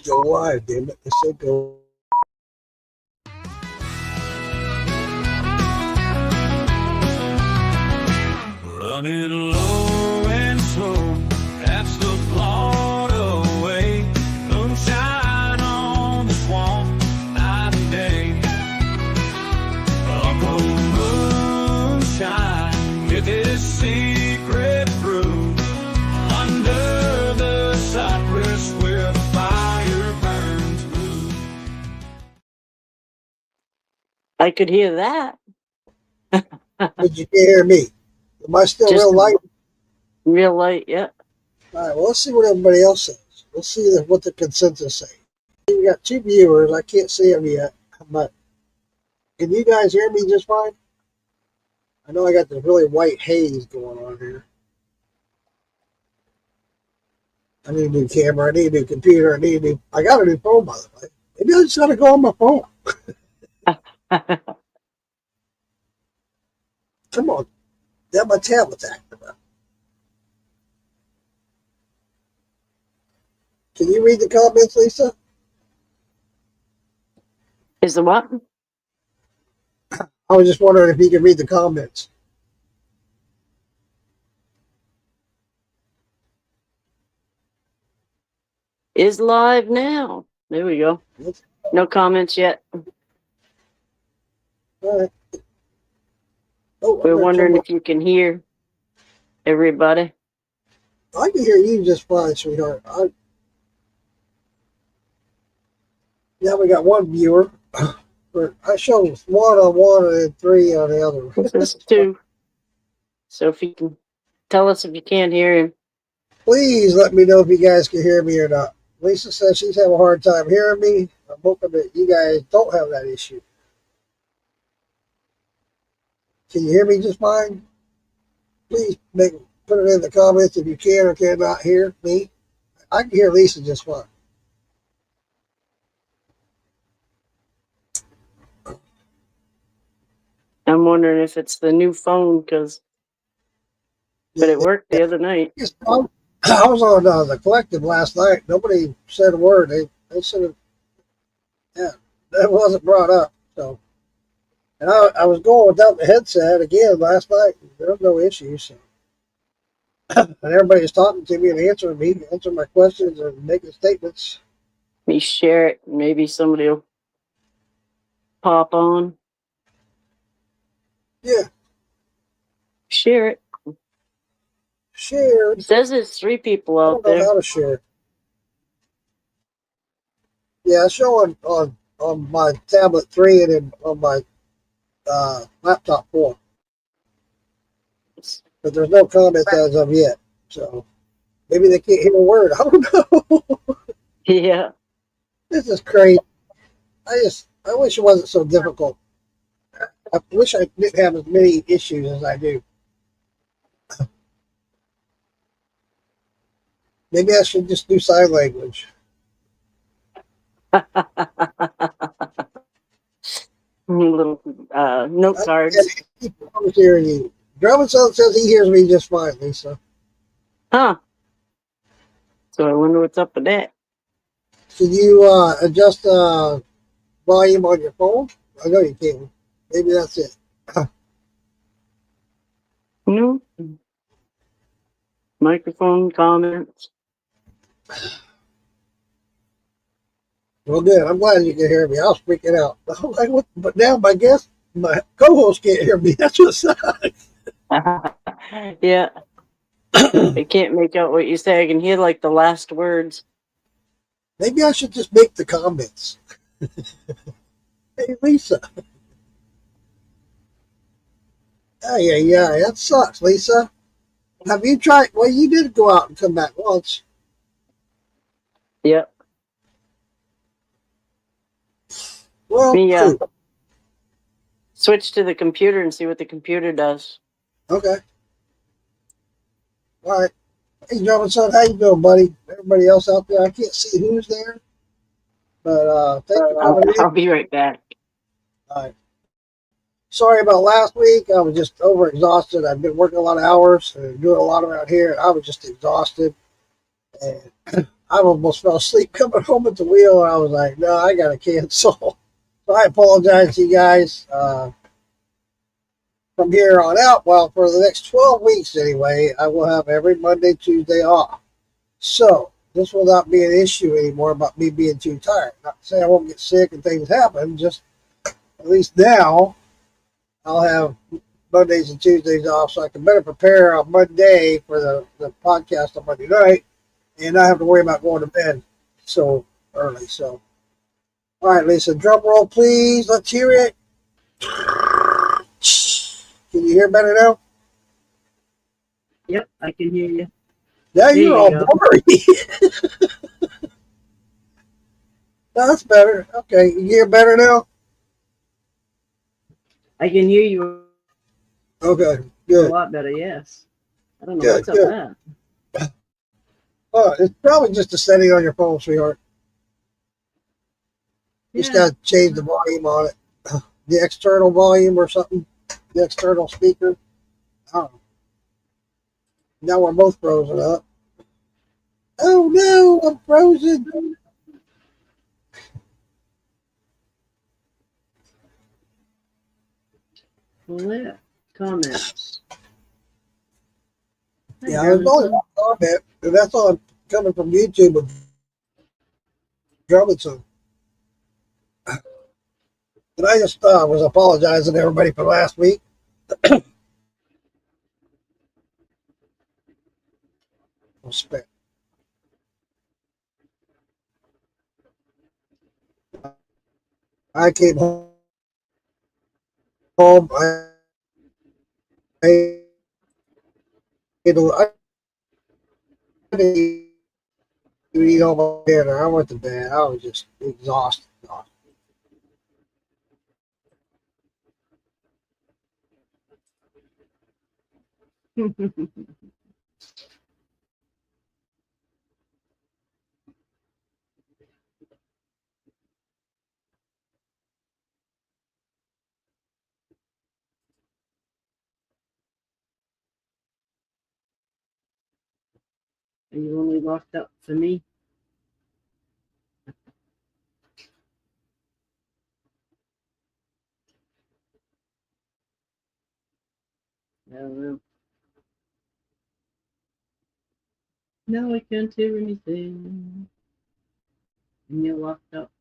go live, damn it. It said go. Running low and slow, that's the plot away. Moonshine on the swamp, night and day. Uncle Moonshine with his secret brew under the cypress where the fire burns blue. I could hear that. Did you hear me? Am I still Just real light? real light, yeah. All right, well, let's see what everybody else says. Let's see what the consensus say. We got 2 viewers. I can't see them yet, but can you guys hear me just fine? I know I got this really white haze going on here. I need a new camera. I need a new computer. I got a new phone, by the way. Maybe I just got to go on my phone. Come on. Now my tablet's acting up. Can you read the comments, Lisa? Is the what? I was just wondering if you could read the comments. Is live now. There we go. No comments yet. All right. Oh, We're wondering if you can hear everybody. I can hear you just fine, sweetheart. Now we got 1 viewer. I show 1 on one and then 3 on the other. This is 2. So if you can tell us if you can't hear him. Please let me know if you guys can hear me or not. Lisa says she's having a hard time hearing me. I'm hoping that you guys don't have that issue. Can you hear me just fine? Please put it in the comments if you can or cannot hear me. I can hear Lisa just fine. I'm wondering if it's the new phone, but it worked the other night. I was on the collective last night. Nobody said a word. They should have. Yeah, that wasn't brought up. So, and I was going without the headset again last night. There was no issues. So. And everybody was talking to me and answering my questions and making statements. Let me share it. Maybe somebody will pop on. Yeah. Share it. Share. It says there's 3 people I out don't know there. how to share. Yeah, it's showing on my tablet 3 and then on my laptop 4. But there's no comments as of yet. So maybe they can't hear a word. I don't know. Yeah. This is crazy. I wish it wasn't so difficult. I wish I didn't have as many issues as I do. Maybe I should just do sign language. Little note cards. I was hearing you. Drummondson says he hears me just fine, Lisa. Huh. So I wonder what's up with that. Can you adjust volume on your phone? I know you can. Maybe that's it. No. Microphone comments. Well, good. I'm glad you can hear me. I was freaking out. I'm like, what? But now my co-host can't hear me. That's what sucks. Yeah. I can't make out what you say. I can hear like the last words. Maybe I should just make the comments. Hey, Lisa. Yeah, that sucks, Lisa. Have you tried? Well, you did go out and come back once. Yep. Well, switch to the computer and see what the computer does. Okay. All right. Hey, Robinson, how you doing, buddy? Everybody else out there, I can't see who's there, but thank you for coming in. I'll be right back. All right. Sorry about last week. I was just overexhausted. I've been working a lot of hours and doing a lot around here, and I was just exhausted. And I almost fell asleep coming home at the wheel, and I was like, no, I got to cancel. So I apologize to you guys. From here on out, well, for the next 12 weeks anyway, I will have every Monday, Tuesday off. So this will not be an issue anymore about me being too tired. Not to say I won't get sick and things happen, just at least now I'll have Mondays and Tuesdays off so I can better prepare on Monday for the podcast on Monday night and not have to worry about going to bed so early. So, all right, Lisa, drum roll, please. Let's hear it. Can you hear better now? Yep, I can hear you. Now There you're you all go. blurry. No, that's better. Okay, you hear better now? I can hear you Okay, a good, lot better, yes. I don't know good, what's up good. with that. It's probably just a setting on your phone, sweetheart. You just Yeah. got to change the volume on it. The external volume or something. The external speaker. I don't know. Now we're both frozen up. Oh no, I'm frozen. Well, yeah. Comments. Hi, Yeah, there's only Jonathan. one comment, and that's on coming from YouTube with Drummondson. And I just was apologizing to everybody for last week. I came home. I didn't eat all my dinner. I went to bed. I was just exhausted. Are you only locked up for me? I don't know. No, I can't hear anything. And you're locked up.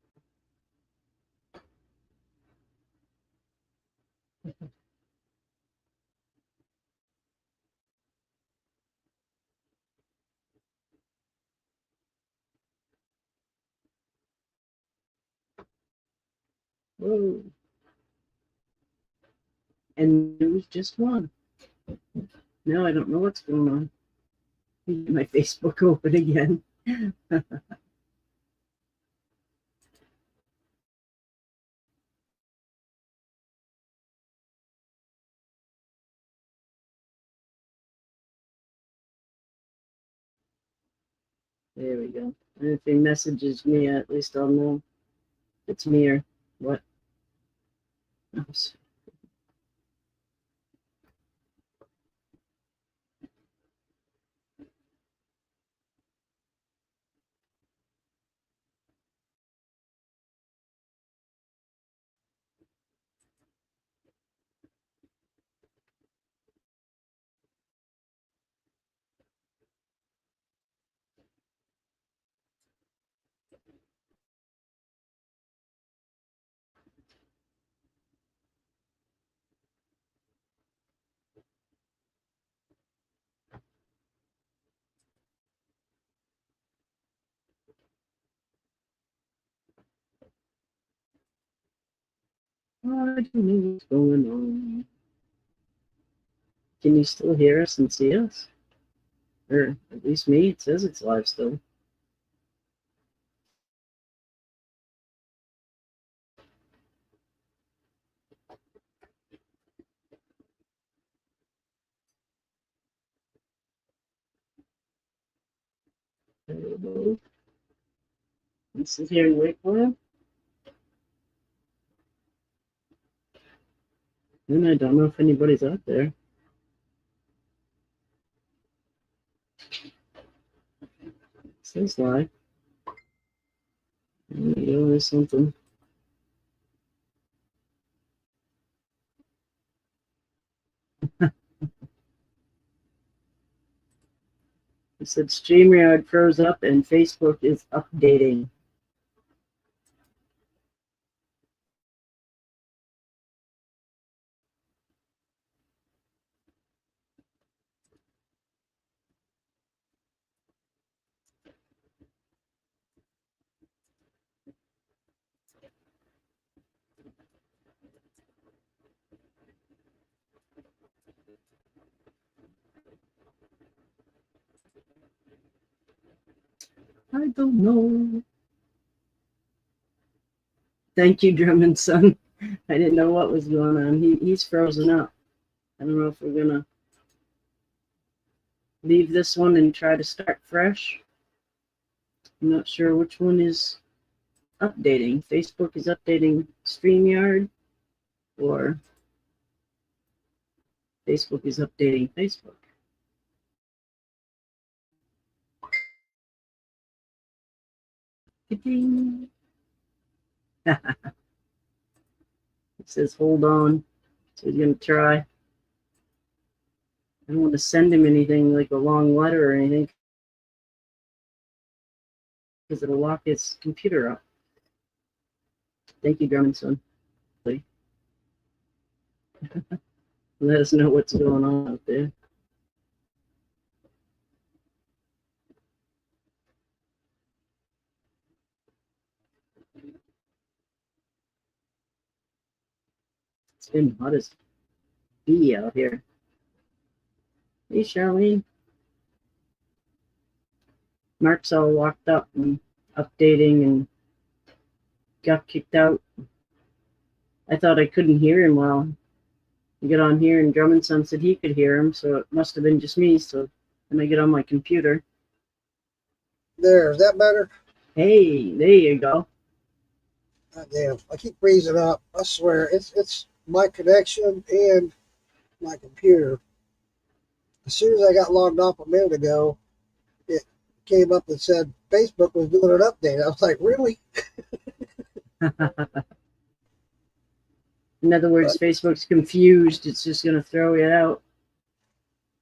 Whoa. And it was just one. Now I don't know what's going on. Get my Facebook open again. There we go. And if he messages me, at least I'll know it's me or what. Oops. I don't know what's going on. Can you still hear us and see us? Or at least me, it says it's live still. Let's sit here and wait for him. And I don't know if anybody's out there. It says live. you go. There's something. It said StreamYard froze up and Facebook is updating. I don't know. Thank you, Drummond son. I didn't know what was going on. He's frozen up. I don't know if we're gonna leave this one and try to start fresh. I'm not sure which one is updating. Facebook is updating StreamYard, or Facebook is updating Facebook. It says hold on. So he's gonna try. I don't want to send him anything like a long letter or anything, because it'll lock his computer up. Thank you, Drummondson. Let us know what's going on out there. It's been hot as bee out here. Hey, Charlene. Mark's all locked up and updating and got kicked out. I thought I couldn't hear him well. You get on here and Drummondson said he could hear him, so it must have been just me. So then I get on my computer. There, is that better? Hey, there you go. God damn, I keep freezing up. I swear, it's my connection and my computer. As soon as I got logged off a minute ago, it came up and said Facebook was doing an update. I was like, really? In other words, Facebook's confused. It's just going to throw it out.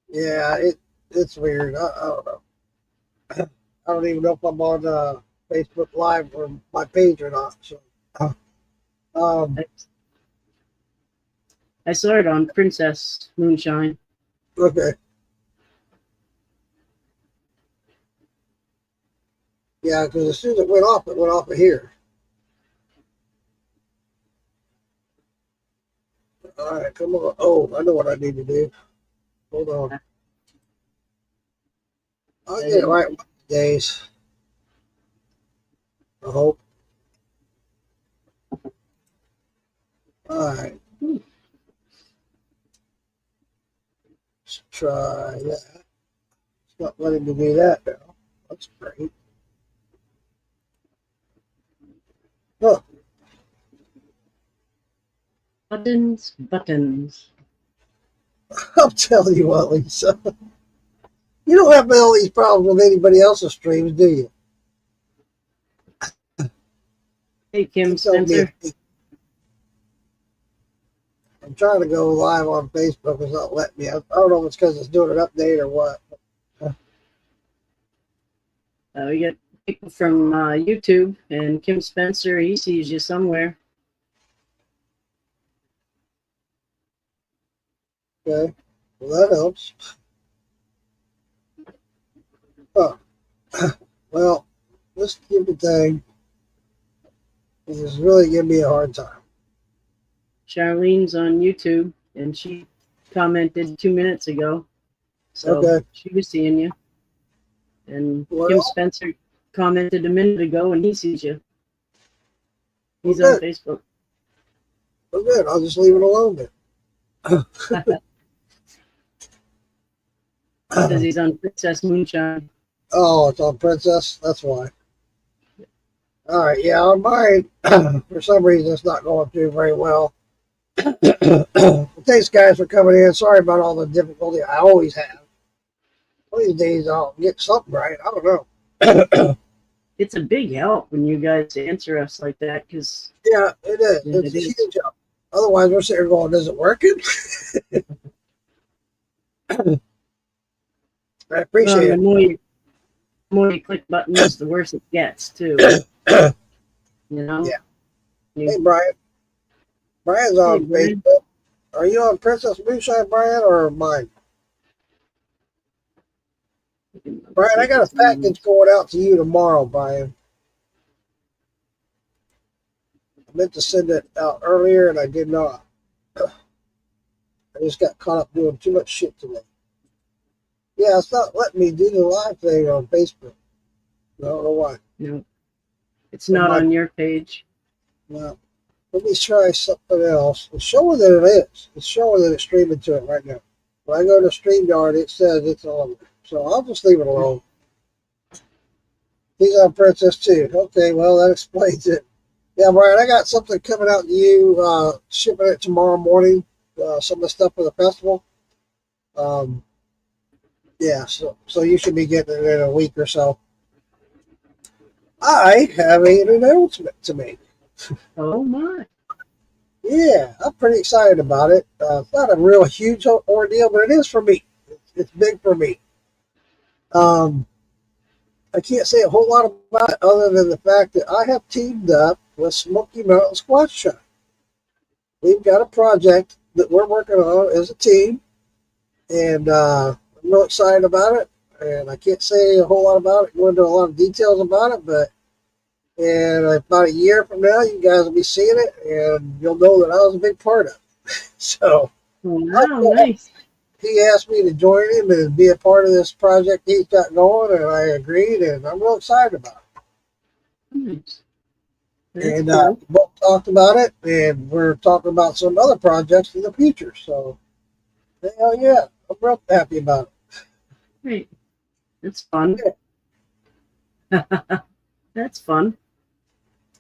Yeah, it's weird. I don't know. I don't even know if I'm on Facebook Live or my page or not. So, I saw it on Princess Moonshine. okay. Yeah, because as soon as it went off of here. All right, come on. Oh, I know what I need to do. Hold on. I'll get it right one of these days. I hope. All right. Let's try that. It's not letting me do that now. That's great. Huh. Buttons. I'm telling you what, Lisa. You don't have all these problems with anybody else's streams, do you? Hey, Kim You tell me. Spencer. I'm trying to go live on Facebook. It's not letting me. I don't know if it's because it's doing an update or what. We get people from YouTube, and Kim Spencer, he sees you somewhere. Okay. Well, that helps. Oh. Well, this stupid thing is really giving me a hard time. Charlene's on YouTube, and she commented 2 minutes ago. So Okay. she was seeing you. And Kim Well, Spencer commented a minute ago, and he sees you. He's well, on Facebook. well, good. I'll just leave it alone then. Says he's on Princess Moonshine. Oh, it's on Princess. That's why. All right. Yeah, on mine, for some reason, it's not going through very well. Thanks, guys, for coming in. Sorry about all the difficulty I always have. One of these days, I'll get something right. I don't know. it's a big help when you guys answer us like that, because Yeah, it is. Yeah, It's it a is. huge help. Otherwise, we're sitting here going, "Is it working?" I appreciate the more you click buttons, the worse it gets too. it. You know. Yeah. You- Hey, Brian. Brian's Hey, on Brian. Facebook. Are you on Princess Moonshine, Brian, or mine? Brian, I got a package going out to you tomorrow, Brian. I meant to send it out earlier, and I did not. I just got caught up doing too much shit today. Yeah, it's not letting me do the live thing on Facebook. I don't know why. No, it's not on your page. No. Let me try something else. It's showing that it is. It's showing that it's streaming to it right now. When I go to StreamYard, it says it's on. So I'll just leave it alone. He's on Princess too. Okay, well, that explains it. Yeah, Brian, I got something coming out to you, shipping it tomorrow morning, some of the stuff for the festival. Yeah, so you should be getting it in a week or so. I have an announcement to make. Oh my! Yeah, I'm pretty excited about it. It's not a real huge ordeal, but it is for me. It's big for me. I can't say a whole lot about it other than the fact that I have teamed up with Smoky Mountain Squash Shop. We've got a project that we're working on as a team, and I'm real excited about it. And I can't say a whole lot about it, go into a lot of details about it, but in about a year from now, you guys will be seeing it, and you'll know that I was a big part of it. So Wow, nice. he asked me to join him and be a part of this project he's got going, and I agreed, and I'm real excited about it. Nice. That's And cool. we both talked about it, and we're talking about some other projects in the future. So, hell yeah, I'm real happy about it. Great. That's fun. That's fun.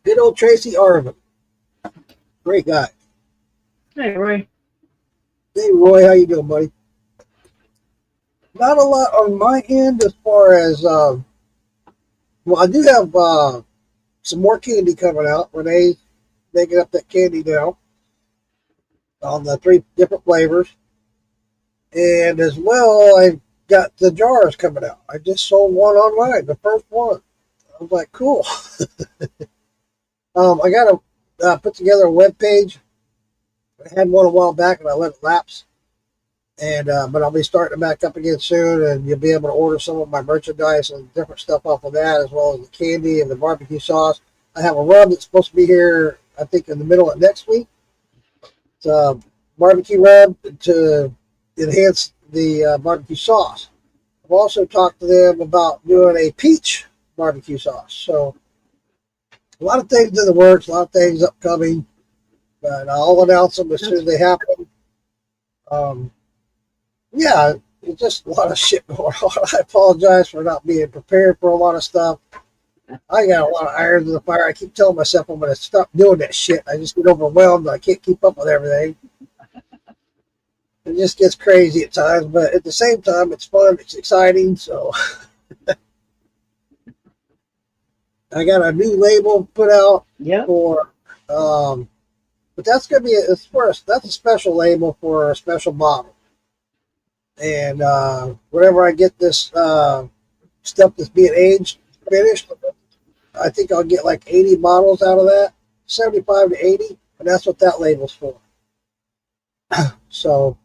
Good old Tracy Arvin, great guy. Hey, Roy. Hey Roy, how you doing, buddy? Not a lot on my end as far as well, I do have some more candy coming out. Renee's making up that candy now on the 3 different flavors, and as well, I got the jars coming out. I just sold one online, the first one. I was like, cool. I got to put together a web page. I had one a while back and I let it lapse. And but I'll be starting it back up again soon, and you'll be able to order some of my merchandise and different stuff off of that, as well as the candy and the barbecue sauce. I have a rub that's supposed to be here, I think, in the middle of next week. It's a barbecue rub to enhance the barbecue sauce. I've also talked to them about doing a peach barbecue sauce. So a lot of things in the works, a lot of things upcoming, but I'll announce them as soon as they happen. Yeah, it's just a lot of shit going on. I apologize for not being prepared for a lot of stuff. I got a lot of irons in the fire. I keep telling myself I'm going to stop doing that shit. I just get overwhelmed. I can't keep up with everything. It just gets crazy at times, but at the same time, it's fun. It's exciting. So I got a new label put out Yep. for, but that's going to be that's a special label for a special model. And whenever I get this stuff that's being aged finished, I think I'll get like 80 bottles out of that, 75 to 80, and that's what that label's for. So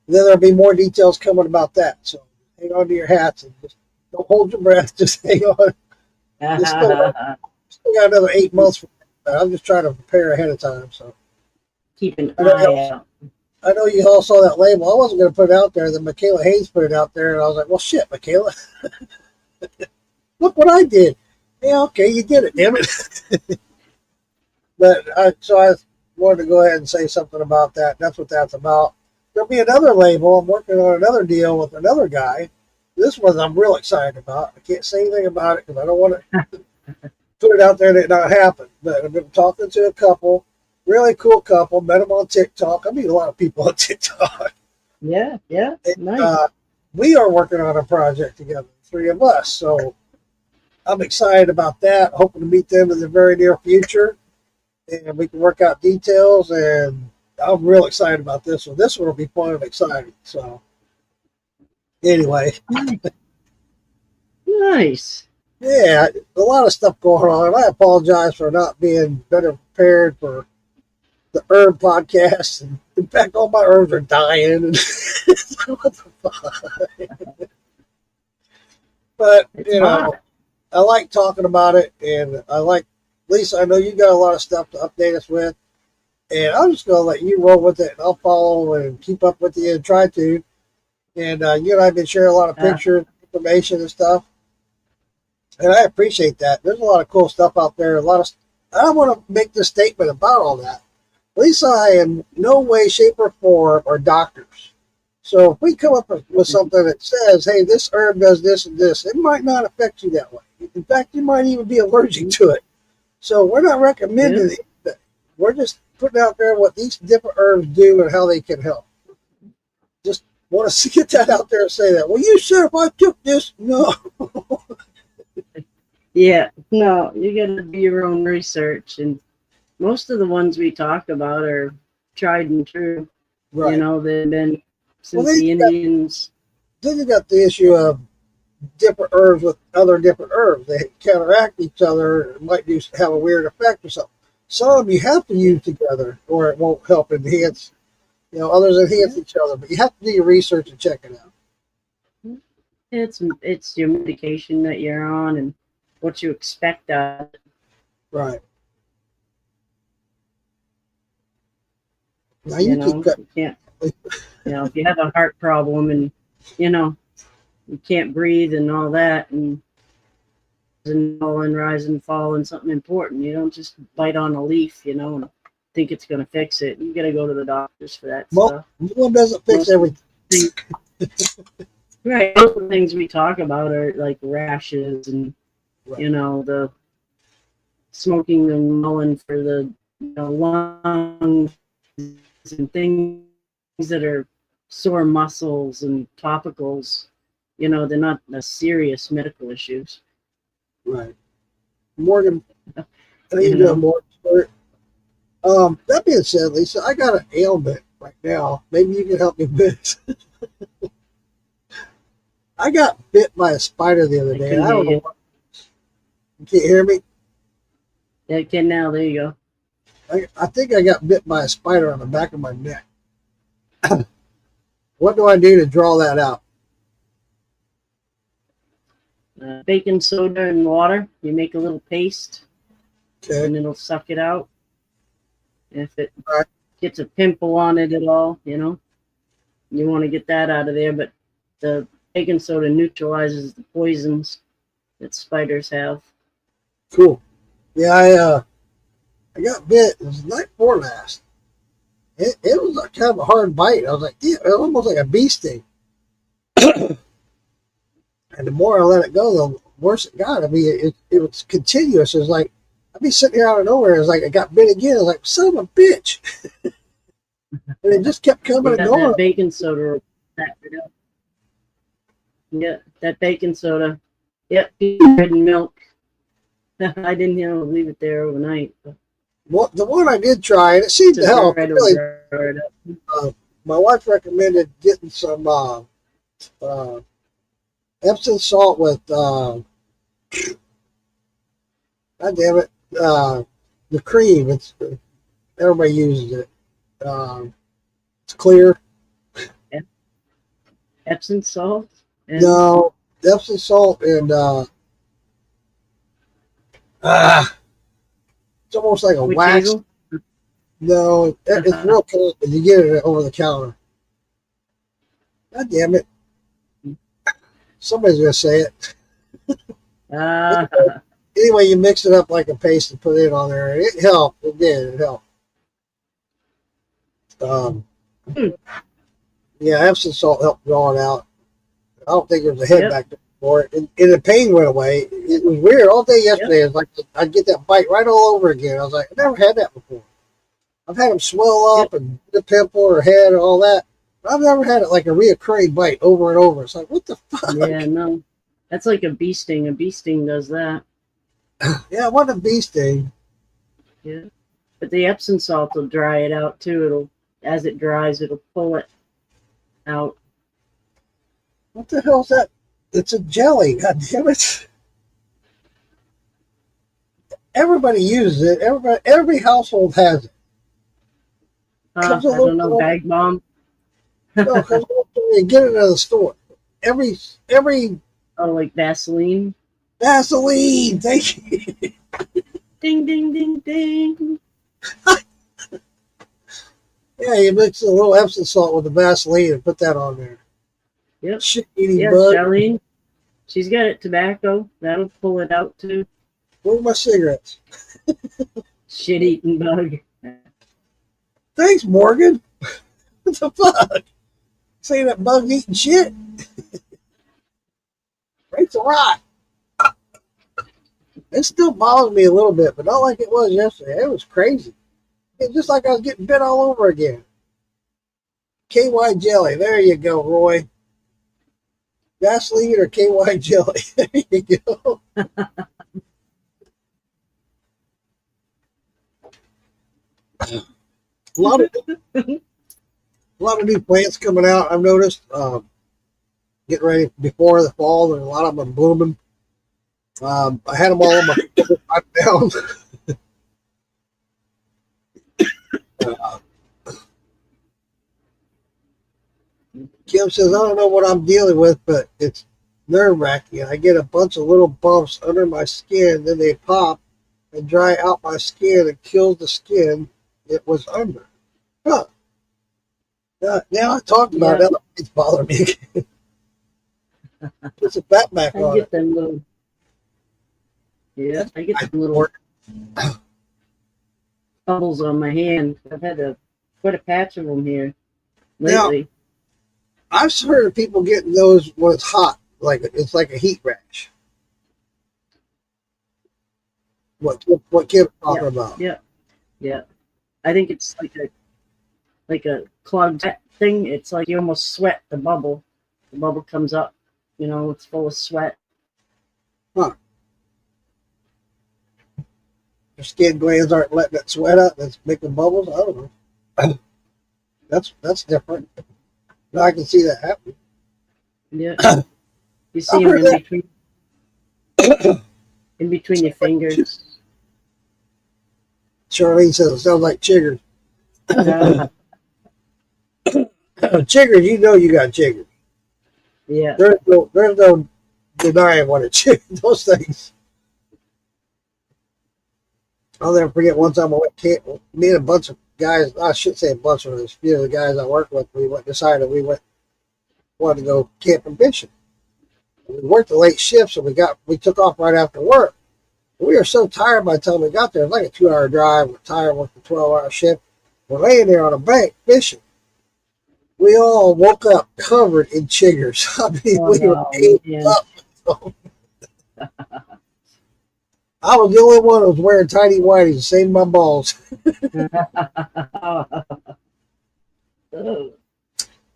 then there'll be more details coming about that. So hang on to your hats and just don't hold your breath. Just hang on. Still got another 8 months from that. I'm just trying to prepare ahead of time. So Keep an eye out. I know you all saw that label. I wasn't going to put it out there. Then Michaela Hayes put it out there, and I was like, well, shit, Michaela. Look what I did. Yeah, okay, you did it, damn it. So I wanted to go ahead and say something about that. That's what that's about. There'll be another label. I'm working on another deal with another guy. This one I'm real excited about. I can't say anything about it because I don't want to put it out there and it not happen. But I've been talking to a couple, really cool couple, met them on TikTok. I meet a lot of people on TikTok. Yeah, And, nice. we are working on a project together, 3 of us. So I'm excited about that. Hoping to meet them in the very near future, and we can work out details. And I'm real excited about this one. This one will be fun and exciting. So, anyway, Nice. yeah, a lot of stuff going on. And I apologize for not being better prepared for the herb podcast. And in fact, all my herbs are dying. And what the fuck? But It's you know, hot. I like talking about it, and I like Lisa. I know you got a lot of stuff to update us with, and I'm just gonna let you roll with it. And I'll follow and keep up with you and try to. And you and I have been sharing a lot of pictures, information, and stuff, and I appreciate that. There's a lot of cool stuff out there. A lot of I want to make this statement about all that. Lisa, I in no way, shape, or form are doctors. So if we come up with something that says, hey, this herb does this and this, it might not affect you that way. In fact, you might even be allergic to it. So we're not recommending it. We're just putting out there what these different herbs do and how they can help. Just want to get that out there and say that. Well, you said if I took this, no. Yeah, no, you got to do your own research, and most of the ones we talk about are tried and true. Right. You know, they've been since Well, the Indians. Then you got the issue of different herbs with other different herbs. They counteract each other. It might have a weird effect or something. Some you have to use together, or it won't help enhance. You know, others enhance each other, but you have to do your research and check it out. It's your medication that you're on and what you expect out of it. Right. Now you keep cutting. You can't. You know, if you have a heart problem and you know you can't breathe and all that, and fall and rise and fall and something important, you don't just bite on a leaf, you know, and think it's going to fix it. You got to go to the doctors for that stuff. One doesn't fix everything. Right. Most of the things we talk about are like rashes and you know the smoking the melon for the lungs and things that are sore muscles and topicals. You know, they're not the serious medical issues. Right. Morgan, I need You to do know. a more expert. That being said, Lisa, I got an ailment right now. Maybe you can help me with this. I got bit by a spider the other day. I don't know what. You can't hear me? Yeah, okay, now there you go. I think I got bit by a spider on the back of my neck. What do I do to draw that out? Baking soda and water. You make a little paste, Okay. and it'll suck it out. If it Right. gets a pimple on it at all, you know, you want to get that out of there. But the baking soda neutralizes the poisons that spiders have. Cool. Yeah, I got bit. It was the night before last. It was a kind of a hard bite. I was like, yeah, it was almost like a bee sting. And the more I let it go, the worse it got. I mean, it was continuous. It was like, I'd be sitting here out of nowhere. It was like, I got bit again. I was like, son of a bitch. And it just kept coming and going. That baking soda will back it up. Yeah, that baking soda. Yep, bread and milk. I didn't leave it there overnight. But Well, the one I did try, and it seemed to just help. right Really, over it up. my wife recommended getting some Epsom salt with, God damn it, the cream. It's everybody uses it. It's clear. Epsom salt. And No, Epsom salt and it's almost like a witch wax. hazel? No, it's real cool. You get it over the counter. God damn it! Somebody's gonna say it. Ah, Anyway, you mix it up like a paste and put it on there. And it helped. It did. It helped. Yeah, Epsom salt helped draw it out. I don't think there was a head Yep. back there for it. And the pain went away. It was weird. All day yesterday, it was like I'd get that bite right all over again. I was like, I never had that before. I've had them swell up and the pimple or head and all that. But I've never had it like a reoccurring bite over and over. It's like, what the fuck? yeah, no. That's like a bee sting. A bee sting does that. Yeah, it wasn't a bee sting. Yeah. But the Epsom salt will dry it out too. As it dries, it'll pull it out. What the hell's that? It's a jelly. God damn it! Everybody uses it. Every household has it. Comes a I don't know, little. bag bomb. No, comes a little, you get it at the store. Every Oh, like Vaseline. Vaseline. Thank you. Ding, ding, ding, ding. Yeah, you mix a little Epsom salt with the Vaseline and put that on there. Yep. Shit eating Yeah, bug. Charlene. She's got it. Tobacco. That'll pull it out too. Where's my cigarettes? Shit eating bug. Thanks, Morgan. What the fuck? Say that bug eating shit. Rates a rock. It still bothers me a little bit, but not like it was yesterday. It was crazy. It's just like I was getting bit all over again. KY jelly. There you go, Roy. Vaseline or KY jelly. There you go. A lot of new plants coming out. I've noticed. Getting ready before the fall, and a lot of them are blooming. I had them all on my pipe down. Kim says, I don't know what I'm dealing with, but it's nerve wracking. I get a bunch of little bumps under my skin, then they pop and dry out my skin and kills the skin it was under. Huh. Now I talked about it, it's bothering me. Put some fat back I on get it. them little. Yeah, I get them little bubbles on my hand. I've had quite a patch of them here lately. I've heard of people getting those when it's hot, like it's like a heat rash. What Kim's talking about? Yeah. I think it's like a clogged thing. It's like you almost sweat the bubble. The bubble comes up. You know, it's full of sweat. Huh. Your skin glands aren't letting it sweat up. That's making bubbles. I don't know. That's different. Now I can see that happening. Yeah. You see them in between your fingers. Charlene says it sounds like chiggers. Chiggers, you know you got chiggers. Yeah. There's no denying what a chicken. Those things. I'll never forget one time I went camping. Me and a bunch of guys. I should say a bunch of us. A few of the guys I work with. We decided we wanted to go camping fishing. We worked the late shifts, and we took off right after work. We were so tired by the time we got there. It was like a 2-hour drive. We're tired, worked a 12-hour shift. We're laying there on a bank fishing. We all woke up covered in chiggers. I mean, we were ate up. I was the only one who was wearing tidy whities to save my balls. Oh,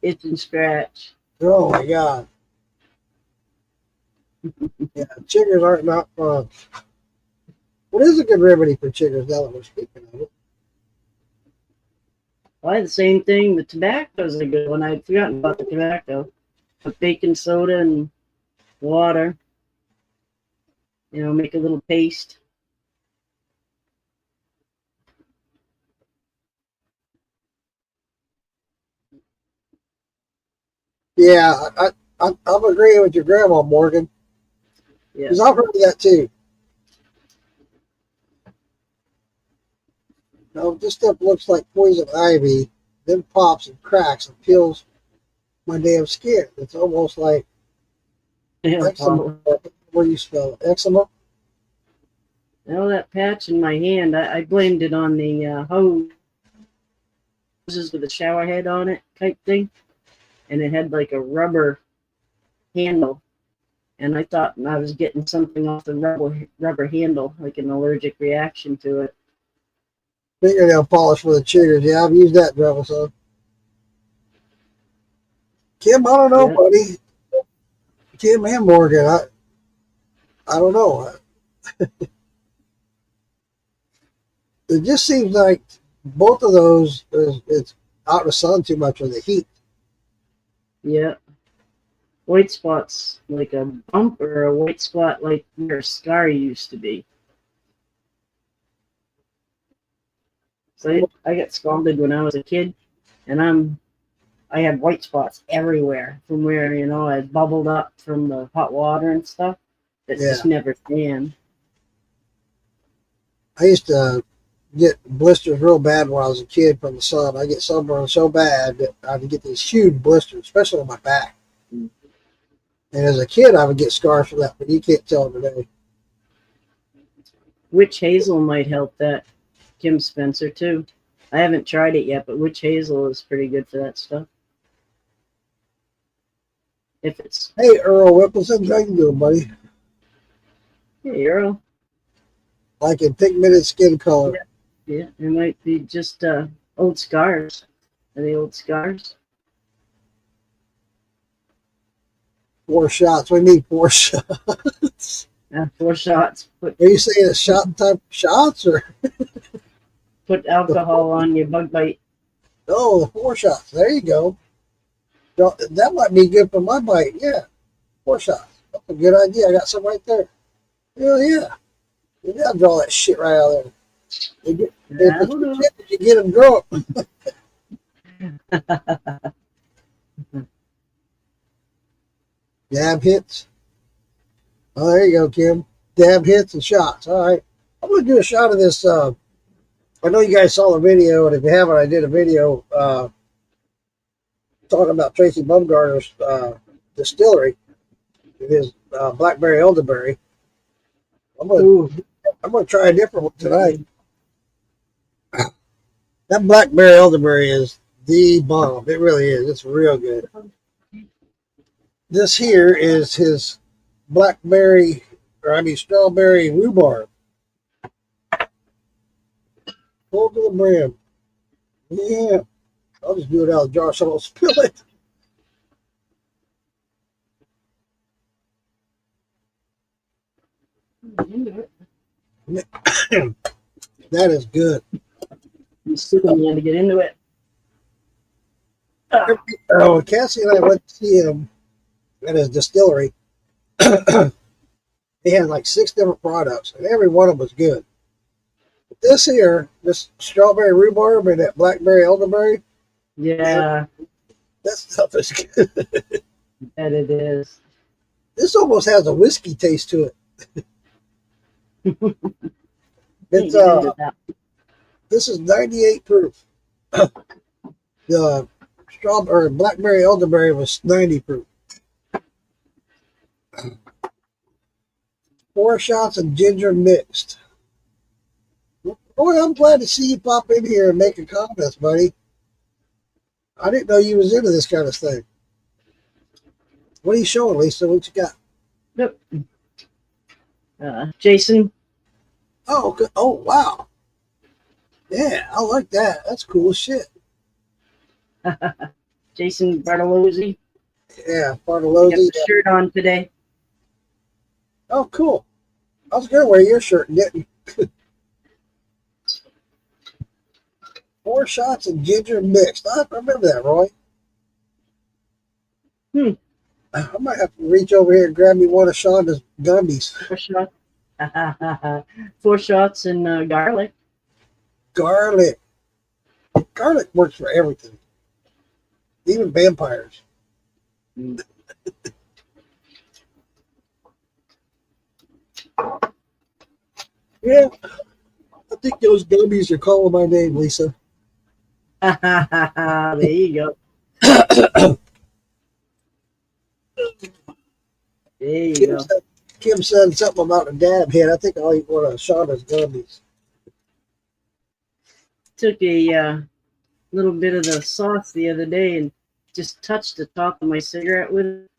itch and scratch. Oh my God. Yeah, chiggers aren't not fun. What is a good remedy for chiggers now that we're speaking of it? Well, I had the same thing. The tobacco's a good one. I'd forgotten about the tobacco. Put baking soda and water. You know, make a little paste. Yeah, I'm agreeing with your grandma, Morgan. Yeah. Because I've heard of that too. No, this stuff looks like poison ivy, then pops and cracks and peels my damn skin. It's almost like eczema. What do you spell it? Eczema? Well, that patch in my hand, I blamed it on the hoses with a shower head on it type thing. And it had like a rubber handle. And I thought I was getting something off the rubber handle, like an allergic reaction to it. Fingernail polish for the chiggers. Yeah, I've used that, Drevison. Kim, I don't know, buddy. Kim and Morgan, I don't know. It just seems like both of those it's out in the sun too much with the heat. Yeah. White spots like a bump or a white spot like where a scar used to be. So I got scalded when I was a kid, and I had white spots everywhere from where I bubbled up from the hot water and stuff. That Yeah. just never tan. I used to get blisters real bad when I was a kid from the sun. I get sunburned so bad that I would get these huge blisters, especially on my back. And as a kid, I would get scars from that, but you can't tell today. Witch hazel might help that. Kim Spencer too. I haven't tried it yet, but witch hazel is pretty good for that stuff. If it's Hey, Earl Whippleson, how you doing, buddy? hey Earl, Like in pigmented skin color. yeah, it might be just old scars. Are they old scars? 4 shots. We need 4 shots. 4 shots. Are you saying it's shot type shots or Put alcohol on your bug bite. no? The 4 shots. There you go. That might be good for my bite. Yeah, 4 shots. That's a good idea. I got some right there. Hell yeah. You gotta draw that shit right out of there. You get, I if don't know. you get them drunk. Dab hits. Oh, there you go, Kim. Dab hits and shots. All right. I'm going to do a shot of this. I know you guys saw the video, and if you haven't, I did a video talking about Tracy Bumgarner's distillery. It is Blackberry Elderberry. I'm going to try a different one tonight. That Blackberry Elderberry is the bomb. It really is. It's real good. This here is his strawberry rhubarb. Full to the brim. Yeah. I'll just do it out of the jar so I don't spill it. That is good. I'm sitting here to get into it. When Cassie and I went to see him at his distillery, he had like 6 different products, and every one of them was good. But this here, this strawberry rhubarb and that blackberry elderberry, Yeah, that stuff is good. that it is. This almost has a whiskey taste to it. It's this is 98 proof. The strawberry blackberry elderberry was 90 proof. 4 shots of ginger mixed. Boy, I'm glad to see you pop in here and make a comment, buddy. I didn't know you was into this kind of thing. What are you showing, Lisa? What you got? Yep. Jason, Oh, good. Oh, wow. Yeah, I like that. That's cool as shit. Jason Bartolozzi. Yeah, Got Bartolozzi. the shirt on today. Oh, cool. I was going to wear your shirt and didn't. 4 shots of ginger mixed. I remember that, Roy. I might have to reach over here and grab me one of Shonda's gummies. 4 shots. 4 shots and garlic. Garlic. Garlic works for everything. Even vampires. Yeah. I think those gummies are calling my name, Lisa. There you go. There you go. Kim said something about a dab head. I think I'll eat one of Shonda's gummies. Took a little bit of the sauce the other day and just touched the top of my cigarette with it.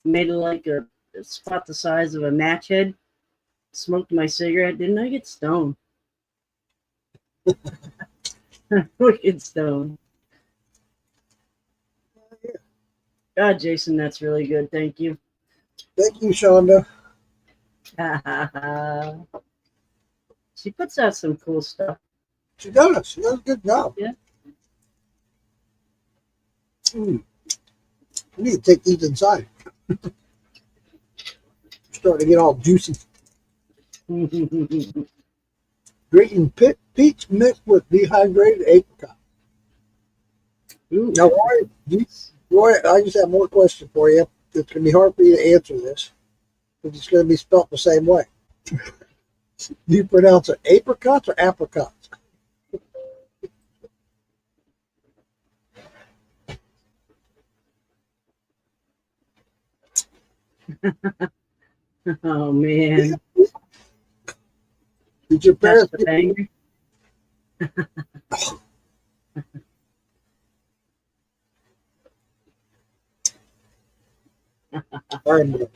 Made it like a spot the size of a match head. Smoked my cigarette. Didn't I get stoned? Wicked stoned. God, Jason, that's really good. Thank you. Thank you, Shonda. She puts out some cool stuff. She does. She does a good job. Yeah. I need to take these inside. Starting to get all juicy. Drinking peach mixed with dehydrated apricot. Ooh. Now, Roy, I just have one question for you. It's going to be hard for you to answer this, but it's going to be spelled the same way. Do you pronounce it apricots or apricots? Oh man. Did your That's parents the banger. Find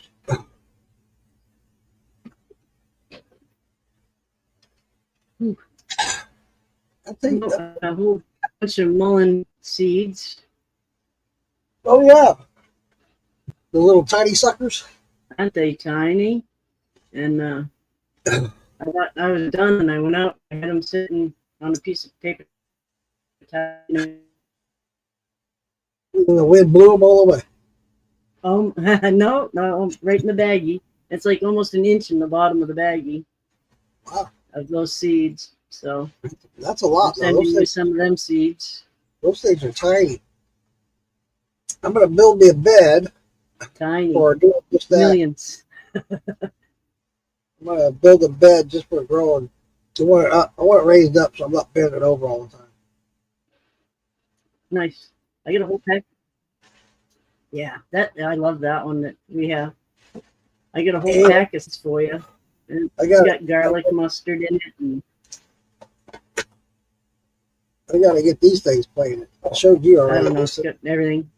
I think. A whole bunch of mullein seeds. Oh yeah, the little tiny suckers. Aren't they tiny? And I was done and I went out. I had them sitting on a piece of paper. And the wind blew them all away. Oh, no, right in the baggie. It's like almost an inch in the bottom of the baggie. Wow. Of those seeds. So That's a lot. I'm sending you some of them seeds. Those things are tiny. I'm going to build me a bed Tiny. for doing just that. Millions. I'm going to build a bed just for growing. I want it raised up so I'm not bending over all the time. Nice. I get a whole pack. Yeah, I love that one that we have. I get a whole pack of for you. And I it's got got garlic mustard in it. And I got to get these things planted. I showed you I already. don't know, it's got everything.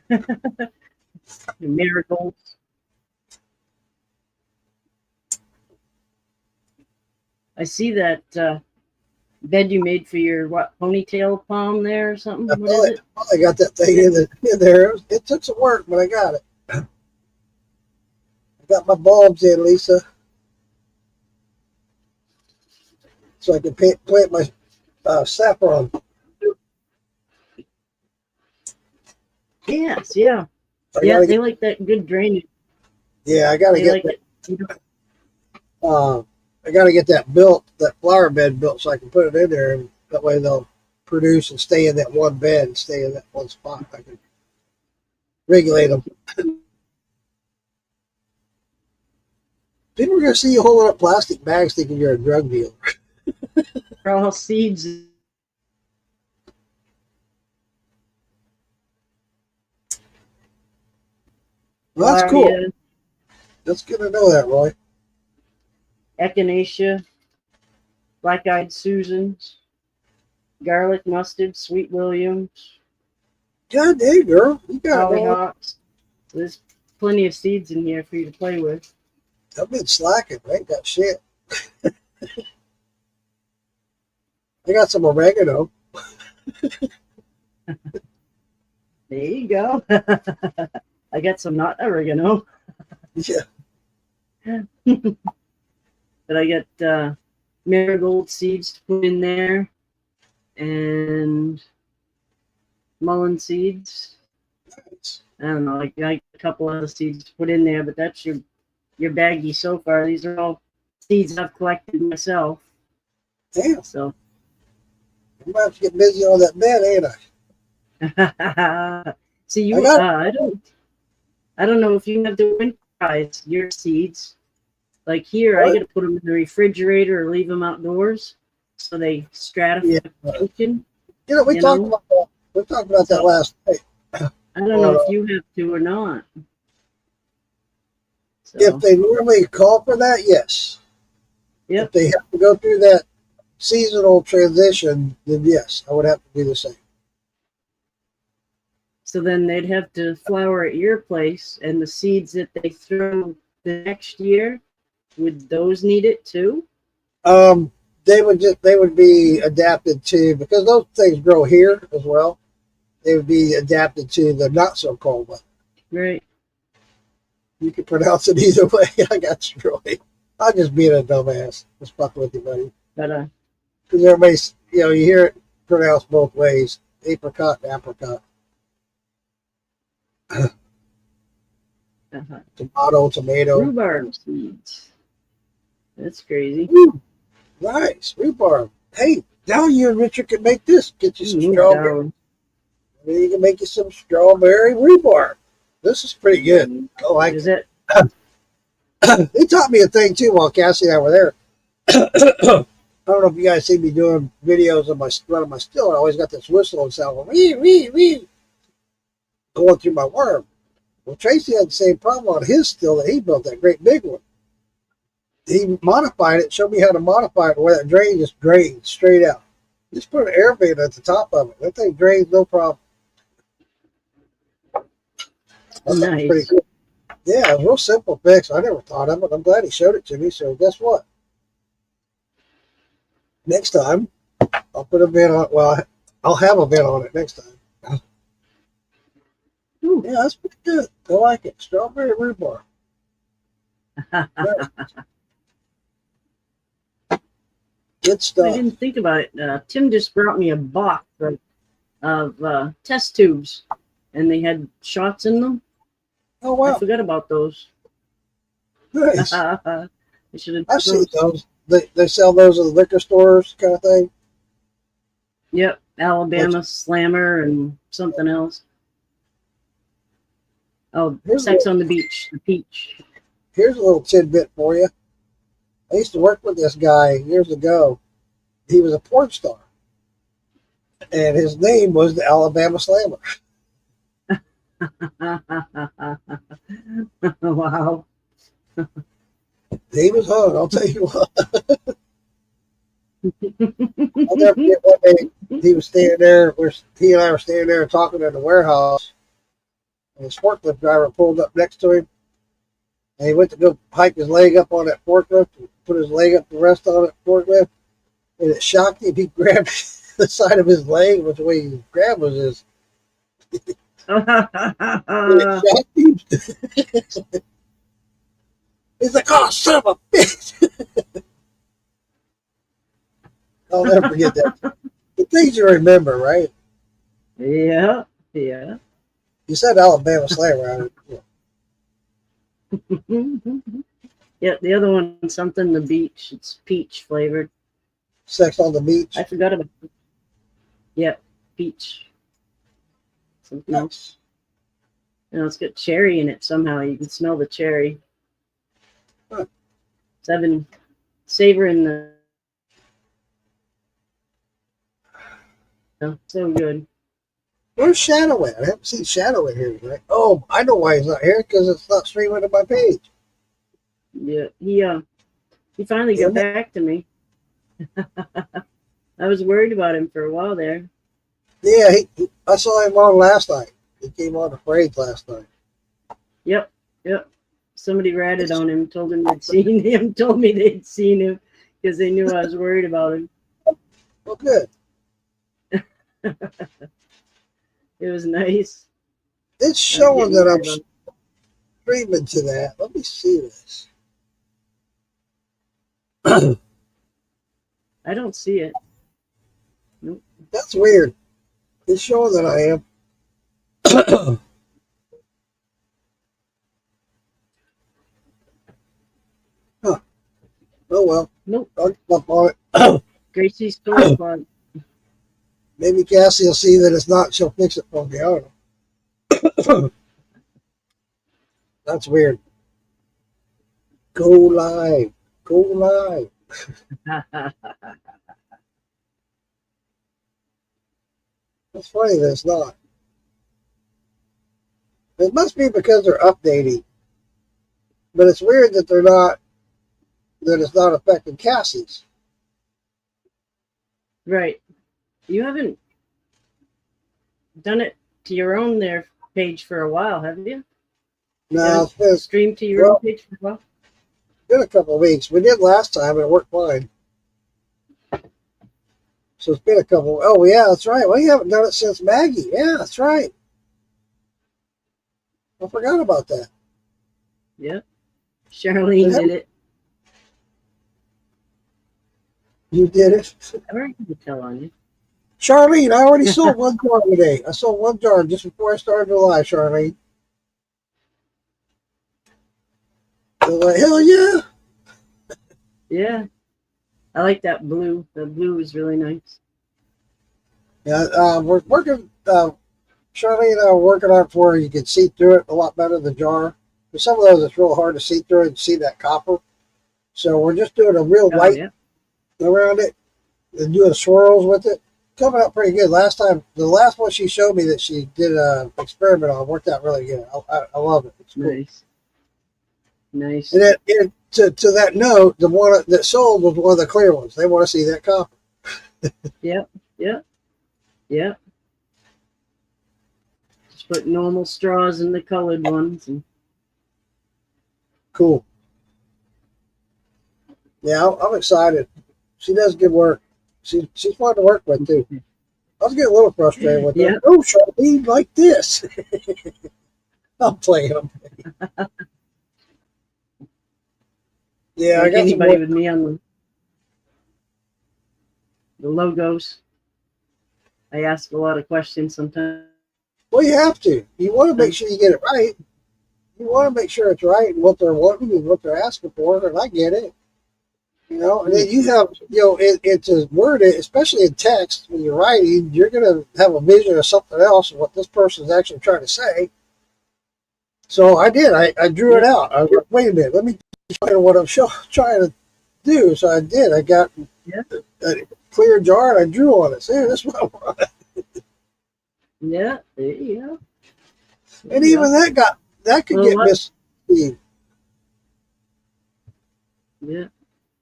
The marigolds. I see that bed you made for your ponytail palm there or something. What is it? I got that thing in there. It took some work, but I got it. I got my bulbs in, Lisa, so I can plant my saffron. Yes, yeah. They like that good drainage. Yeah, I got to They get like that. it. I got to get that built, that flower bed built, so I can put it in there, and that way they'll produce and stay in that one bed and stay in that one spot. I can regulate them. People are going to see you holding up plastic bags thinking you're a drug dealer. They're all seeds. Well, that's cool. Laria, That's good to know that, Roy. Echinacea, black-eyed Susans, garlic mustard, sweet Williams, God dang, girl. You got it all. hollyhocks. There's plenty of seeds in here for you to play with. I've been slacking. I ain't got shit. I got some oregano. There you go. I got some not oregano, Yeah. but I got marigold seeds to put in there and mullein seeds. Nice. I don't know, like a couple other seeds to put in there, but that's your baggie so far. These are all seeds I've collected myself. Damn. So I'm about to get busy on that bed, ain't I? see you. I don't know if you have to winterize your seeds. Like here, What? I got to put them in the refrigerator or leave them outdoors so they stratify. You know, we talked about that. We talked about that last night. I don't know if you have to or not. So, If they normally call for that, yes. Yep. If they have to go through that seasonal transition, then yes, I would have to do the same. so then they'd have to flower at your place, and the seeds that they throw the next year, would those need it too? They would be adapted to, because those things grow here as well. They would be adapted to the not so cold weather. Right. You can pronounce it either way. I got you, Roy. I'm just being a dumbass. Just fucking with you, buddy. But Because everybody's, you hear it pronounced both ways. Apricot and apricot. Tomato, tomato. rhubarb seeds. That's crazy. Ooh, nice. Rhubarb. Hey, now you and Richard can make this. Get you some Ooh, strawberry. down. Maybe you can make you some strawberry rhubarb. This is pretty good. I like Is it. it? They taught me a thing too while Cassie and I were there. I don't know if you guys see me doing videos of my running my still. I always got this whistling sound going, wee, wee, wee, going through my worm. Well, Tracy had the same problem on his still that he built, that great big one. He modified it, showed me how to modify it where that drain just drains straight out. Just put an air vent at the top of it. That thing drains no problem. That's Nice. pretty cool. Yeah, it was a real simple fix. I never thought of it. I'm glad he showed it to me. So guess what? Next time, I'll put a vent on. Well, I'll have a vent on it next time. Ooh. Yeah, that's pretty good. I like it. Strawberry rhubarb. Good I stuff. didn't think about it. Tim just brought me a box of test tubes, and they had shots in them. Oh I wow, forgot about those. nice. I should have. I've seen those. They sell those at the liquor stores, kind of thing. Yep, Alabama Slammer and something else. Oh, Here's Sex on the Beach, the peach. Here's a little tidbit for you. I used to work with this guy years ago. He was a porn star, and his name was the Alabama Slammer. Wow. He was hung. I'll tell you what. I'll never forget one day he was standing there. He and I were standing there talking in the warehouse, and this forklift driver pulled up next to him, and he went to go hike his leg up on that forklift, and put his leg up to rest on that forklift, and it shocked him. He grabbed the side of his leg, which way he grabbed was his. And it shocked him. He's like, "Oh, son of a bitch!" I'll never forget that. The things you remember, right? Yeah, yeah. You said Alabama Slammer. Yeah, the other one, something the beach. It's peach flavored. Sex on the Beach. I forgot about it. Yep, peach. Something else. It's got cherry in it somehow. You can smell the cherry. Huh. Seven savoring the. So good. Where's Shadow at? I haven't seen Shadow in here tonight. Oh, I know why he's not here, because it's not streaming to my page. Yeah, he finally got back to me. I was worried about him for a while there. Yeah, I saw him on last night. He came on the parade last night. Yep. Somebody ratted on him, told him they'd seen him, told me they'd seen him because they knew I was worried about him. Well, good. It was nice. It's showing that I'm streaming to that. Let me see this. I don't see it. Nope. That's weird. It's showing that I am. Huh. Oh well. Nope. I'll get up on it. Gracie's Toy Club. Maybe Cassie will see that it's not. She'll fix it for me. I don't know. That's weird. Go live. Go live. That's funny that it's not. It must be because they're updating. But it's weird that they're not, that it's not affecting Cassie's. Right. You haven't done it to your own there page for a while, have you? No, it's Streamed to your own page for a while? been a couple of weeks. We did last time and it worked fine. So it's been a couple. Oh, yeah, that's right. Well, you haven't done it since Maggie. Yeah, that's right. I forgot about that. Yep. Charlene did it. You did it. I already can tell on you. Charlene, I already sold one jar today. I sold one jar just before I started the live, Charlene. They're like, hell yeah. Yeah. I like that blue. The blue is really nice. Yeah, we're working, Charlene and I are working on it where you can see through it a lot better, the jar. For some of those, it's real hard to see through it and see that copper. So we're just doing a real Oh, light yeah. around it and doing swirls with it. Coming out pretty good. Last time, the last one she showed me that she did an experiment on worked out really good. I love it. It's cool. Nice. Nice. And to that note, the one that sold was one of the clear ones. They want to see that copper. Yep. Yep. Yep. Just put normal straws in the colored ones. And Cool. Yeah, I'm excited. She does good work. She's fun to work with too. I was getting a little frustrated with her. Yeah. Oh, Charlene, like this. I'm playing them. Yeah, I like got some anybody more. with me on the logos. I ask a lot of questions sometimes. Well, you have to. You want to make sure you get it right. You want to make sure it's right and what they're wanting and what they're asking for, and I get it. You know, and then you have, it's a word, especially in text, when you're writing, you're going to have a vision of something else of what this person's actually trying to say. So I did. I drew it out. I was like, wait a minute, let me try what I'm trying to do. So I did. I got a clear jar and I drew on it. See, this is what I want. Yeah, there you go. There And you even that could Well, get what- misleading. Yeah.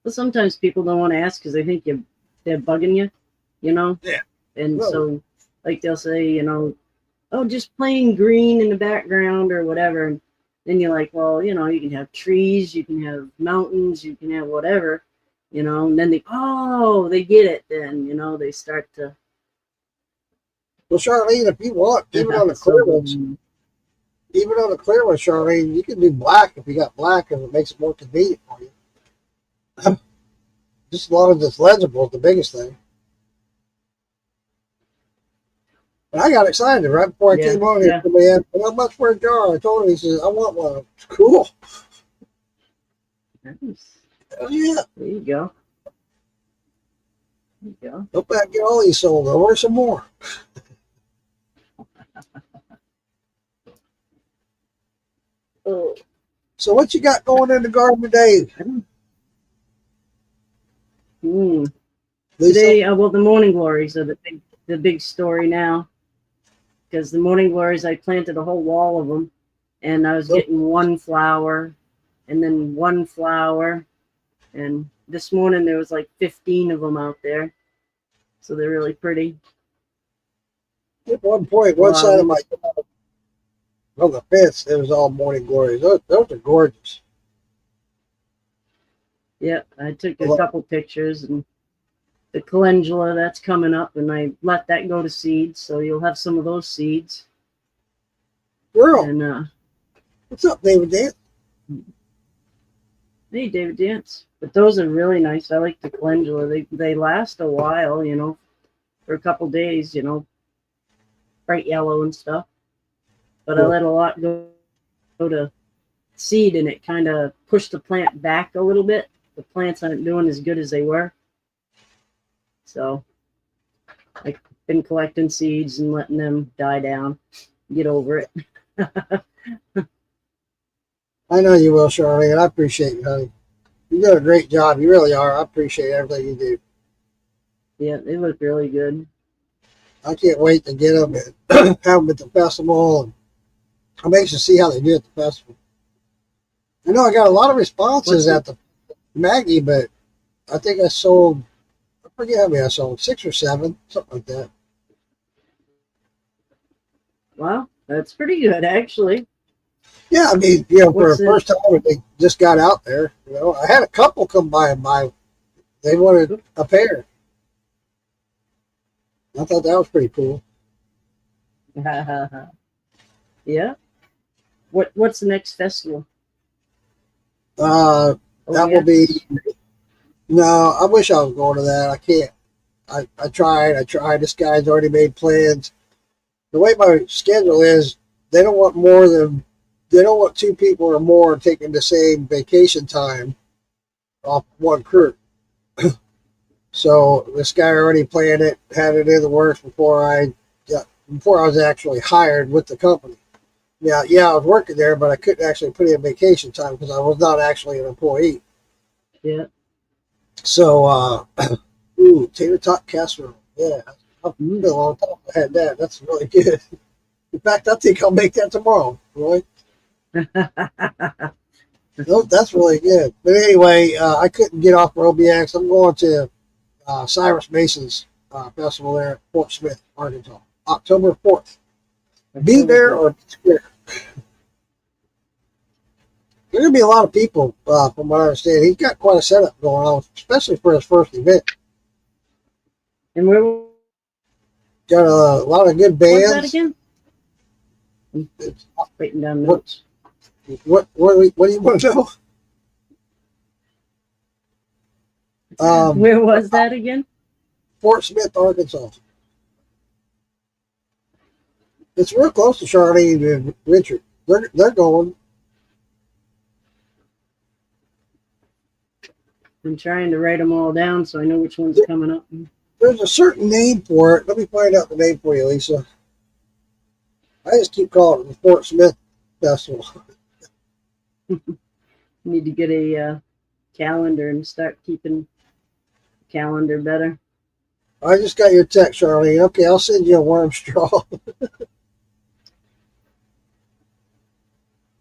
Well, sometimes people don't want to ask because they think they're bugging you, you know? Yeah. And Well- so, like, they'll say, oh, just plain green in the background or whatever. And then you're like, well, you can have trees, you can have mountains, you can have whatever, and then they get it then, they start to. Well, Charlene, if you want, even on the clear ones, Charlene, you can do black if you got black and it makes it more convenient for you. Just as long as it's legible is the biggest thing. And I got excited right before I Yeah, came on here. yeah. Somebody asked, how much for a jar? I told him, he says, I want one. Cool. Nice. Hell yeah. There you go. There you go. Hope I get all these sold. I'll order some more. Oh. So what you got going in the garden today? Mm. Lisa? Today, well, the morning glories are the big story now, because the morning glories, I planted a whole wall of them, and I was getting one flower, and then one flower, and this morning there was like 15 of them out there, so they're really pretty. At one point, one side of my on the fence, it was all morning glories. Those are gorgeous. Yeah, I took a couple pictures, and the calendula that's coming up, and I let that go to seeds, so you'll have some of those seeds. Girl, And what's up, David Dan? hey, David Dance. But those are really nice. I like the calendula. They last a while, for a couple days, bright yellow and stuff. But I let a lot go to seed, and it kind of pushed the plant back a little bit. The plants aren't doing as good as they were. So I've been collecting seeds and letting them die down. Get over it. I know you will, Charlie, and I appreciate you, honey. You do a great job. You really are. I appreciate everything you do. Yeah, they look really good. I can't wait to get them and have them at the festival. And I'm anxious to see how they do at the festival. I know I got a lot of responses at the Maggie, but I think I sold, I forget how many I sold, 6 or 7, something like that. Wow, that's pretty good, actually. Yeah, I mean, for What's the first time when they just got out there, I had a couple come by and buy. They wanted a pair. I thought that was pretty cool. Yeah. What's the next festival? That Oh, will be No, I wish I was going to that. I can't. I tried. I tried. This guy's already made plans. The way my schedule is, they don't want more than they don't want two people or more taking the same vacation time off one crew. So this guy already planned it, had it in the works before I was actually hired with the company. Yeah, I was working there, but I couldn't actually put in vacation time because I was not actually an employee. Yeah. So, ooh, tater tot casserole. Yeah, I've Mm. been a long time I had that. That's really good. In fact, I think I'll make that tomorrow, Roy. Nope, that's really good. But anyway, I couldn't get off Robiax. I'm going to Cyrus Mason's festival there at Fort Smith, Arkansas, October 4th. Be there or be square. There's going to be a lot of people, from what I understand. He's got quite a setup going on, especially for his first event. And where was Got a lot of good that bands. again? It's- Writing down What- notes. what do you want to know? Where was that again? Fort Smith, Arkansas. It's real close to Charlene and Richard. They're going. I'm trying to write them all down so I know which one's coming up. There's a certain name for it. Let me find out the name for you, Lisa. I just keep calling it the Fort Smith Festival. Need to get a calendar and start keeping the calendar better. I just got your text, Charlene. Okay, I'll send you a worm straw.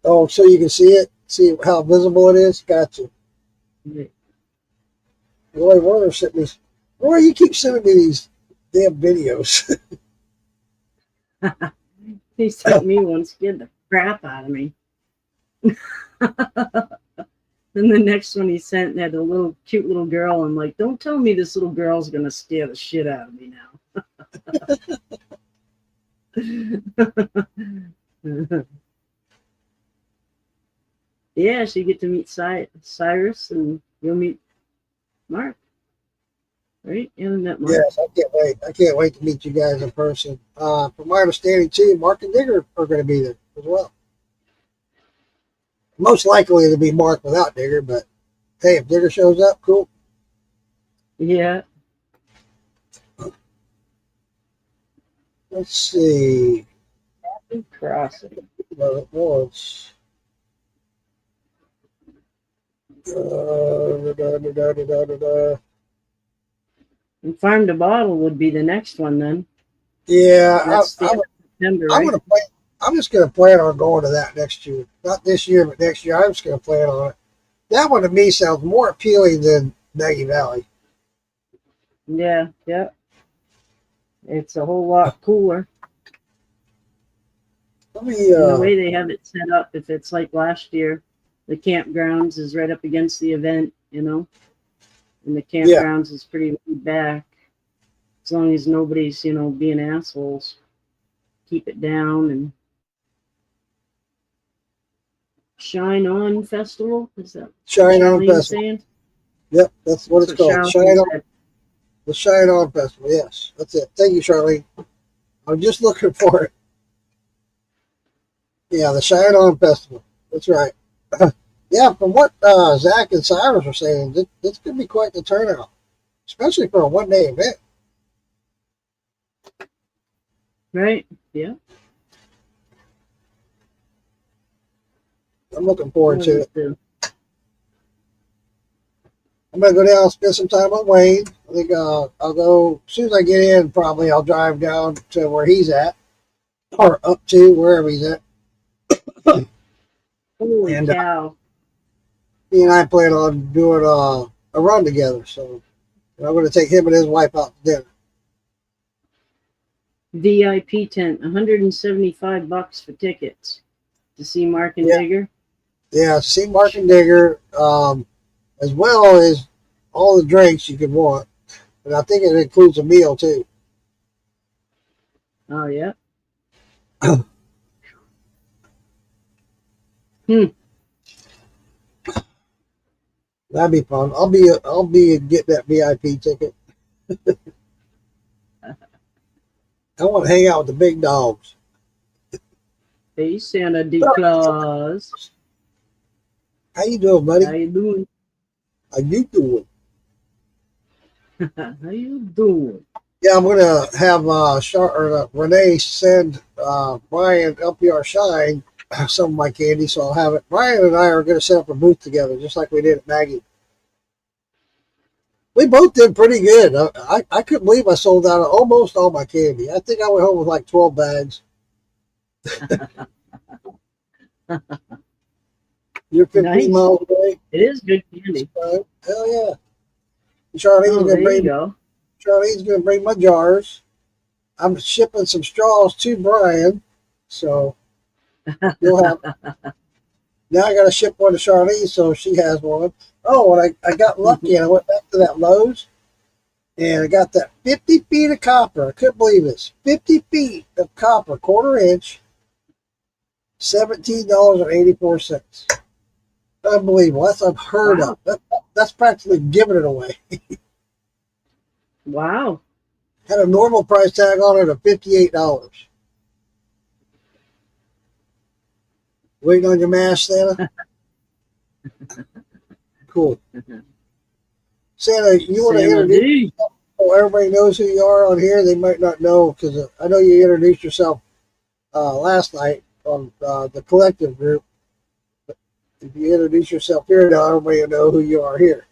Oh, so you can see it? See how visible it is? Gotcha. Roy Warner sent me. Roy, you keep sending me these damn videos. He sent me one, scared the crap out of me. Then the next one he sent had a little cute little girl. I'm like, don't tell me this little girl's gonna scare the shit out of me now. Yeah, so you get to meet Cyrus and you'll meet Mark. Right? You haven't met Mark. Yes, I can't wait. I can't wait to meet you guys in person. From my understanding, too, Mark and Digger are going to be there as well. Most likely it'll be Mark without Digger, but hey, if Digger shows up, cool. Yeah. Let's see. Crossing. Well, it was. And Farm to Bottle would be the next one then. Yeah, That's the end of September, I'm right? gonna plan. I'm just gonna plan on going to that next year. Not this year, but next year. I'm just gonna plan on it. That one to me sounds more appealing than Maggie Valley. Yeah, yeah. It's a whole lot cooler. Let me. And the way they have it set up, if it's like last year, the campgrounds is right up against the event, you know, and the campgrounds is pretty laid back. As long as nobody's, you know, being assholes, keep it down. And Shine On Festival, is that Shine On Charlene Festival. saying? Yep, that's what it's called. Charlene Shine On. said. The Shine On Festival. Yes, that's it. Thank you, Charlene. I'm just looking for it. Yeah, the Shine On Festival. That's right. Yeah, from what Zach and Cyrus were saying, this could be quite the turnout, especially for a one-day event. Right? Yeah. I'm looking forward to it. The- I'm gonna go down and spend some time with Wayne. I think I'll go as soon as I get in. Probably I'll drive down to where he's at, or up to wherever he's at. Holy And, cow. He and I plan on doing a run together. So I'm going to take him and his wife out to dinner. VIP tent, $175 for tickets to see Mark and Yeah. Digger. Yeah, see Mark and Digger, as well as all the drinks you could want, and I think it includes a meal too. Oh yeah. That'd be fun. I'll be getting that VIP ticket. I want to hang out with the big dogs. Hey, Santa D. Claus. How you doing, buddy? How you doing? How you doing? How you doing? Yeah, I'm gonna have Renee send Brian LPR Shine some of my candy, so I'll have it. Brian and I are gonna set up a booth together, just like we did at Maggie. We both did pretty good. I couldn't believe I sold out of almost all my candy. I think I went home with like 12 bags. You're 15 Nice. miles away. It is good candy. Hell yeah. Charlene's Oh, gonna there you bring go. Charlene's gonna bring my jars. I'm shipping some straws to Brian, so you'll have. Now I got to ship one to Charlene, so she has one. Oh, and I got lucky, and I went back to that Lowe's, and I got that 50 feet of copper. I couldn't believe this. 50 feet of copper, quarter inch, $17.84. Unbelievable. That's unheard Wow. of. That's practically giving it away. Wow. Had a normal price tag on it of $58. Waiting on your mask, Santa? Cool. Santa, you want to Santa introduce D. yourself so everybody knows who you are on here? They might not know because I know you introduced yourself last night on the collective group. But if you introduce yourself here now, everybody will know who you are here.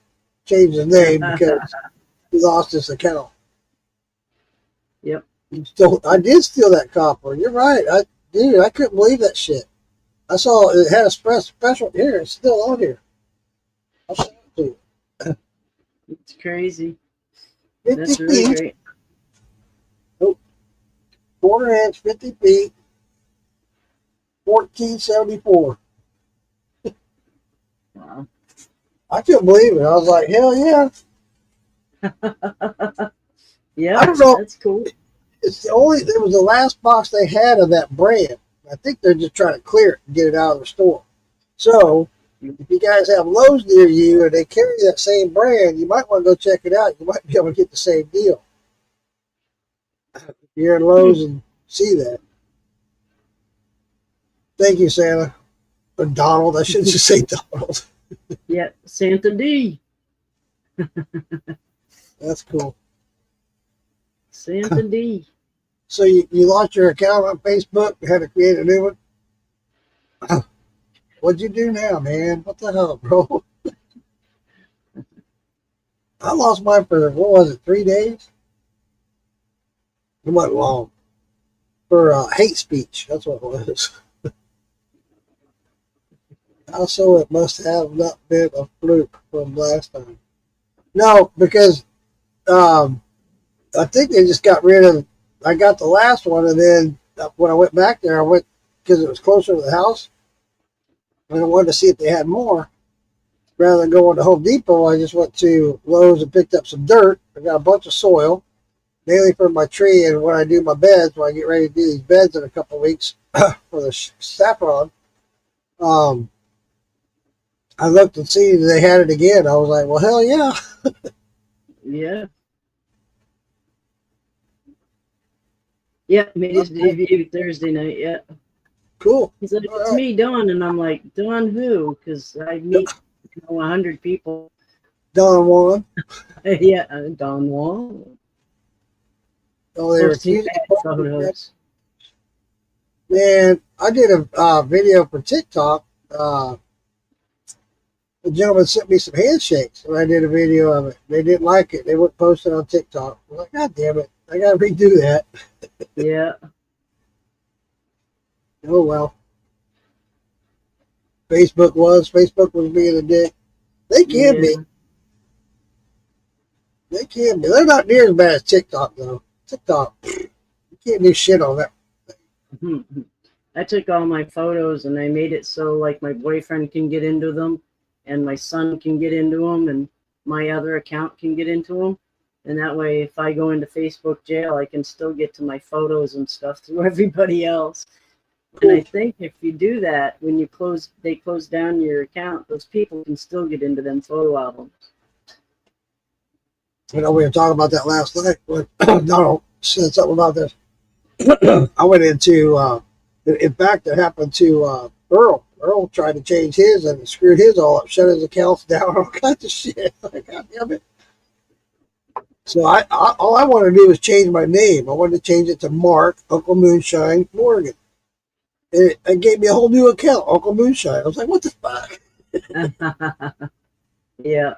Change the name because he lost his account. Yep. I did steal that copper. You're right. I couldn't believe that shit. I saw it had a special here. It's still on here. I'll show it to you. It's crazy. 50 That's really feet, great. quarter inch, 50 feet, 1474. Wow. I couldn't believe it. I was like, hell yeah. Yeah, I don't know. that's cool. It was the last box they had of that brand. I think they're just trying to clear it and get it out of the store. So, if you guys have Lowe's near you and they carry that same brand, you might want to go check it out. You might be able to get the same deal. If you're in Lowe's and see that. Thank you, Santa. Or Donald. I should just say Donald. Yeah, Santa D. That's cool. Santa D. So you lost your account on Facebook and had to create a new one? What'd you do now, man? What the hell, bro? I lost mine for, what was it, 3 days? It wasn't long. For hate speech. That's what it was. Also, it must have not been a fluke from last time. No, because I think they just got rid of. I got the last one, and then when I went back there, I went because it was closer to the house, and I wanted to see if they had more. Rather than going to Home Depot, I just went to Lowe's and picked up some dirt. I got a bunch of soil, mainly for my tree, and when I do my beds, when I get ready to do these beds in a couple of weeks for the saffron. I looked and see they had it again. I was like, well, hell yeah. Yeah. Yeah, made his debut Thursday night. Yeah. Cool. He's like, All it's right. me, Don. And I'm like, Don who? Because I meet 100 people. Don Juan. Yeah, Don Wall. Oh, they were Posting teasing bad photos. Man, I did a video for TikTok. The gentleman sent me some handshakes, and I did a video of it. They didn't like it. They wouldn't post it on TikTok. I'm like, God damn it. I got to redo that. Yeah. Oh, well. Facebook was being a dick. They can be. Yeah. They can be. They're not near as bad as TikTok, though. TikTok, you can't do shit on that. I took all my photos and I made it so like my boyfriend can get into them and my son can get into them and my other account can get into them. And that way, if I go into Facebook jail, I can still get to my photos and stuff through everybody else. And I think if you do that, when they close down your account, those people can still get into them photo albums. You know, we were talking about that last night when Donald said something about this. I went into, in fact, it happened to Earl. Earl tried to change his and screwed his all up, shut his accounts down, all kinds of shit. Like, God damn it. So all I wanted to do was change my name. I wanted to change it to Mark Uncle Moonshine Morgan. It gave me a whole new account, Uncle Moonshine. I was like, what the fuck? Yeah.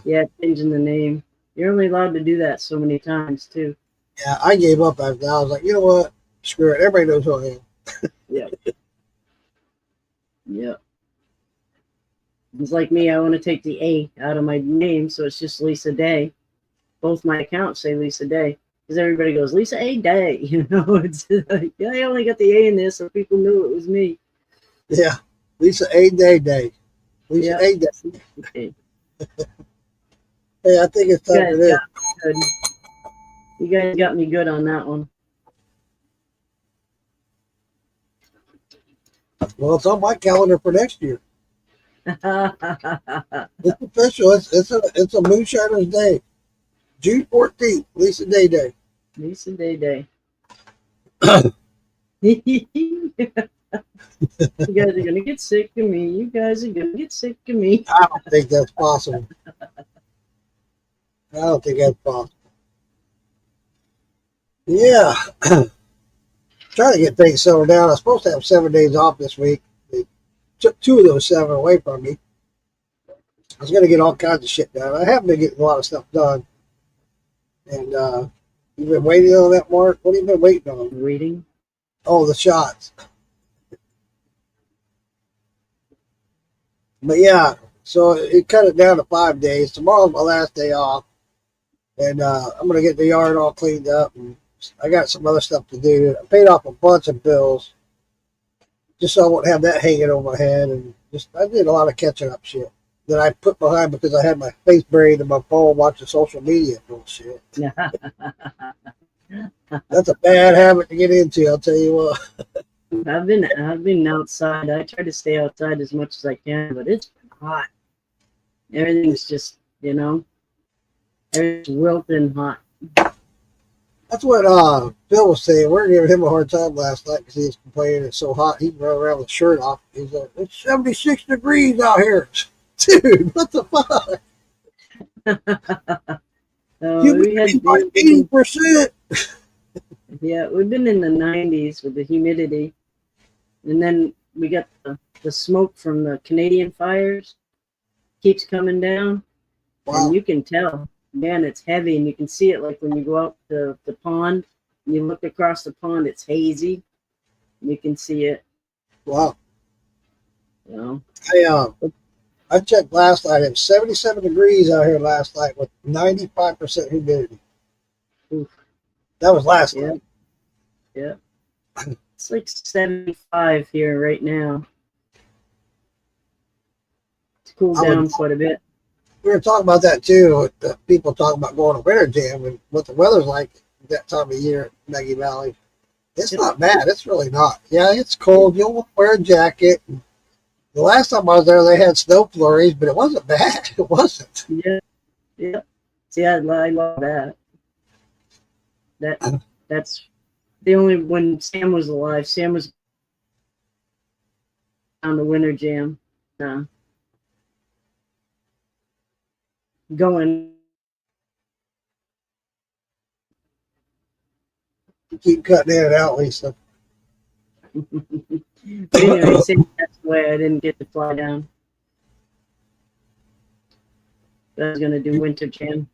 Yeah, changing the name. You're only allowed to do that so many times, too. Yeah, I gave up after that. I was like, you know what? Screw it. Everybody knows who I am. Yeah. Yeah. It's like me, I want to take the A out of my name, so it's just Lisa Day. Both my accounts say Lisa Day. Because everybody goes, Lisa A. Day. You know, it's like, yeah, I only got the A in this, so people knew it was me. Yeah. Lisa A. Day. Lisa Yeah. A. Day. Okay. Hey, I think it's time for this. Good. You guys got me good on that one. Well, it's on my calendar for next year. It's official. It's a Moonshiner's Day. June 14th, Lisa Day Day. Lisa Day Day. You guys are gonna get sick of me. You guys are gonna get sick of me. I don't think that's possible. I don't think that's possible. Yeah. Trying to get things settled down. I was supposed to have 7 days off this week. They took 2 of those 7 away from me. I was going to get all kinds of shit done. I have been getting a lot of stuff done. And you've been waiting on that, Mark? What have you been waiting on? Reading. Oh, the shots. But yeah, so it cut it down to 5 days. Tomorrow's my last day off. And I'm going to get the yard all cleaned up. And I got some other stuff to do. I paid off a bunch of bills just so I won't have that hanging over my head. And just I did a lot of catching up shit that I put behind because I had my face buried in my phone watching social media bullshit. That's a bad habit to get into, I'll tell you what. I've been outside. I try to stay outside as much as I can, but it's hot. Everything's just, everything's wilting hot. That's what Phil was saying. We were giving him a hard time last night because he was complaining it's so hot. He run around with his shirt off. He's like, it's 76 degrees out here. Dude, what the fuck? Humidity by 80%. Yeah, we've been in the 90s with the humidity. And then we got the smoke from the Canadian fires keeps coming down. Wow. And you can tell, man, it's heavy. And you can see it like when you go out to the pond and you look across the pond, it's hazy. You can see it. Wow. You know. I checked last night. It was 77 degrees out here last night with 95% humidity. Oof. That was last night. Yeah. It's like 75 here right now. It's cooled down quite a bit. We were talking about that too. With the people talking about going to Winter Jam and what the weather's like that time of year at Maggie Valley. It's not bad. It's really not. Yeah, it's cold. You'll wear a jacket. The last time I was there, they had snow flurries, but it wasn't bad. It wasn't. Yeah. See, I love that. That's the only when Sam was alive. Sam was on the Winter Jam. Going. You keep cutting in and out, Lisa. But anyway, that's the way I didn't get to fly down. I was gonna do Winter Jam.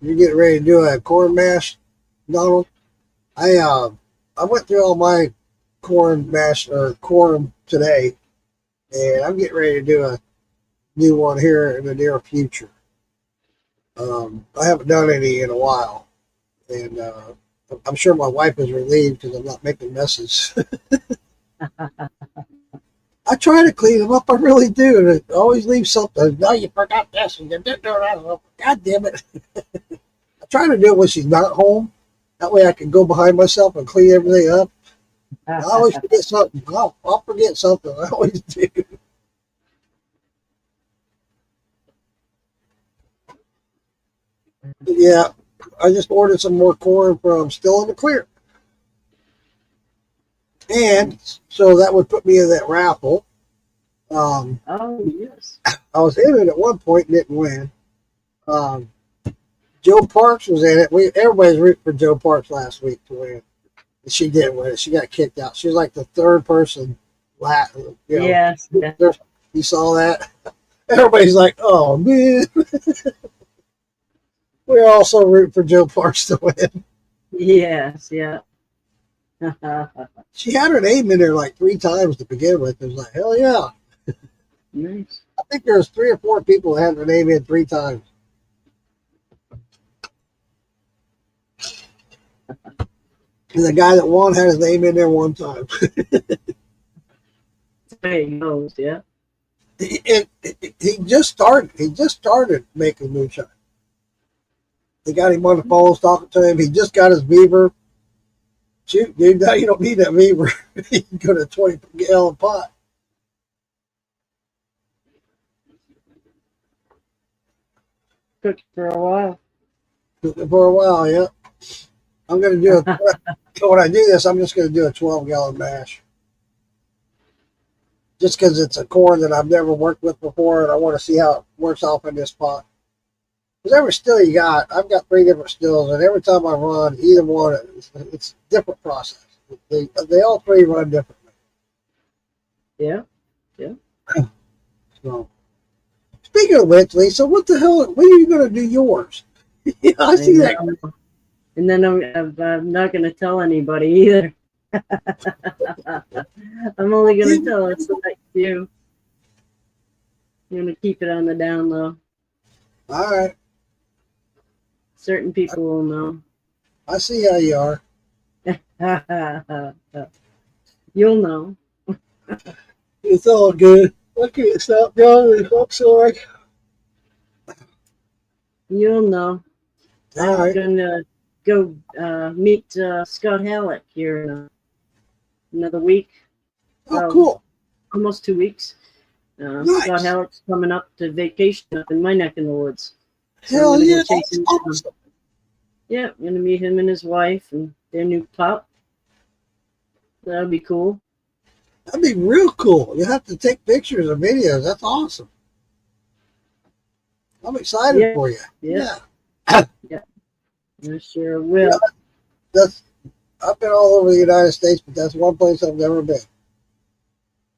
You're getting ready to do a corn mash, Donald. I went through all my corn mash or corn today, and I'm getting ready to do a new one here in the near future. I haven't done any in a while, and I'm sure my wife is relieved because I'm not making messes. I try to clean them up, I really do, and I always leave something. No, you forgot this, and you didn't do that. God damn it. I try to do it when she's not home. That way I can go behind myself and clean everything up. I always forget something. I'll forget something. I always do. Yeah, I just ordered some more corn from Still in the Clear. And so that would put me in that raffle. Oh, yes. I was in it at one point and didn't win. Um, Joe Parks was in it. Everybody's rooting for Joe Parks last week to win. And she didn't win it. She got kicked out. She was like the third person. Yes. Yeah. You saw that? Everybody's like, oh, man. We're also rooting for Joe Parks to win. Yes. Yeah. She had her name in there like 3 times to begin with. It was like, hell yeah. Nice. I think there's 3 or 4 people that had their name in 3 times. And the guy that won had his name in there 1 time. There he goes. Yeah. He just started. He just started making moonshine. They got him on the phone talking to him. He just got his beaver. Shoot, dude, now you don't need that beaver. You can go to a 20-gallon pot. Cooked for a while. For a while, yeah. I'm going to do when I do this, I'm just going to do a 12-gallon mash. Just because it's a corn that I've never worked with before, and I want to see how it works off in this pot. Because every still you got, I've got 3 different stills, and every time I run either one, it's a different process. They all 3 run differently. Yeah. Yeah. So, speaking of which, Lisa, what the hell? When are you going to do yours? Yeah, I see that. And then I'm not going to tell anybody either. I'm only going to tell a select few. I'm going to keep it on the down low. All right. Certain people will know. I see how you are. You'll know. It's all good. I can't stop yawning. I'm sorry. You'll know. All I'm right. going to go meet Scott Halleck here in another week. Oh, cool. Almost 2 weeks. Nice. Scott Halleck's coming up to vacation up in my neck in the woods. So Hell I'm gonna yeah, go chase that's him down. awesome. Yeah, I'm going to meet him and his wife and their new pup. That'll be cool. That'd be real cool. You have to take pictures or videos. That's awesome. I'm excited for you. Yeah. Yeah. I sure will. I've been all over the United States, but that's one place I've never been.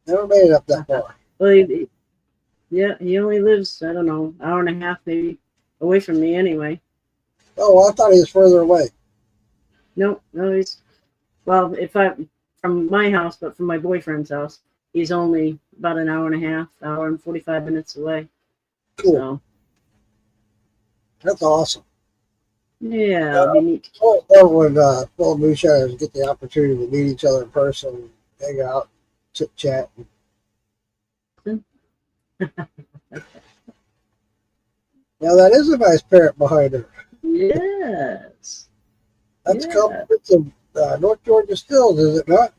Never made it up that far. Well, he only lives, I don't know, hour and a half maybe away from me anyway. Oh, well, I thought he was further away. No, he's, well, from my house, but from my boyfriend's house, he's only about an hour and a half, hour and 45 minutes away. Cool. So, That's awesome. yeah, it'll be neat. I love when fellow moonshiners get the opportunity to meet each other in person, hang out, chit chat. Now that is a nice parrot behind her. Yes. That's Yeah. compliments of North Georgia Stills, is it not?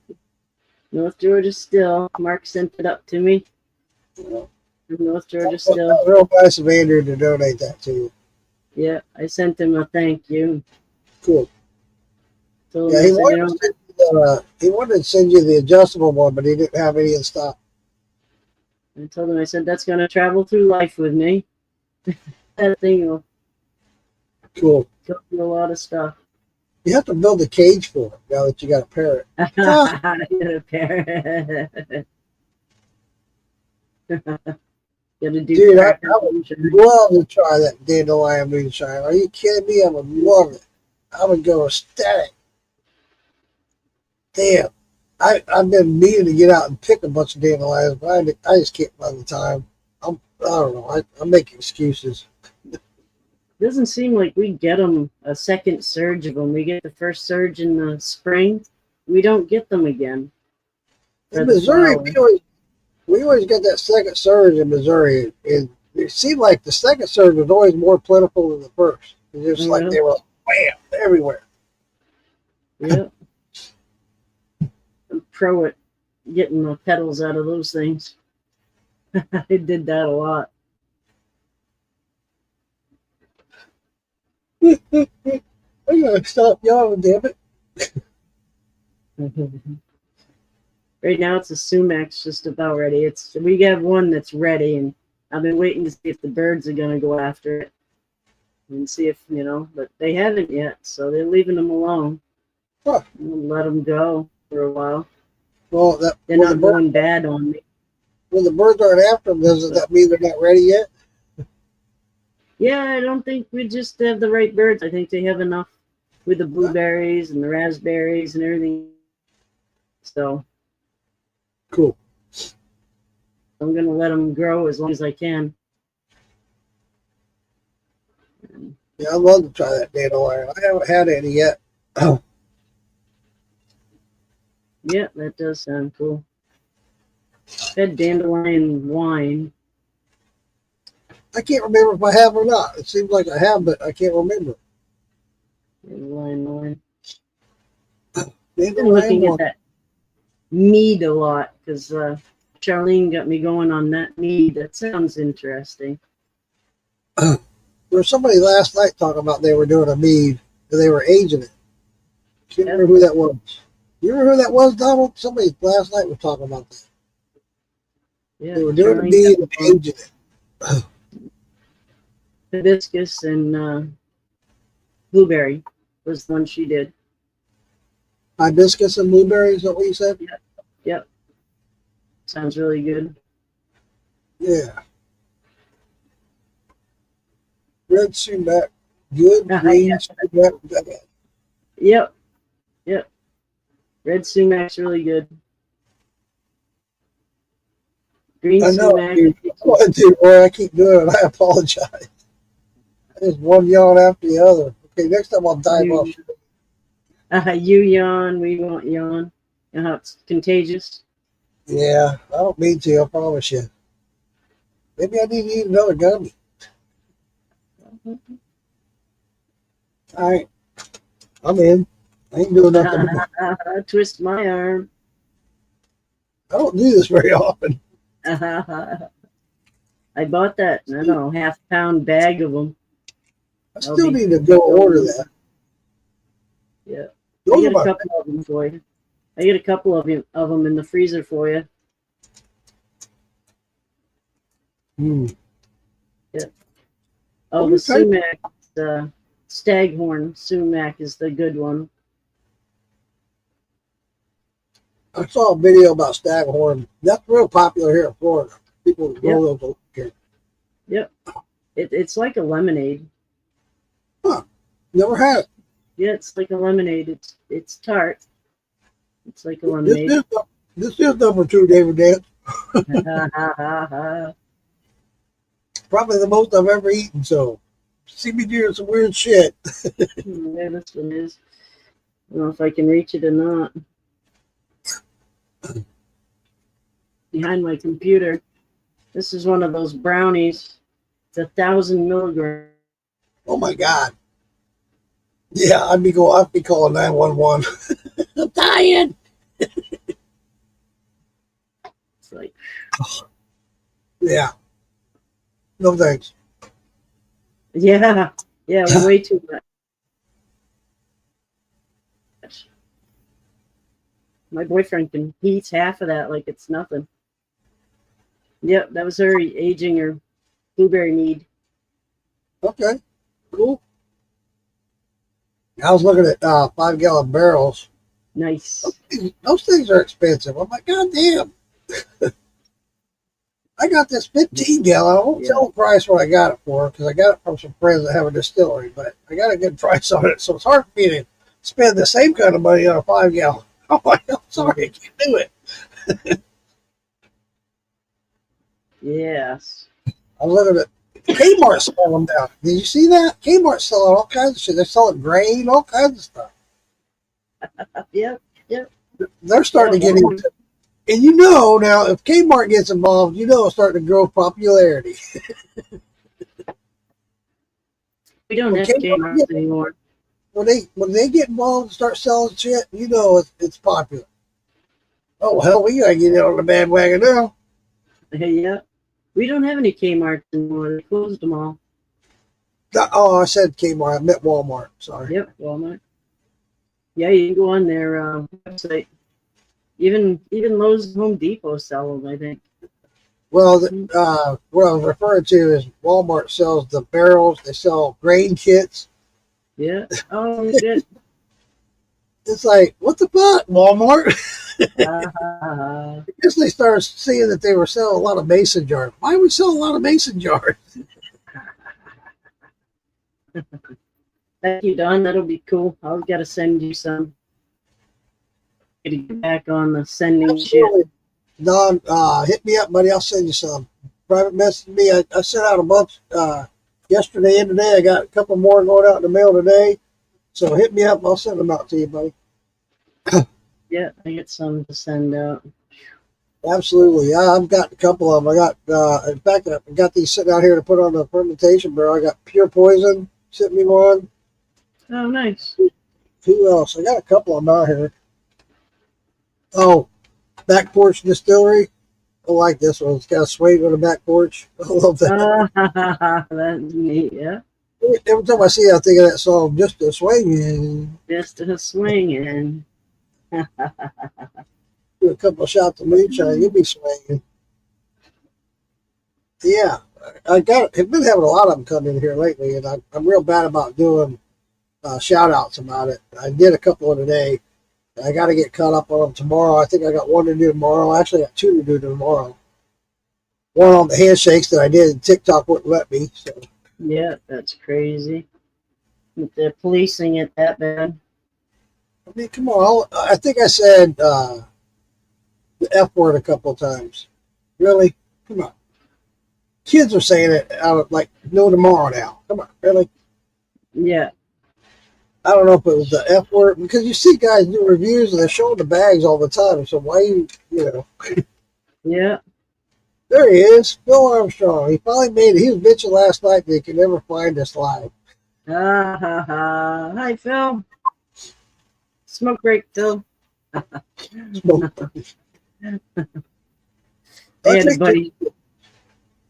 North Georgia Still. Mark sent it up to me. Yeah. From North Georgia That Still. was real nice of Andrew to donate that to you. Yeah, I sent him a thank you. Cool. Told Yeah, him, he I said, he wanted to send you the adjustable one, but he didn't have any in stock. I told him, I said, that's going to travel through life with me. That thing will Cool. go through a lot of stuff. You have to build a cage for it now that you got a parrot. I got a parrot. Gotta do Dude, I cracker would moonshine. love to try that dandelion moonshine. Are you kidding me? I would love it. I would go ecstatic. Damn. I've been meaning to get out and pick a bunch of dandelions, but I just can't find the time. I don't know. I'm making excuses. Doesn't seem like we get them a second surge of them. We get the first surge in the spring. We don't get them again. In For the Missouri, flowers. we always get that second surge in Missouri. And it seemed like the second surge was always more plentiful than the first. It's just like Yeah. they were bam, everywhere. Yeah. pro at getting the petals out of those things. I did that a lot. I gotta stop yawning, damn it. Right now, it's a sumac just about ready. We have one that's ready, and I've been waiting to see if the birds are gonna go after it and see if but they haven't yet, so they're leaving them alone. Huh. Let them go for a while. Well, They're not going bad on me. when the birds aren't after them, doesn't that mean they're not ready yet? Yeah, I don't think we just have the right birds. I think they have enough with the blueberries and the raspberries and everything. So Cool. I'm gonna let them grow as long as I can. Yeah, I'd love to try that dandelion. I haven't had any yet. Yeah, that does sound cool. Had dandelion wine. I can't remember if I have or not. It seems like I have, but I can't remember. Dandelion wine. I've been Dandelion looking at one. that mead a lot because Charlene got me going on that mead. That sounds interesting. There was somebody last night talking about they were doing a mead and they were aging it. Can't remember who that was. You remember who that was, Donald? Somebody last night was talking about that. Yeah, They were doing a Charlene mead got and me aging it. hibiscus and blueberry was the one she did. Hibiscus and blueberries, is that what you said? Yep. Sounds really good. Yeah. Red sumac, good. Green Yeah. sumac, bad. Yep. Red sumac's really good. Green I know, sumac. dude. Dude, boy, I keep doing it. I apologize. There's one yawn after the other. Okay, next time I'll dive off. You yawn, we won't yawn. You know how it's contagious. Yeah, I don't mean to, I promise you. Maybe I need to eat another gummy. All right. I'm in. I ain't doing nothing more. Twist my arm. I don't do this very often. I bought that, I don't know, half-pound bag of them. I still need to go order that. Yeah. Those I are get a my couple of them for you. I get a couple of them in the freezer for you. Oh, the sumac, the staghorn sumac is the good one. I saw a video about staghorn. That's real popular here in Florida. People grow those here. Yep. It's like a lemonade. Huh. Never had it. Yeah, it's like a lemonade. It's tart. It's like a lemonade. This is number 2, David Dance. Probably the most I've ever eaten, so see me doing some weird shit. Yeah, this one is. I don't know if I can reach it or not. Behind my computer. This is one of those brownies. It's 1,000 milligrams. Oh my God. Yeah, I'd be calling 911. I'm dying. It's like, Yeah. No thanks. yeah, way too much. My boyfriend he eats half of that like it's nothing. Yep, that was her aging her blueberry mead. Okay. Cool. I was looking at 5-gallon barrels. Nice. Those things are expensive. I'm like, God damn. I got this 15-gallon. I won't tell the price what I got it for because I got it from some friends that have a distillery, but I got a good price on it. So it's hard for me to spend the same kind of money on a 5-gallon. Oh my God, sorry, I can't do it. Yes. I was looking at Kmart selling them now. Did you see that? Kmart's selling all kinds of shit. They're selling grain, all kinds of stuff. Yep. They're starting to get into. And now if Kmart gets involved, it's starting to grow popularity. We don't have Kmart anymore. When they get involved and start selling shit, it's popular. Oh hell, we gotta get in on the bandwagon now. Yeah. We don't have any Kmart's anymore. They closed them all. Oh, I said Kmart. I meant Walmart. Sorry. Yep, Walmart. Yeah, you can go on their website. Even Lowe's and Home Depot sell them, I think. Well, what I was referring to is Walmart sells the barrels. They sell grain kits. Yeah. Oh, good. It's like, what the fuck, Walmart? Ah, I guess they started seeing that they were selling a lot of mason jars. Why we sell a lot of mason jars? thank you, Don. That'll be cool. I'll gotta send you some. Gotta get back on the sending shit. Absolutely. Don, hit me up, buddy. I'll send you some. Private message me. I sent out a bunch yesterday and today. I got a couple more going out in the mail today. So hit me up. I'll send them out to you, buddy. Yeah, I get some to send out. Absolutely. Yeah, I've got a couple of them. I got, in fact, I got these sitting out here to put on the fermentation barrel. I got Pure Poison sitting me one. Oh, nice. Who else? I got a couple of them out here. Oh, Back Porch Distillery. I like this one. It's got a swing on the back porch. I love that. That's neat. Yeah, Every time I see it, I think of that song, Just a Swinging. just a swinging. Do a couple of shots of moonshine, you'll be swinging. Yeah, I've been having a lot of them come in here lately, and I'm real bad about doing shout outs about it. I did a couple of today. I got to get caught up on them tomorrow. I think I got one to do tomorrow. Actually, I got two to do tomorrow. One on the handshakes that I did, and TikTok wouldn't let me. So Yeah, that's crazy. They're policing it that bad. I mean, come on. I think I said the F word a couple of times. Really? Come on. Kids are saying it out of like no tomorrow now. Come on, really? Yeah, I don't know if it was the F word because you see guys do reviews and they're showing the bags all the time. So why you know? yeah. There he is, Phil Armstrong. He finally made it. He was bitching last night that he could never find us live. Hi, Phil. Smoke break, Phil. I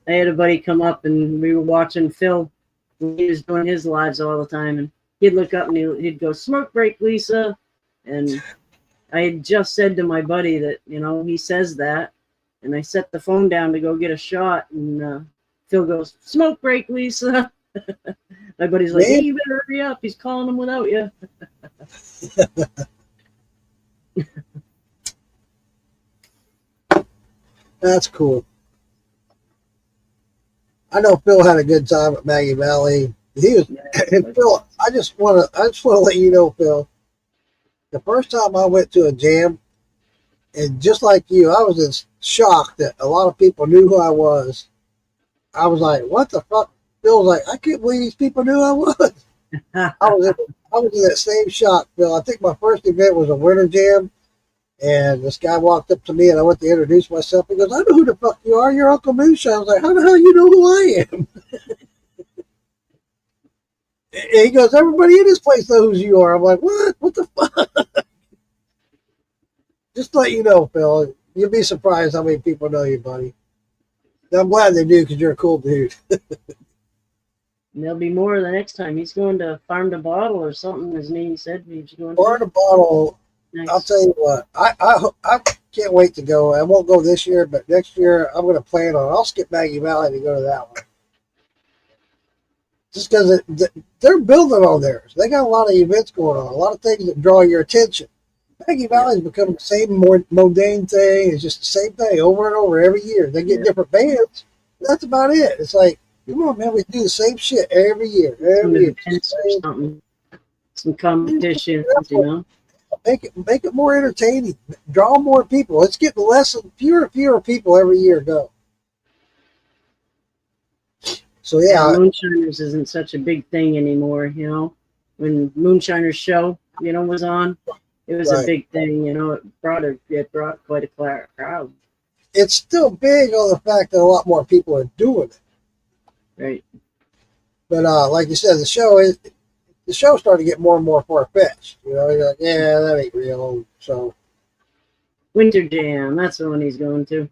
had a buddy come up and we were watching Phil. He was doing his lives all the time, and he'd look up and he'd go, "Smoke break, Lisa." And I had just said to my buddy that, he says that, and I set the phone down to go get a shot, and Phil goes, "Smoke break, Lisa." My buddy's like, "Hey, you better hurry up. He's calling him without you." That's cool. I know Phil had a good time at Maggie Valley. He was, and Phil. I just want to let you know, Phil. The first time I went to a jam, and just like you, I was in shock that a lot of people knew who I was. I was like, "What the fuck?" Phil was like, "I can't believe these people knew who I was." I was in that same shock, Phil. I think my first event was a winter jam, and this guy walked up to me, and I went to introduce myself. He goes, "I know who the fuck you are. You're Uncle Moonshine." I was like, "How the hell you know who I am?" And he goes, "Everybody in this place knows who you are." I'm like, "What? What the fuck?" Just to let you know, Phil, you'll be surprised how many people know you, buddy. And I'm glad they do because you're a cool dude. And there'll be more the next time. He's going to Farm to Bottle or something. His name said he was going Bar to. to bottle. Nice. I'll tell you what. I can't wait to go. I won't go this year, but next year I'm going to plan on. I'll skip Maggie Valley to go to that one. Just because they're building on theirs. They got a lot of events going on, a lot of things that draw your attention. Maggie Valley's become the same more mundane thing. It's just the same thing over and over every year. They get different bands. That's about it. It's like, come on, man, we do the same shit every year. Some Every year. events or something. Some competitions, Make it more entertaining. Draw more people. Let's get fewer and fewer people every year go. So yeah, Moonshiners isn't such a big thing anymore, When Moonshiners show, was on, it was a big thing, It brought quite a crowd. it's still big on the fact that a lot more people are doing it. Right. But like you said, the show started to get more and more far fetched. You're like, yeah, that ain't real. So Winter Jam. That's the one he's going to.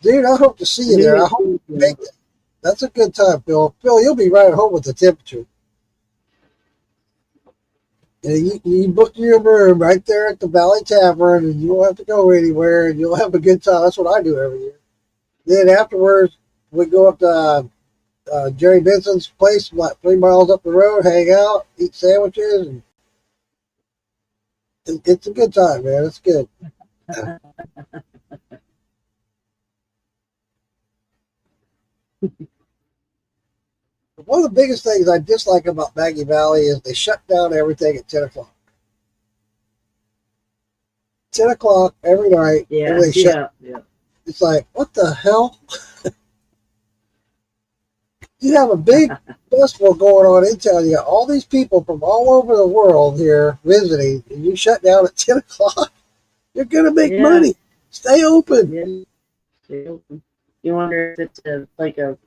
Dude, I hope to see you there. I hope you make it. That's a good time, Phil. Phil, you'll be right at home with the temperature. And you book your room right there at the Valley Tavern, and you won't have to go anywhere, and you'll have a good time. That's what I do every year. Then afterwards, we go up to Jerry Benson's place, like 3 miles up the road, hang out, eat sandwiches, and it's a good time, man. It's good. One of the biggest things I dislike about Maggie Valley is they shut down everything at 10 o'clock. 10 o'clock every night. Yeah, yeah. It's like, what the hell? You have a big festival going on in town. You got all these people from all over the world here visiting, and you shut down at 10 o'clock. You're going to make money. Stay open. Yeah. Stay open. You wonder if it's like a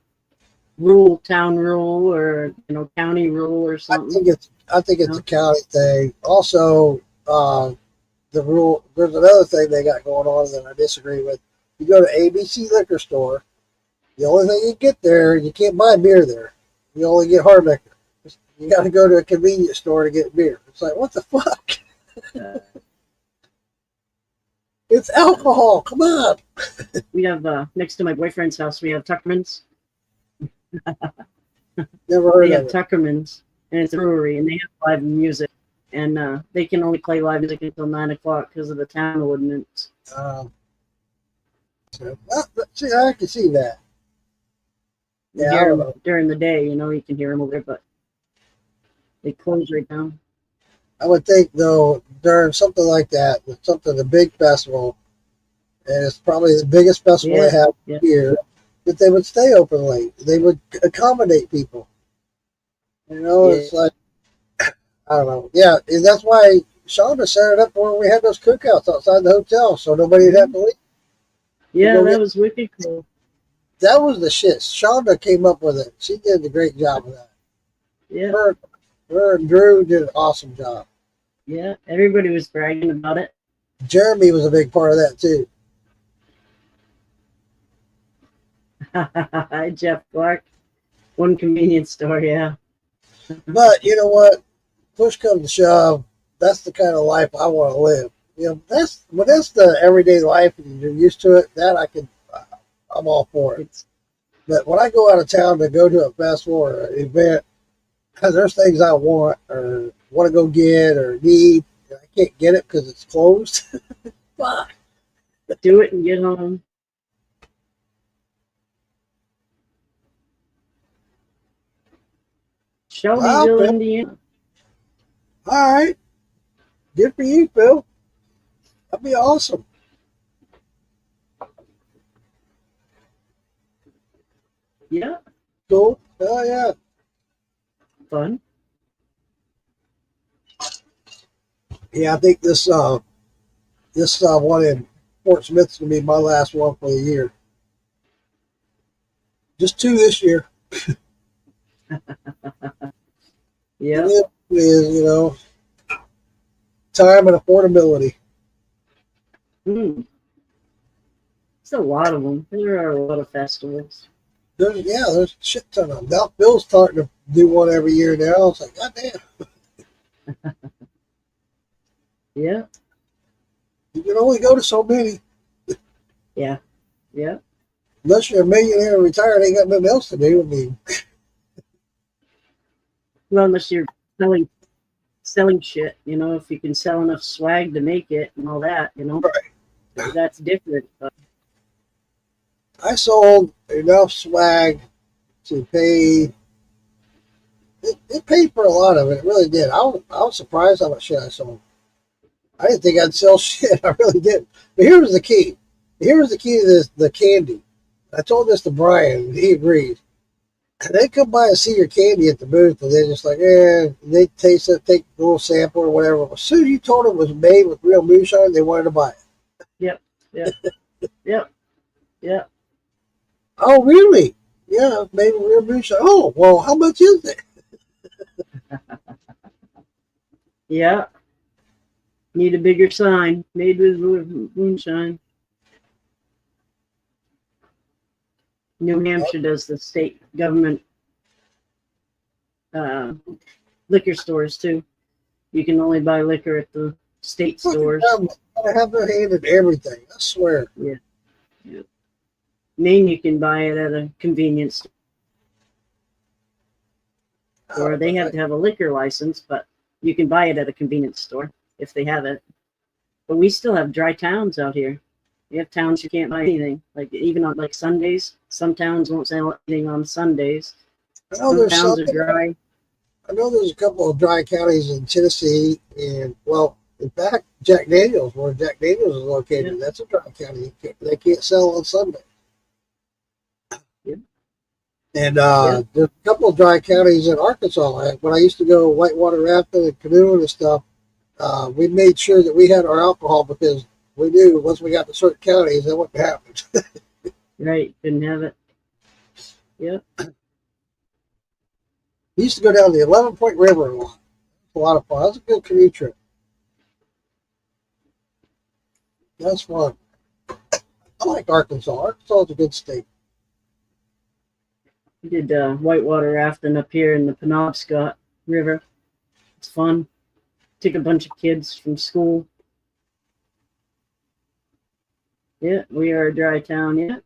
town rule, or county rule or something. I think it's a county thing. Also, the rule. There's another thing they got going on that I disagree with. You go to ABC liquor store. The only thing you get there, you can't buy beer there. You only get hard liquor. You got to go to a convenience store to get beer. It's like, what the fuck? It's alcohol. Come on. We have next to my boyfriend's house. We have Tuckerman's. Never heard they of have it. Tuckerman's, and it's a brewery, and they have live music, and they can only play live music until 9 o'clock because of the town ordinance. See, I can see that. Yeah, I don't know. During the day, you can hear them over there, but they close right down. I would think, though, during something like that, a big festival, and it's probably the biggest festival they have here, that they would stay open late. They would accommodate people. It's like, I don't know. Yeah, and that's why Shonda set it up where we had those cookouts outside the hotel, so nobody would have to leave. Yeah, that was wicked cool. That was the shit. Shonda came up with it. She did a great job of that. Yeah. Her and Drew did an awesome job. Yeah, everybody was bragging about it. Jeremy was a big part of that, too. Jeff Clark. One convenience store, yeah. But you know what? Push comes to shove. That's the kind of life I want to live. That's the everyday life, and you're used to it. I'm all for it. But when I go out of town to go to a festival or an event, there's things I want or want to go get or need. I can't get it because it's closed. Fuck. Do it and get home. Shelbyville, Indiana. All right. Good for you, Phil. That'd be awesome. Yeah. Cool. Oh, yeah. Fun. Yeah, I think this one in Fort Smith's gonna be my last one for the year. Just 2 this year. Yeah. It is, time and affordability. It's a lot of them. There are a lot of festivals. There's a shit ton of them. Now Phil's starting to do one every year now. It's like, goddamn. Yeah. You can only go to so many. Yeah. Yeah. Unless you're a millionaire and retired, ain't got nothing else to do. I mean, well, unless you're selling shit, if you can sell enough swag to make it and all that, right. That's different. But I sold enough swag to pay. It paid for a lot of it. It really did. I was surprised how much shit I sold. I didn't think I'd sell shit. I really didn't. But here was the key. Here was the key to the candy. I told this to Brian, and he agreed. And they come by and see your candy at the booth, and they're just like, they taste it, take a little sample or whatever. As soon as you told them it was made with real moonshine, they wanted to buy it. Yep. Yep. Oh, really? Yeah, made with real moonshine. Oh, well, how much is it? Yeah. Need a bigger sign made with moonshine. New Hampshire does the state government liquor stores too. You can only buy liquor at the state stores. I have their hand in everything. I swear. Yeah. Maine, you can buy it at a convenience store. Or they have to have a liquor license, but you can buy it at a convenience store if they have it. But we still have dry towns out here. We have towns you can't buy anything. Like even on like Sundays, some towns won't sell anything on Sundays. I know Some there's towns are something. dry. I know there's a couple of dry counties in Tennessee, and well, in fact, Jack Daniels, where Jack Daniels is located, that's a dry county. They can't sell on Sunday. Yep. And there's a couple of dry counties in Arkansas. Like when I used to go whitewater rafting and canoeing and stuff, we made sure that we had our alcohol because we knew once we got to certain counties, that wouldn't happen. Right, couldn't have it. Yep. We used to go down the 11 Point River a lot. A lot of fun. That was a good canoe trip. That's fun. I like Arkansas. Arkansas is a good state. We did whitewater rafting up here in the Penobscot River. It's fun. Took a bunch of kids from school. Yeah, we are a dry town. Yeah.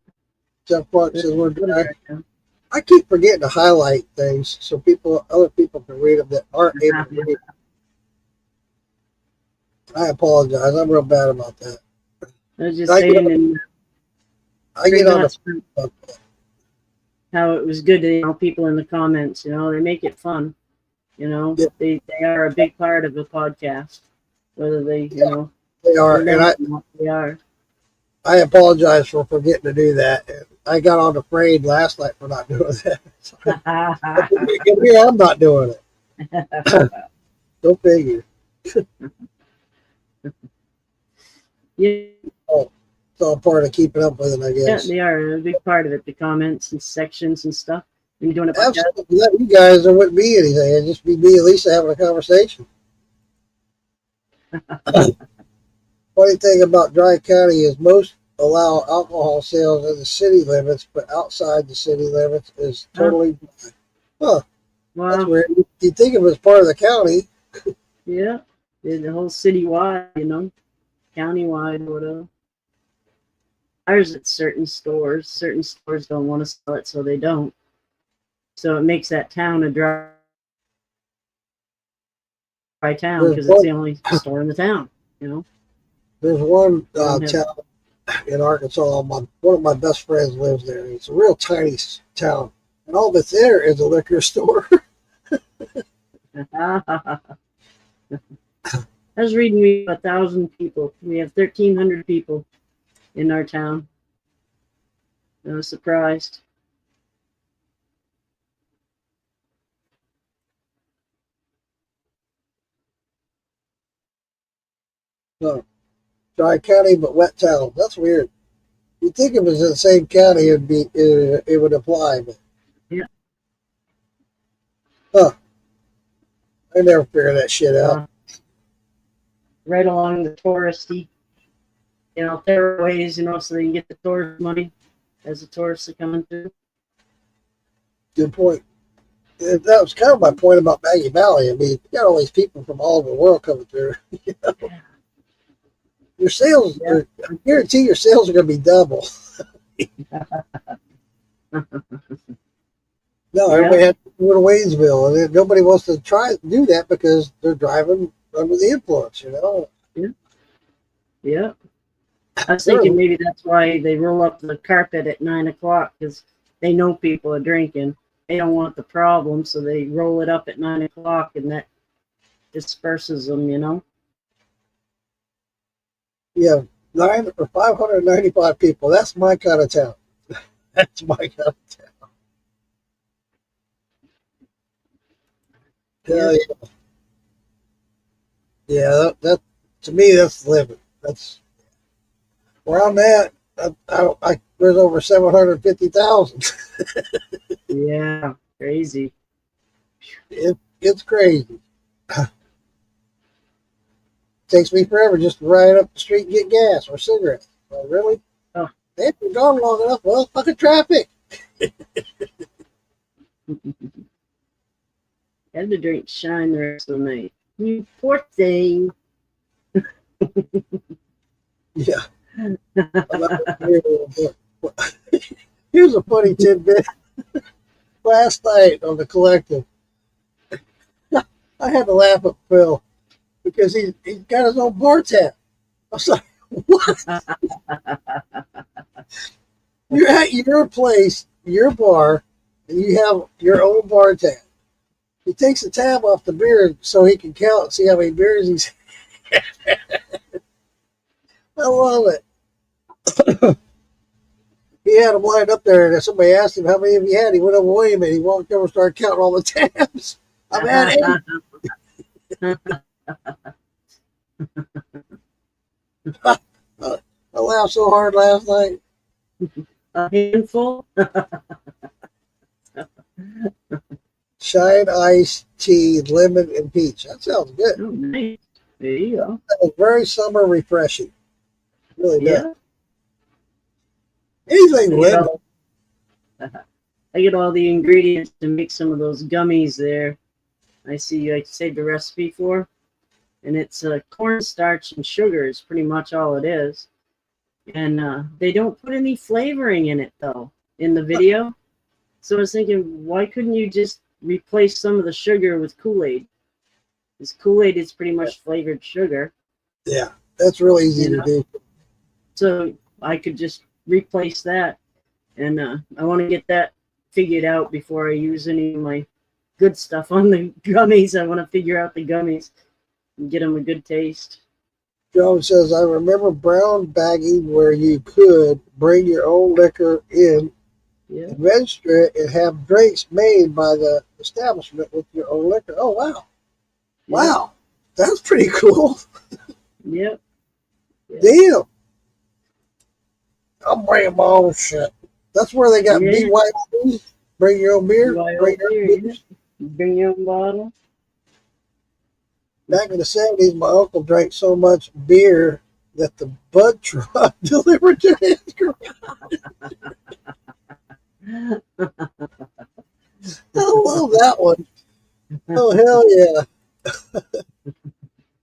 Jeff Clark says we're What a dry. dry town. I keep forgetting to highlight things so other people can read them that aren't able to read. I apologize. I'm real bad about that. I was just I saying in I get on Nuts the how it was good to people in the comments. They make it fun. Yeah. They are a big part of the podcast. Whether they they are, and they are. I apologize for forgetting to do that. And I got on the parade last night for not doing that. And here I'm not doing it. Go figure. Yeah, It's all part of keeping up with it, I yeah, guess. they are a big part of it. The comments and sections and stuff. When you're doing a podcast, Absolutely. Without you guys, there wouldn't be anything. It'd just be me and Lisa having a conversation. Funny thing about Dry County is most allow alcohol sales in the city limits, but outside the city limits is totally. Huh, that's wow, weird. You'd think of it as part of the county. yeah, the whole citywide, countywide, whatever. Ours at certain stores. Certain stores don't want to sell it, so they don't. So it makes that town a dry town because it's the only store in the town. There's one Don't have- town in Arkansas. One of my best friends lives there. It's a real tiny town, and all that's there is a liquor store. I was reading we have 1,000 people. We have 1,300 people in our town. I was surprised. So, Dry County, but wet town. That's weird. You'd think if it was in the same county, it would apply, but Yeah. Huh. I never figured that shit out. Right along the touristy, thoroughways, so they can get the tourist money as the tourists are coming through. Good point. That was kind of my point about Maggie Valley. I mean, you got all these people from all over the world coming through. Your sales, I guarantee your sales are going to be double. No, everybody had to go to Waynesville, and then nobody wants to do that because they're driving under the influence, Yeah. I was thinking maybe that's why they roll up the carpet at 9:00 because they know people are drinking. They don't want the problem, so they roll it up at 9:00, and that disperses them. You have 595 people. That's my kind of town. That's my kind of town. Yeah, that to me that's living. That's where I'm at. There's over 750,000. Yeah, crazy. It's crazy. takes me forever just to ride up the street and get gas or cigarettes. Oh, really? Oh. They haven't gone long enough. Well, fucking traffic. Had to drink Shine the rest of the night. You poor thing. Yeah. Here's a funny tidbit. Last night on the collective, I had to laugh at Phil because he got his own bar tab. I was like, what? You're at your place, your bar, and you have your own bar tab. He takes the tab off the beer so he can count and see how many beers he's had. I love it. He had them lined up there, and somebody asked him how many of you had. He went over with him, and he walked over and started counting all the tabs. I've had 8. I laughed so hard last night. A handful. Shine iced tea, lemon, and peach. That sounds good. Oh, nice. There you go. That was very summer refreshing. Really does. Yeah. Anything lemon. I get all the ingredients to make some of those gummies there. I see I saved a recipe for, and it's cornstarch and sugar is pretty much all it is. And they don't put any flavoring in it though in the video. So I was thinking, why couldn't you just replace some of the sugar with Kool-Aid? Because Kool-Aid is pretty much flavored sugar. Yeah, that's real easy to do. So I could just replace that, and I want to get that figured out before I use any of my good stuff on the gummies. I want to figure out the gummies and get them a good taste. John says, I remember brown bagging where you could bring your own liquor in, Yeah. and register it, and have drinks made by the establishment with your own liquor. Oh, wow. Wow. That's pretty cool. Yep. Yeah. Damn. I'm bringing my own shit. That's where they got Yeah. BYOB. Bring your own beer. Bring your own beer. Bring your own bottle. Back in the 70s, my uncle drank so much beer that the Bud truck delivered to his garage. I love that one. Oh, hell yeah.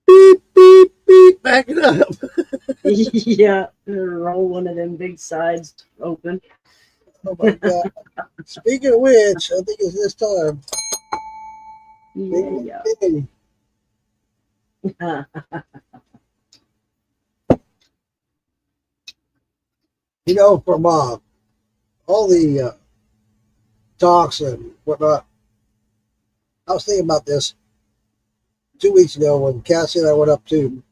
Beep, beep, beep. Back it up. Yeah. Roll one of them big sides open. Oh, my God. Speaking of which, I think it's this time. Yeah. Hey, you know, from all the talks and whatnot, I was thinking about this 2 weeks ago when Cassie and I went up to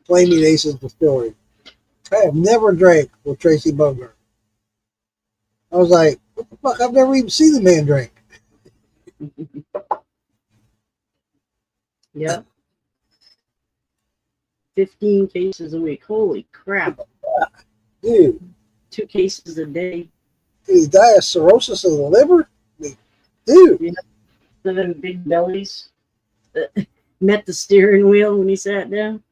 Flaming Aces Distillery. I have never drank with Tracy Bungard. I was like, what the fuck? I've never even seen the man drink. Yeah. 15 cases a week. Holy crap. Dude, 2 cases a day. did he die of cirrhosis of the liver? I mean, dude, Living big bellies. Met the steering wheel when he sat down.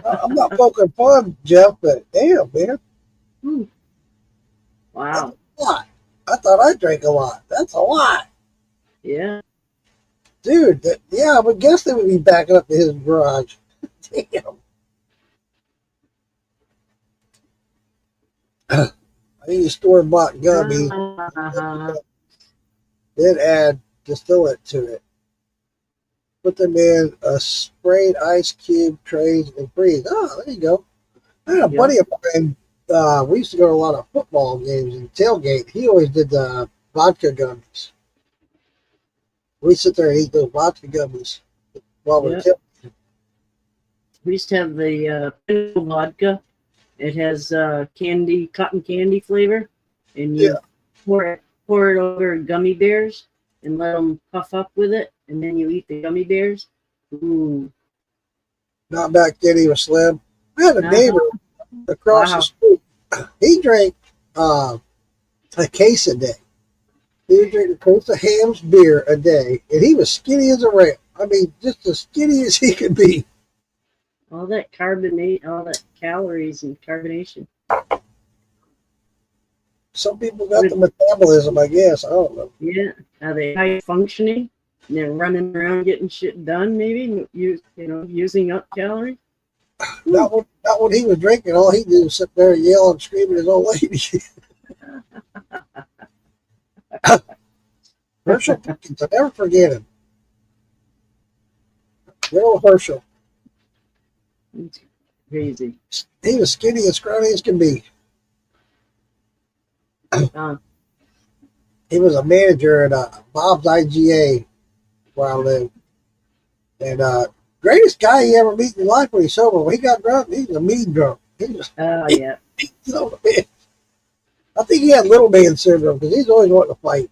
I'm not poking fun, Jeff, but damn, man. Hmm. Wow. A lot. I thought I drank a lot. That's a lot. Yeah. Dude, yeah, I would guess they would be backing up to his garage. Damn. I need a store-bought gummy. Then add distillate to it. Put them in a sprayed ice cube trays and freeze. Oh, there you go. I had a buddy of mine. We used to go to a lot of football games and tailgate. He always did the vodka gummies. We sit there and eat those vodka gummies while we're tailgating. We used to have the Pinnacle vodka. It has cotton candy flavor, and you pour it over gummy bears and let them puff up with it, and then you eat the gummy bears. Ooh. Not back then, he was slim. I had a neighbor across the street. He drank a case a day. He would drink a case of Ham's beer a day, and he was skinny as a rail. I mean, just as skinny as he could be. All that carbonate, all that calories and carbonation. Some people got the metabolism, I guess. I don't know. Yeah. Are they high functioning? And they're running around getting shit done, maybe, using up calories. Not when he was drinking. All he did was sit there and yell and scream at his old lady. Herschel Perkins, I never forget him. Good old Herschel. It's crazy. He was skinny and scrawny as can be. Uh, He was a manager at Bob's IGA where I lived. And greatest guy you ever meet in life when he's sober. When he got drunk, he was a mean drunk. He was yeah. so bad. I think he had little man syndrome because he's always wanting to fight.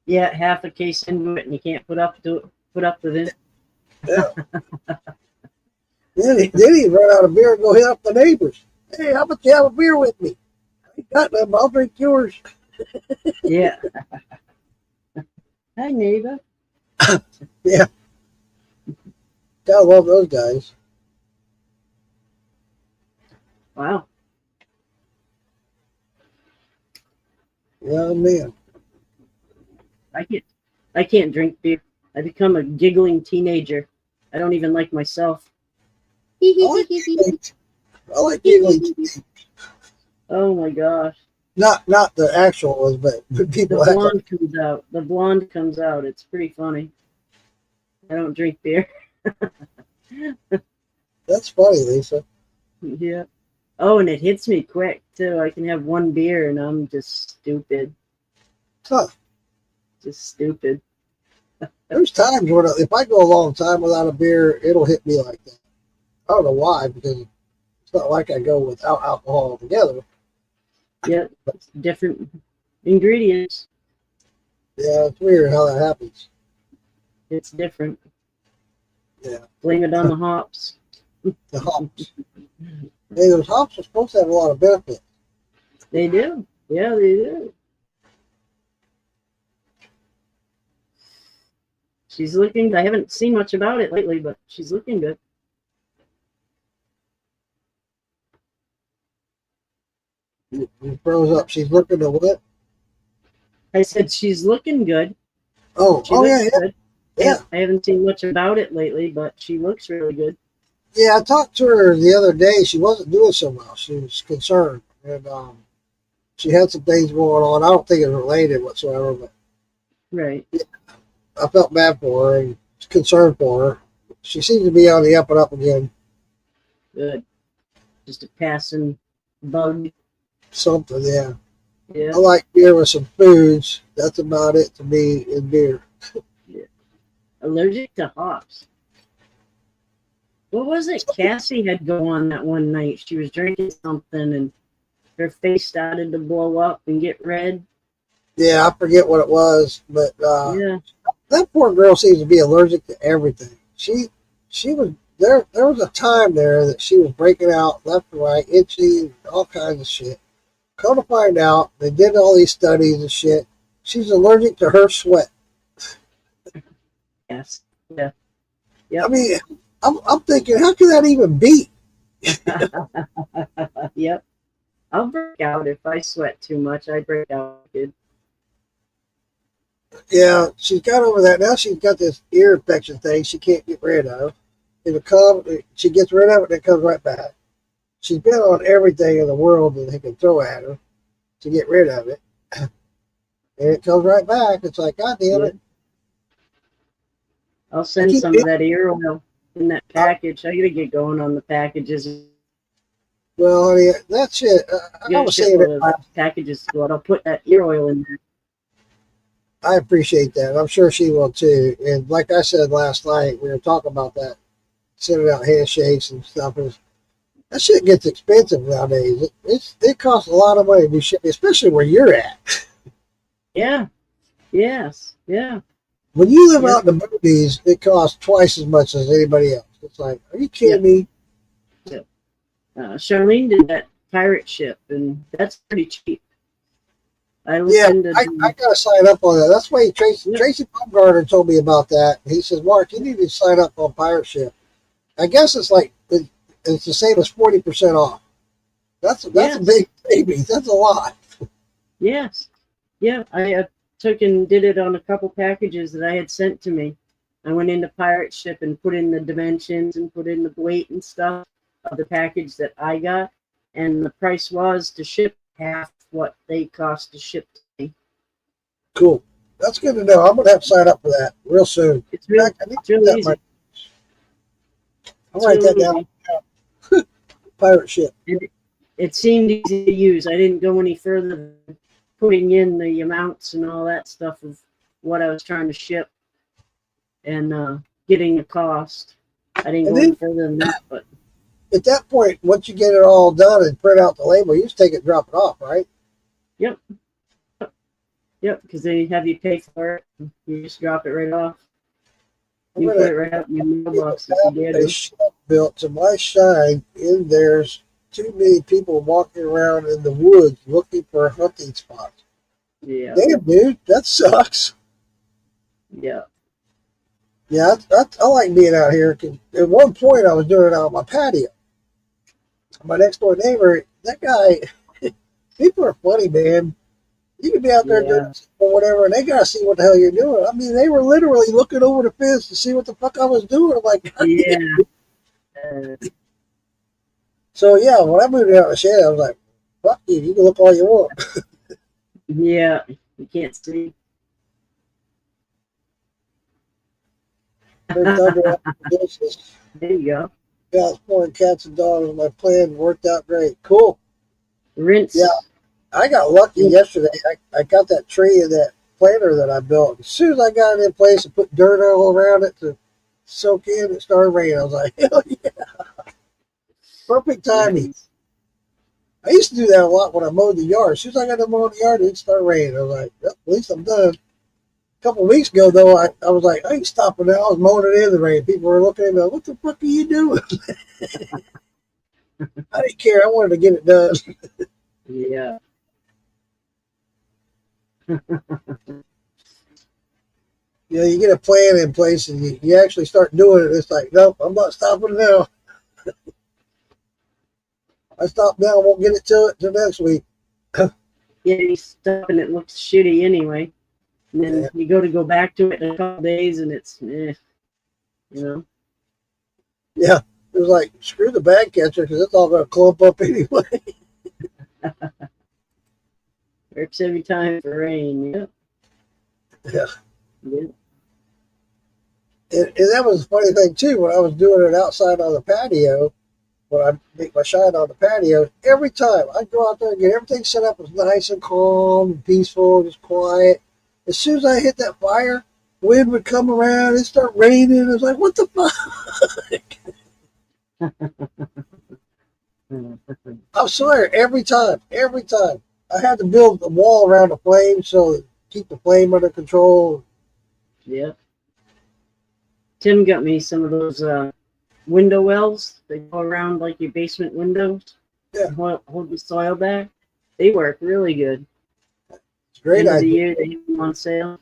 Yeah, half a case into it and you can't put up with it. Yeah. then he'd run out of beer and go hit up the neighbors. Hey, how about you have a beer with me? I ain't got none, but I'll drink yours. Yeah. Hi, neighbor. Yeah. Gotta love those guys. Wow. Yeah, man. I can't drink beer. I become a giggling teenager. I don't even like myself. I like giggling. Oh my gosh. Not the actual ones, but The people act like, blonde comes out. The blonde comes out. It's pretty funny. I don't drink beer. that's funny, Lisa. Yeah. Oh, and it hits me quick too. I can have one beer and I'm just stupid. Huh. Just stupid. There's times when if I go a long time without a beer, it'll hit me like that. I don't know why, because it's not like I go without alcohol altogether. Yep. It's different ingredients. Yeah, it's weird how that happens. It's different. Yeah. Blame it on the hops. The hops. Hey, those hops are supposed to have a lot of benefit. They do. Yeah, they do. She's looking. I haven't seen much about it lately, but she's looking good. It froze up. She's looking to what? I said she's looking good. Oh, She yeah, looks yeah, good. yeah. I haven't seen much about it lately, but she looks really good. Yeah, I talked to her the other day. She wasn't doing so well. She was concerned, and she had some things going on. I don't think it's related whatsoever, but Right. I felt bad for her and concerned for her. She seems to be on the up and up again. Good. Just a passing bug. Something, yeah. Yeah. I like beer with some foods. That's about it to me in beer. Allergic to hops. What was it Cassie had go on that one night? She was drinking something and her face started to blow up and get red. Yeah, I forget what it was, but Yeah. that poor girl seems to be allergic to everything. She was there. There was a time there that she was breaking out left and right, itchy, all kinds of shit. Come to find out, they did all these studies and shit. She's allergic to her sweat. Yes. Yeah. I mean, I'm thinking, how can that even be? Yep. I'll break out if I sweat too much. I break out good. Yeah, she's got over that. Now she's got this ear infection thing she can't get rid of. It'll come, she gets rid of it, and it comes right back. She's been on everything in the world that they can throw at her to get rid of it. And it comes right back. It's like, God damn it. I'll send some of that ear oil in that package. I gotta get going on the packages. Well, honey, that shit, I was saying it. Packages to go out. I'll put that ear oil in there. I appreciate that. I'm sure she will too. And like I said last night, we were talking about that, sending out handshakes and stuff. That shit gets expensive nowadays. It costs a lot of money to do shit, especially where you're at. Yeah. Yes. Yeah. When you live out in the movies, it costs twice as much as anybody else. It's like, are you kidding me? Charlene did that pirate ship, and that's pretty cheap. I looked Yeah, into I gotta sign up on that. That's why Yeah. Tracy Baumgartner told me about that. He says, Mark, you need to sign up on Pirate Ship. I guess it's like it's the same as 40% off. That's a Yes. big baby. That's a lot. Yes. Yeah, I took and did it on a couple packages that I had sent to me. I went into Pirate Ship and put in the dimensions and put in the weight and stuff of the package that I got, and the price was to ship half what they cost to ship to me. Cool. That's good to know. I'm gonna have to sign up for that real soon. It's really, I need it's to put really that in easy. my- I'll It's write that really down. Pirate Ship. easy. It seemed easy to use. I didn't go any further than putting in the amounts and all that stuff of what I was trying to ship and getting the cost. I didn't And go any then further than that, but at that point, once you get it all done and print out the label, you just take it and drop it off, right? yep, because they have you pay for it. You just drop it right off. I'm You gonna put it right out in your mailbox if you dare a to. shop built to my shine, and there's too many people walking around in the woods looking for hunting spots. Yeah, Damn, dude, that sucks. yeah, Yeah, I like being out here. 'Cause at one point, I was doing it out on my patio. My next door neighbor, that guy, people are funny, man. You can be out there doing yeah, or whatever, and they gotta see what the hell you're doing. I mean, they were literally looking over the fence to see what the fuck I was doing. I'm like, yeah. Uh, so yeah, when I moved out of the shed, I was like, fuck you, you can look all you want. yeah, you can't see. Heard thunder after the dishes. There you go. Yeah, it's pouring cats and dogs. My plan worked out great. Cool. Rinse. Yeah. I got lucky yesterday. I got that tree in that planter that I built. As soon as I got it in place and put dirt all around it to soak in, it started raining. I was like, hell yeah. Perfect timing. Nice. I used to do that a lot when I mowed the yard. As soon as I got to mow the yard, it'd start raining. I was like, well, at least I'm done. A couple of weeks ago, though, I was like, I ain't stopping now. I was mowing it in the rain. People were looking at me like, what the fuck are you doing? I didn't care. I wanted to get it done. Yeah. You know, you get a plan in place and you actually start doing it. It's like, nope, I'm not stopping now. I stop now, I won't get it to it till next week. Yeah, you stop and it looks shitty anyway. And then Yeah. you go back to it in a couple days and it's, you know. Yeah, it was like, screw the bag catcher because it's all going to clump up anyway. Works every time for rain. Yeah. Yeah. Yeah. And that was a funny thing, too, when I was doing it outside on the patio, when I make my shine on the patio, every time I'd go out there and get everything set up as nice and calm and peaceful, just quiet. As soon as I hit that fire, wind would come around, it'd start raining. It was like, what the fuck? I swear, every time. I had to build a wall around the flame so to keep the flame under control. Yeah. Tim got me some of those window wells. They go around like your basement windows. Yeah. Hold the soil back. They work really good. It's a great End of the idea. year, they have them on sale.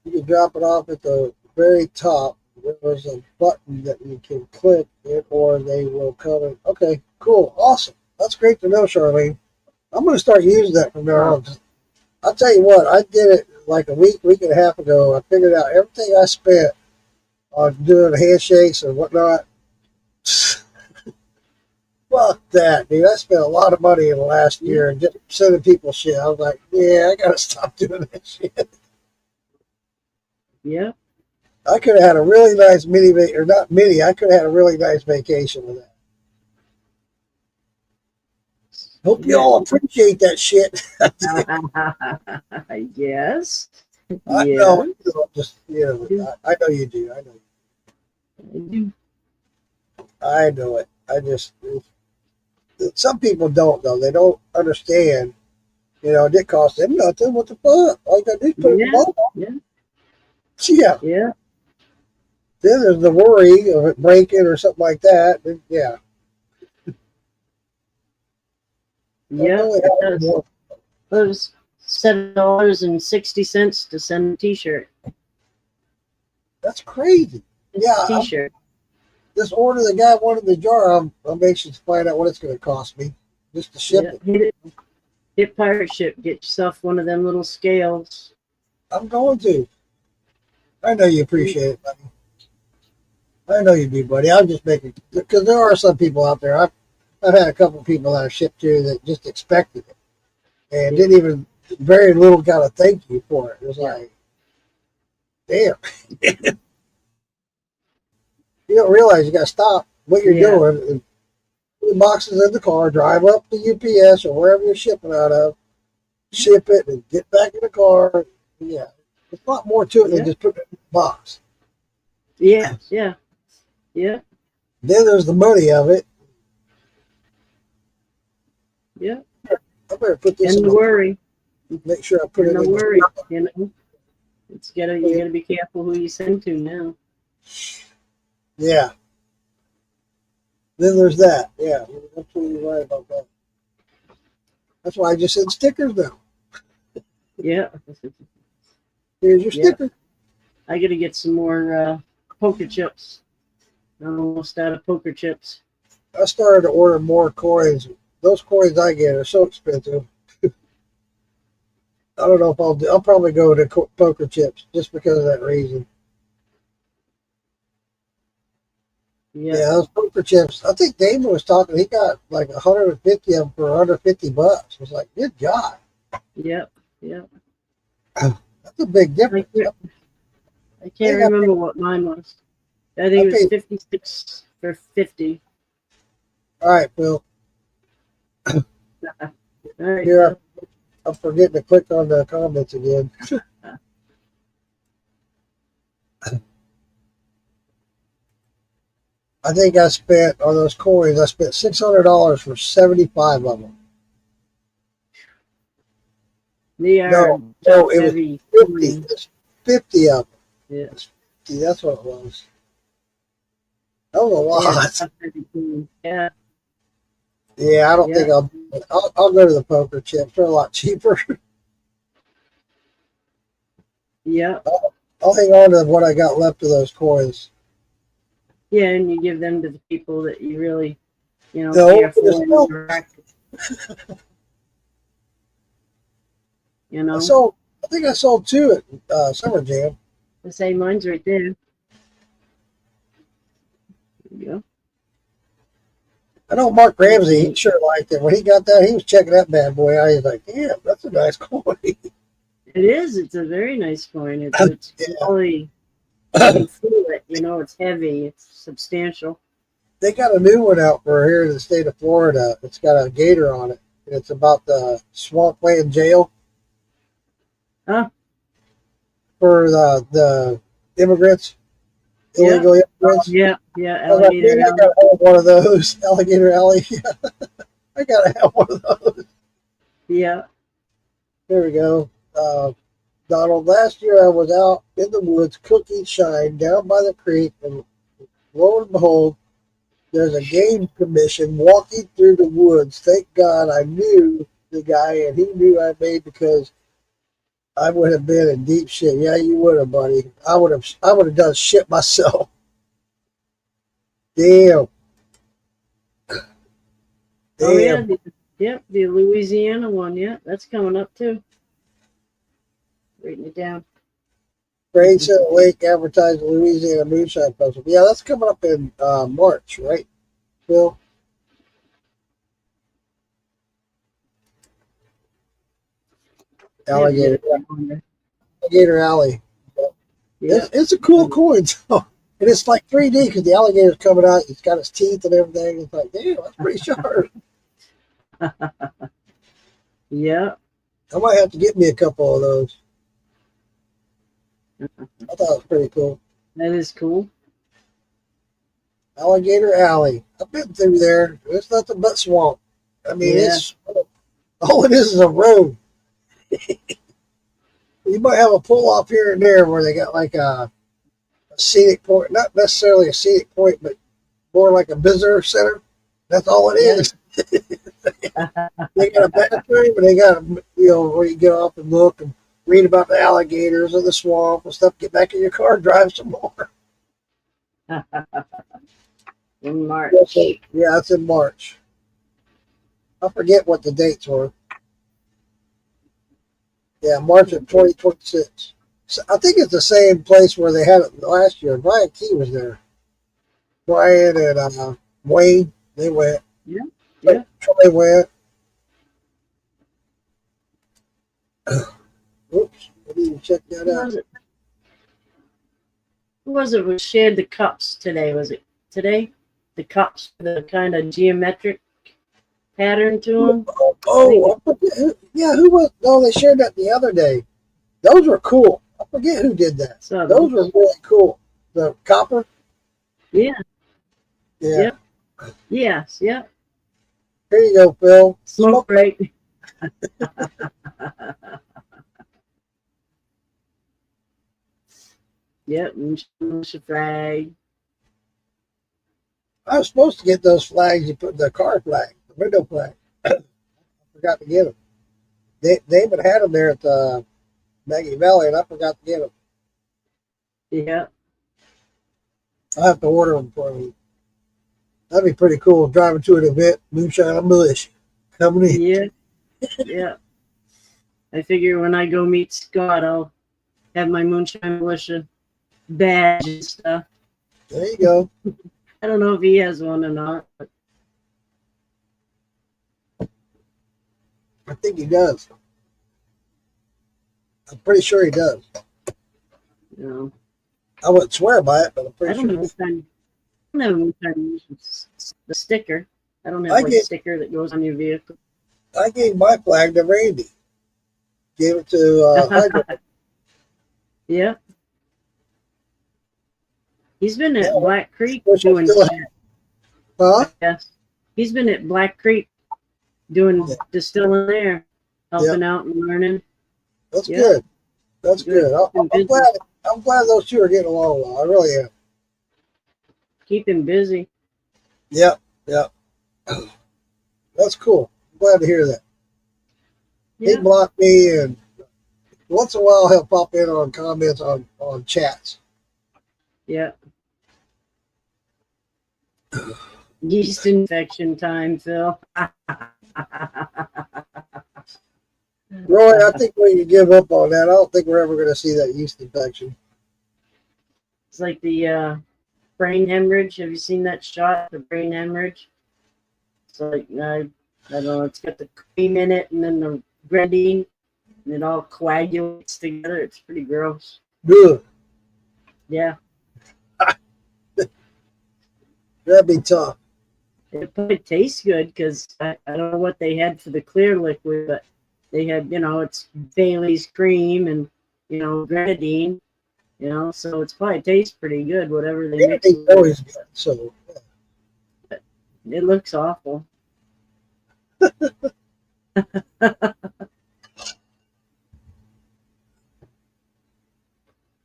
You can drop it off at the very top. There's a button that you can click it, or they will come in. Okay, cool, awesome. That's great to know, Charlene. I'm going to start using that from now on. I'll tell you what, I did it like a week and a half ago. I figured out everything I spent on doing handshakes and whatnot. Fuck that, dude. I spent a lot of money in the last year and just sending people shit. I was like, yeah, I got to stop doing that shit. Yeah. I could have had a really nice I could have had a really nice vacation with that. Hope you all appreciate that shit. Yes. I Yeah. know, I know you do. I do. I know it. Some people don't though. They don't understand. You know, it did cost them nothing. What the fuck? All you gotta do is put it in the ball. Yeah. Yeah. Yeah. Then there's the worry of it breaking or something like that. And yeah. Yeah, really it have does. more. It was $7.60 to send a T-shirt. That's crazy. It's Yeah, a T-shirt. this order the guy wanted the jar. I'm anxious to find out what it's going to cost me just to ship Yeah, it. hit pirate ship. Get yourself one of them little scales. I'm going to. I know you appreciate it, buddy. I know you do, buddy. I'm just making because there are some people out there. I've had a couple of people that I shipped to that just expected it and Yeah. didn't even very little got a thank you for it. It was Yeah. like, damn, you don't realize you got to stop what you're Yeah. doing and put the boxes in the car, drive up to UPS or wherever you're shipping out of, ship it, and get back in the car. Yeah, there's a lot more to it than Yeah. just putting it in the box. Yeah. Yeah. Yeah. Then there's the money of it. Yeah. I better put this And in the my worry. make sure I put And it the in worry. the You know, you gotta be careful who you send to now. yeah. Then there's that. Yeah, you're absolutely right about that. That's why I just said stickers now. Yeah. Here's your Yeah. sticker. I gotta get some more poker chips. I'm almost out of poker chips. I started to order more coins. Those coins I get are so expensive. I don't know if I'll do. I'll probably go to poker chips just because of that reason. Yeah. Yeah, those poker chips. I think Damon was talking. He got like 150 of them for under $50. I was like, good God, Yep. Yep. that's a big difference. I can't remember what mine was. I think it was 56 for 50. All right, Phil. All right. Here, I'm forgetting to click on the comments again. I think I spent on those coins. I spent $600 for 75 of them. They are No, it was heavy. 50. It's 50 of them. Yeah. 50, that's what it was. That was a lot. Yeah. Yeah, I don't think I'll go to the poker chips. They're a lot cheaper. Yeah. I'll hang on to what I got left of those coins. Yeah, and you give them to the people that you really, No, care for. just no. I think I sold two at Summer Jam. The same mine's right there. There you go. I know Mark Ramsey, he sure liked it. When he got that, he was checking that bad boy out. He was like, damn, that's a nice coin. It is. It's a very nice coin. It's Yeah. really, you can feel it. It's heavy. It's substantial. They got a new one out for here in the state of Florida. It's got a gator on it. And it's about the swampland jail. Huh? For the immigrants, illegal immigrants. Yeah. Yeah. I was like, Alligator. man, I gotta have one of those. Alligator Alley. I gotta have one of those. Yeah. There we go. Donald, last year I was out in the woods cooking shine down by the creek, and lo and behold, there's a game commission walking through the woods. Thank God I knew the guy, and he knew I made because I would have been in deep shit. Yeah, you would have, buddy. I would have done shit myself. Damn. Oh yeah. The Louisiana one. Yeah, that's coming up too. Writing it down. Brain Center Lake advertised Louisiana Moonshine Festival. Yeah, that's coming up in March, right, Phil? Alligator Alley. Yeah. It's a cool coin, though. And it's like 3D because the alligator's coming out. It's got its teeth and everything. It's like, damn, that's pretty sharp. Yeah. I might have to get me a couple of those. I thought it was pretty cool. That is cool. Alligator Alley. I've been through there. It's nothing but swamp. I mean, Yeah. it's all it is a road. You might have a pull off here and there where they got like a scenic point, not necessarily a scenic point, but more like a visitor center. That's all it is. They got a bathroom, and they got where you get off and look and read about the alligators and the swamp and stuff. Get back in your car, drive some more. In March. Yeah, it's in March. I forget what the dates were. Yeah, March of 2026. So I think it's the same place where they had it last year. Brian Key was there. Brian and Wayne, they went. Yeah, yeah. Troy went. Oops, I didn't even check that Who out. was it? Who was it who shared the cups today? Was it today? The cups, the kind of geometric pattern to them. Oh, I forget yeah, who was? No, they shared that the other day. Those were cool. I forget who did that. So Those were really cool. The copper. yeah, Yeah. Yep. Yes, yeah. Here you go, Phil. Smoke break. Yep, and a flag. I was supposed to get those flags you put the car flag, the window flag. I forgot to get them. David had them there at the Maggie Valley, and I forgot to get them. Yeah, I'll have to order them for me. That'd be pretty cool. Driving to an event, moonshine and bush coming in. yeah, yeah. I figure when I go meet Scott, I'll have my moonshine militia badge and stuff. There you go. I don't know if he has one or not, but I think he does. I'm pretty sure he does. you know, I wouldn't swear by it, but I'm I pretty don't sure. know if I don't have a moonshine militia the sticker. I don't have I like get- a sticker that goes on your vehicle. I gave my flag to Randy. Gave it to Hydro. Yeah. He's been at Yeah. Black Creek Which I doing still shit. Huh? Yes. He's been at Black Creek doing Yeah. distilling there, helping out and learning. That's Yeah. good. That's Good. good. I'm glad those two are getting along well. I really am. Keep him busy. Yep. Yep. That's cool. I'm glad to hear that. He Yeah. blocked me, and once in a while he'll pop in on comments on chats. Yeah. Yeast infection time, Phil. Roy, I think we can give up on that. I don't think we're ever going to see that yeast infection. It's like the brain hemorrhage. Have you seen that shot? The brain hemorrhage. It's like I don't know. It's got the cream in it, and then the grenadine, and it all coagulates together. It's pretty gross. Good. Yeah. That'd be tough. It probably tastes good because I don't know what they had for the clear liquid, but they had, it's Bailey's cream and, grenadine, so it's probably tastes pretty good, whatever they mix. It's always good. So, It looks awful.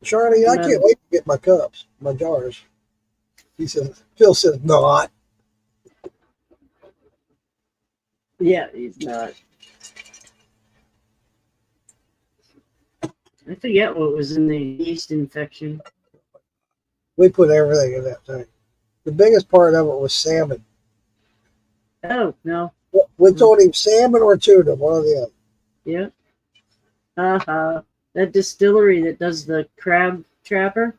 Charlie, I can't wait to get my cups, my jars. Phil says, not. Yeah, he's not. I forget what was in the yeast infection. We put everything in that thing. The biggest part of it was salmon. Oh, no. We told him salmon or tuna, one or the other. Yeah. That distillery that does the crab trapper,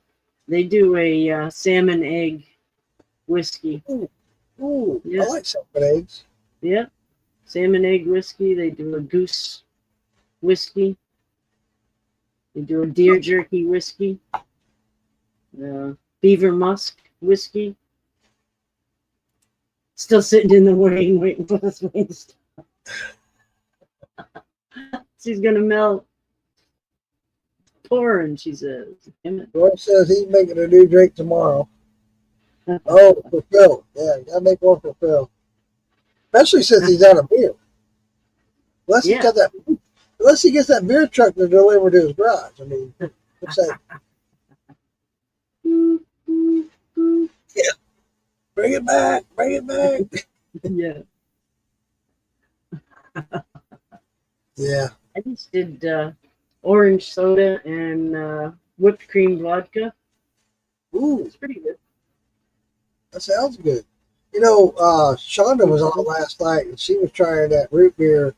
they do a salmon egg whiskey. Ooh, Yeah. I like salmon eggs. Yeah. Salmon egg whiskey. They do a goose whiskey. They do a deer jerky whiskey. Beaver musk whiskey. Still sitting in the wing, waiting for this wings. She's gonna melt. Pouring, she says. Damn it. Roy says he's making a new drink tomorrow. Oh, for Phil. Yeah, gotta make one for Phil. Especially since he's out of beer. Unless Yeah. unless he gets that beer truck to deliver to his garage. I mean, what's that? Yeah. Bring it back. Bring it back. Yeah. Yeah. I just did orange soda and whipped cream vodka. Ooh, It's pretty good. that sounds good. Shonda was on last night and she was trying that root beer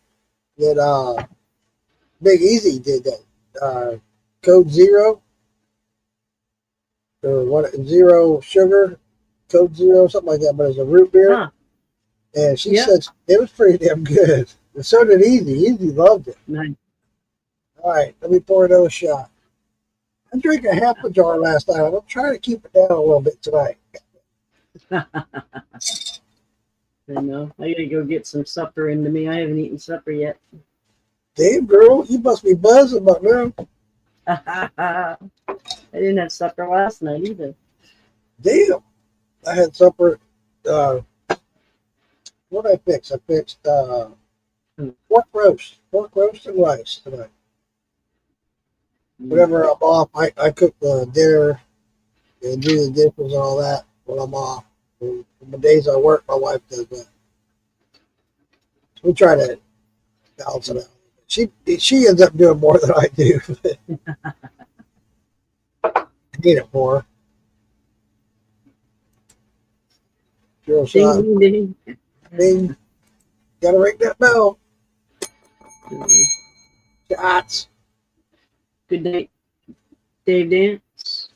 that Big Easy did that. Code Zero or what zero sugar, Code Zero, something like that, but it's a root beer. Huh. And she Yeah. said it was pretty damn good. And so did Easy. Easy loved it. Nice. All right, let me pour another shot. I drank a half a jar last night. I'm trying to keep it down a little bit tonight. I know. I gotta go get some supper into me. I haven't eaten supper yet. Damn, girl, you must be buzzing about now. I didn't have supper last night either. Damn. I had supper. What did I fix? I fixed pork roast and rice tonight. Whenever I'm off, I cook the dinner and do the dishes and all that when I'm off. And the days I work, my wife does that. We try to balance it out. She ends up doing more than I do. I need it for her. Sure shot. Ding, ding, ding. Bing. Gotta ring that bell. Shots. Good night, Dave Dance.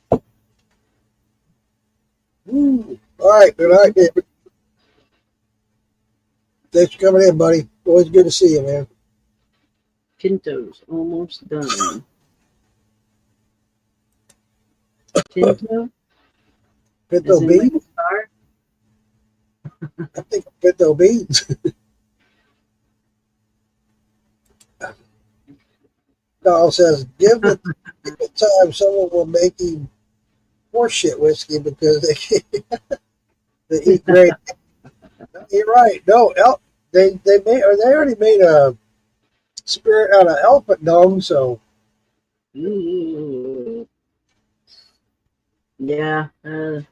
Woo. All right, good night, David. Thanks for coming in, buddy. Always good to see you, man. Pinto's almost done. Pinto? Pinto As in like beans? a car? I think pinto beans. Donald says, give it time, someone will make him horseshit whiskey because they eat great. You're right. No, they already made a spirit out of elephant dung, so Ooh. Yeah. and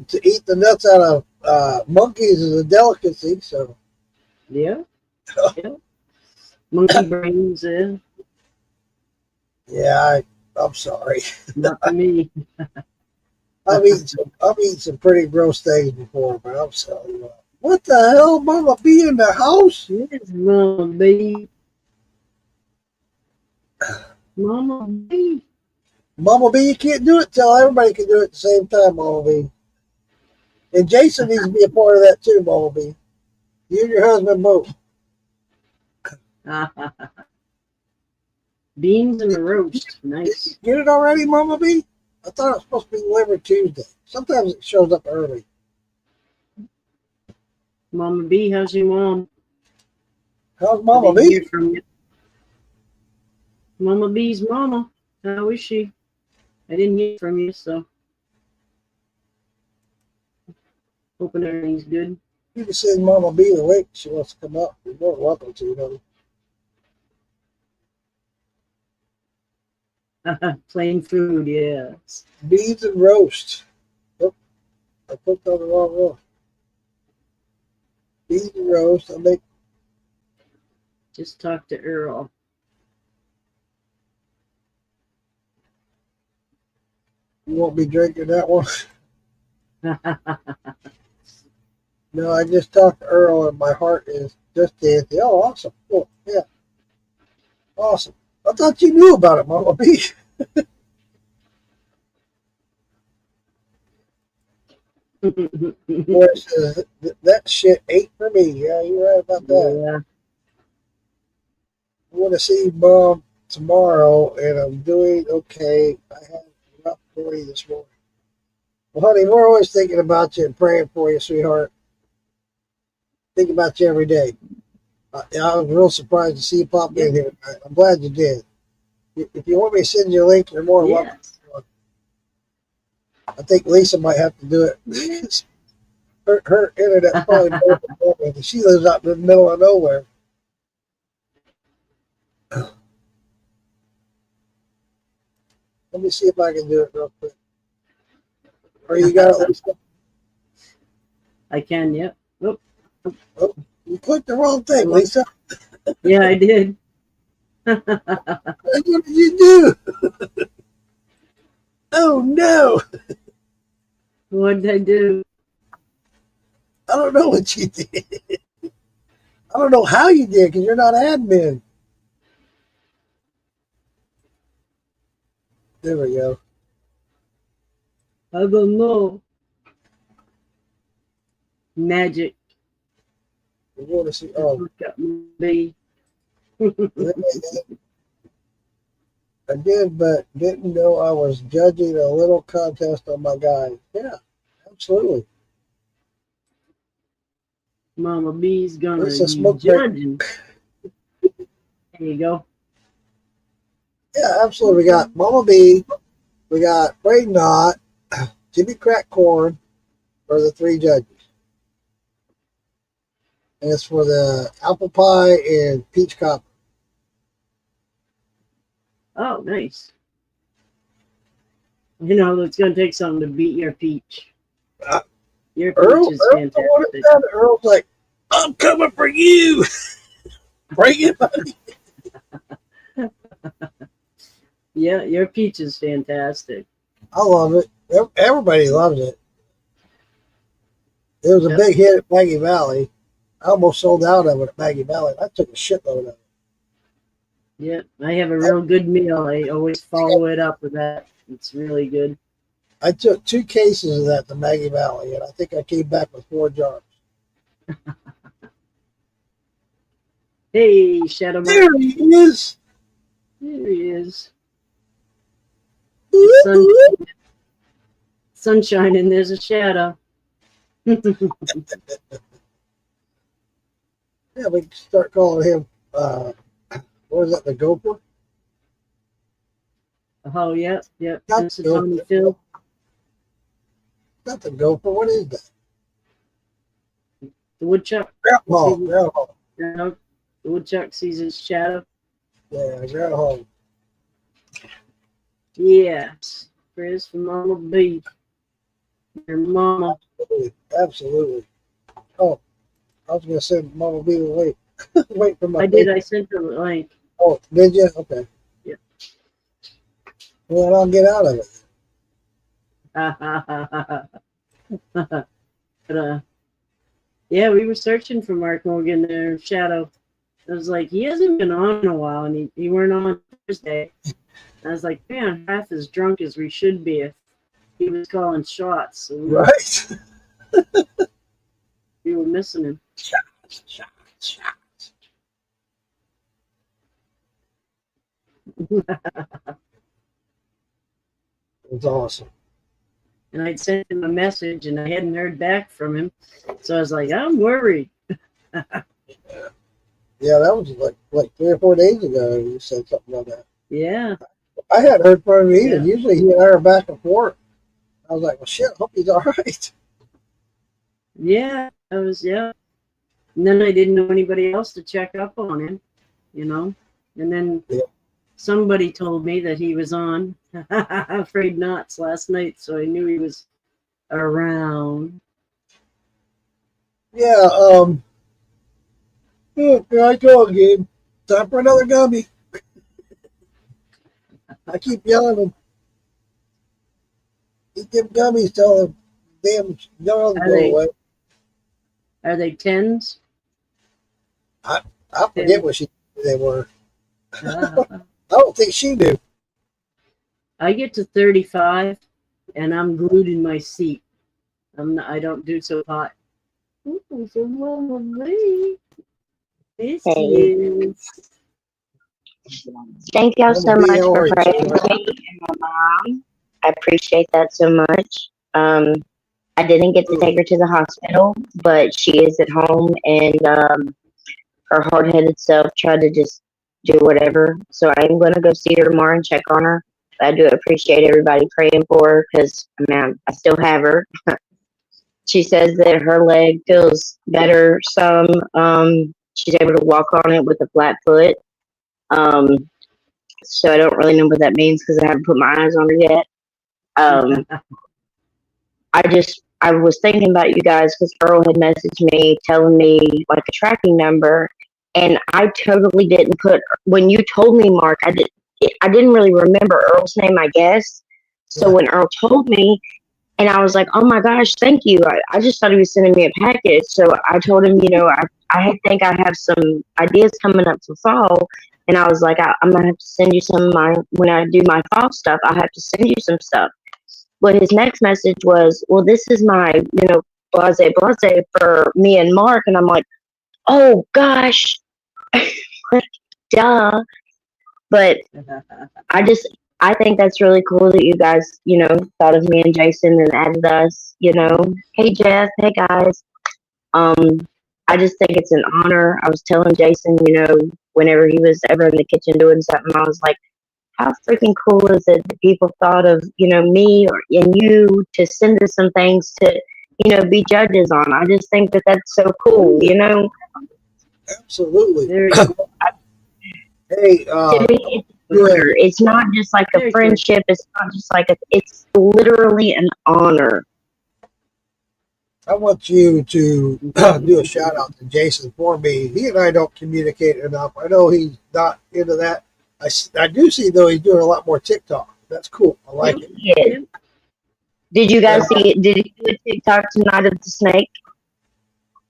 to eat the nuts out of monkeys is a delicacy. So Yeah. Yeah. Monkey brains, yeah, I'm sorry. not for me. I've eaten some pretty gross things before, but I'm sorry. What the hell, Mama B in the house? Yes, Mama B. Mama B. Mama B, you can't do it. Tell everybody can do it at the same time, Mama B. And Jason needs to be a part of that too, Mama B. You and your husband both. Beans and a roast. Nice. Get it already, Mama B? I thought it was supposed to be delivered Tuesday. Sometimes it shows up early. Mama B, how's your mom? How's I Mama didn't B? hear from you. Mama B's mama. How is she? I didn't hear from you, so hoping everything's good. You can send Mama B the link. She wants to come up. You're more than welcome to, honey. Plain food, yes. Beans and roast. Oh, I clicked on the wrong one. Beans and roast. I'll make. Just talk to Earl. You won't be drinking that one. No, I just talked to Earl and my heart is just dancing. Oh, awesome. Cool. Yeah. Awesome. I thought you knew about it, Mama B. Boy says that shit ain't for me. Yeah, you're right about that. Yeah. I want to see Mom tomorrow, and I'm doing okay. I had a rough morning this morning. Well, honey, we're always thinking about you and praying for you, sweetheart. Think about you every day. I was real surprised to see you pop in here. I'm glad you did. If you want me to send you a link, you're more than welcome. Yes. I think Lisa might have to do it. her internet probably broke because she lives out in the middle of nowhere. Let me see if I can do it real quick. Or you got it, Lisa? I can, yep. Oh, You clicked the wrong thing, Lisa. Yeah, I did. What did you do? Oh no, What did I do? I don't know what you did. I don't know how you did because you're not admin. There we go. I don't know. Magic. We want to see. That's Oh, what got me. I did, but didn't know I was judging a little contest on my guy. Yeah, absolutely. Mama B's gonna It's a be smoke break. judging. There you go. Yeah, absolutely. We got Mama B, we got Braden Knott, Jimmy Crackcorn are the three judges. And it's for the apple pie and peach cobbler. Oh, nice. You know, it's gonna take something to beat your peach. Uh, Your Earl peach is wanted fantastic. that. Earl's like, I'm coming for you. Bring it, buddy. Yeah, your peach is fantastic. I love it. Everybody loves it. It was a Yep. big hit at Maggie Valley. I almost sold out of it at Maggie Valley. I took a shitload of it. Yeah, I have a real good meal. I always follow it up with that. It's really good. I took 2 cases of that to Maggie Valley, and I think I came back with 4 jars. Hey, Shadow Mark. There he is. There he is. Sun, sunshine, and there's a shadow. Yeah, we can start calling him, what was that, the Gopher? Oh, yeah, yeah. Not This is the Tony Gopher. Phil. Not the Gopher. What is that? The woodchuck. Groundhog. Groundhog. You know, the woodchuck sees his shadow. Yeah, groundhog. Yes. Prayers for Mama B. Your mama. Absolutely. Absolutely. Oh, I was going to send Mama B the link. Wait for my I did. paper. I sent the link. Oh, did you? Okay. Yeah. Well, I'll get out of it. But, yeah, we were searching for Mark Morgan there, Shadow. I was like, he hasn't been on in a while, and he weren't on Thursday. I was like, man, half as drunk as we should be if he was calling shots. So Right? we were missing him. Shots. It's awesome. And I'd sent him a message, and I hadn't heard back from him. So I was like, I'm worried. Yeah, that was like 3 or 4 days ago. You said something like that. Yeah. I hadn't heard from him either. Yeah. Usually he and I are back and forth. I was like, well, shit, I hope he's all right. Yeah. Yeah. And then I didn't know anybody else to check up on him, you know. And then Yeah. somebody told me that he was on Afraid Knots last night, so I knew he was around. Yeah, here I go again. Time for another gummy. I keep yelling them. Eat them gummies till the damn dogs Are go they- away. Are they 10s? I forget what they were. Uh, I don't think she knew. I get to 35 and I'm glued in my seat. I don't do so hot. Ooh, so lovely. This Hey. is. Thank y'all so Mama B, much how for are you, praying sweetheart? for me and my mom. I appreciate that so much. I didn't get to take her to the hospital, but she is at home, and her hard-headed self tried to just do whatever. So I'm going to go see her tomorrow and check on her. I do appreciate everybody praying for her because, man, I still have her. She says that her leg feels better some. She's able to walk on it with a flat foot. So I don't really know what that means because I haven't put my eyes on her yet. I was thinking about you guys because Earl had messaged me telling me like a tracking number, And I totally didn't put, when you told me, Mark, I didn't really remember Earl's name, I guess. So Yeah. when Earl told me, and I was like, oh my gosh, thank you. I just thought he was sending me a package. So I told him, think I have some ideas coming up for fall. And I was like, I'm going to have to send you some of my, when I do my fall stuff, I have to send you some stuff. But his next message was, well, this is my, blase blase for me and Mark. And I'm like, oh gosh, duh. But I think that's really cool that you guys, thought of me and Jason and added us, Hey Jeff, hey guys. I just think it's an honor. I was telling Jason, whenever he was ever in the kitchen doing something, I was like, how freaking cool is it that people thought of, me and you to send us some things to, be judges on. I just think that that's so cool, Absolutely. Very cool. Hey, To me, it's an honor. It's not just like a Very friendship. It's not just like it's literally an honor. I want you to do a shout out to Jason for me. He and I don't communicate enough. I know he's not into that. I do see, though, he's doing a lot more TikTok. That's cool. I like it. Yeah. Did you guys see it? Did you do a TikTok tonight of the snake?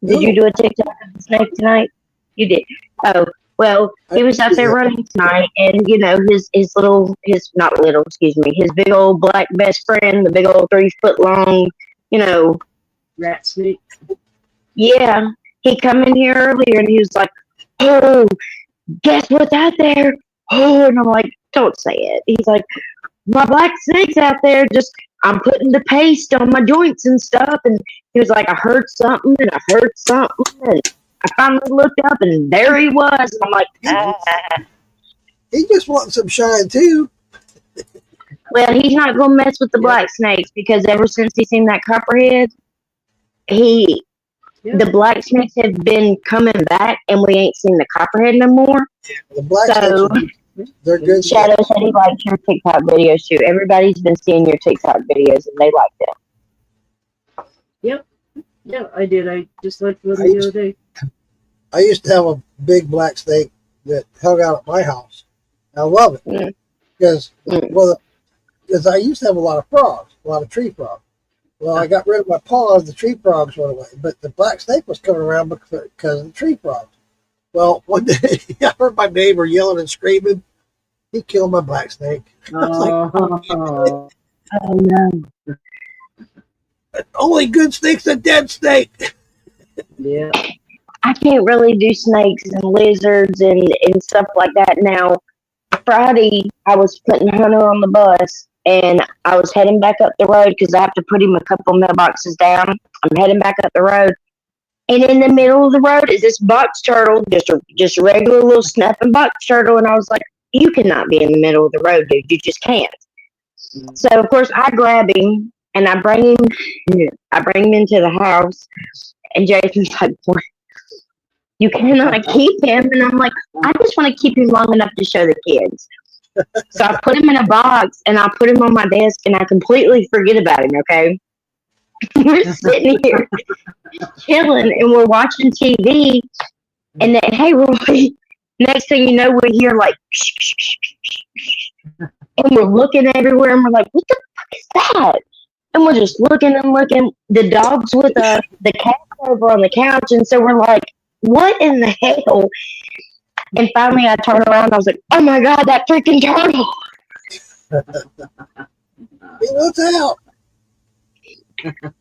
Did you do a TikTok of the snake tonight? You did. Oh, well, he was out there running tonight, and his not little, excuse me, his big old black best friend, the big old 3-foot long, Rat snake. yeah, he come in here earlier and he was like, oh, guess what's out there? Oh, and I'm like, don't say it. He's like, my black snake's out there. Just I'm putting the paste on my joints and stuff. And he was like, I heard something and I heard something. And I finally looked up and there he was. And I'm like, He just wants some shine, too. well, he's not going to mess with the black snakes because ever since he seen that copperhead, the black snakes have been coming back and we ain't seen the copperhead no more. The black So, snakes, they're good. Shadow said he liked your TikTok videos too. Everybody's been seeing your TikTok videos and they like them. Yeah, I did. I just looked with him the other day. I used to have a big black snake that hung out at my house. I love it because, because I used to have a lot of frogs, a lot of tree frogs. Well, I got rid of my paws, the tree frogs went away, but the black snake was coming around because of the tree frogs. Well, one day I heard my neighbor yelling and screaming. He killed my black snake. I was Oh, Oh no. only good snake's a dead snake. yeah. I can't really do snakes and lizards and stuff like that now. Friday, I was putting Hunter on the bus and I was heading back up the road because I have to put him a couple mailboxes down. I'm heading back up the road. And in the middle of the road is this box turtle, just a regular little snapping box turtle. And I was like, you cannot be in the middle of the road, dude. You just can't. So, of course, I grab him and I bring him into the house. And Jason's like, what? You cannot keep him. And I'm like, I just want to keep him long enough to show the kids. So I put him in a box and I put him on my desk and I completely forget about him, okay? We're sitting here chilling and we're watching TV. And then, hey, Roy, next thing you know, we hear like, and we're looking everywhere and we're like, what the fuck is that? And we're just looking and looking. The dog's with the cat over on the couch. And so we're like, what in the hell? And finally I turned around and I was like, oh my God, that freaking turtle. He wants out.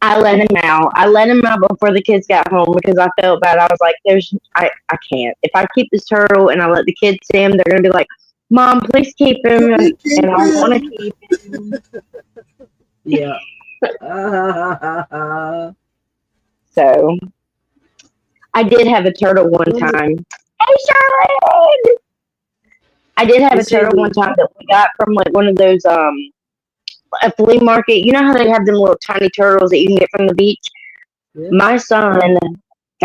I let him out. I let him out before the kids got home because I felt bad. I was like, I can't. If I keep this turtle and I let the kids see him, they're going to be like, Mom, please keep him. And I want to keep him. Yeah. So I did have a turtle one time. Hey, Charlotte! I did have a turtle one time that we got from like one of those a flea market. You know how they have them little tiny turtles that you can get from the beach? Yeah. My son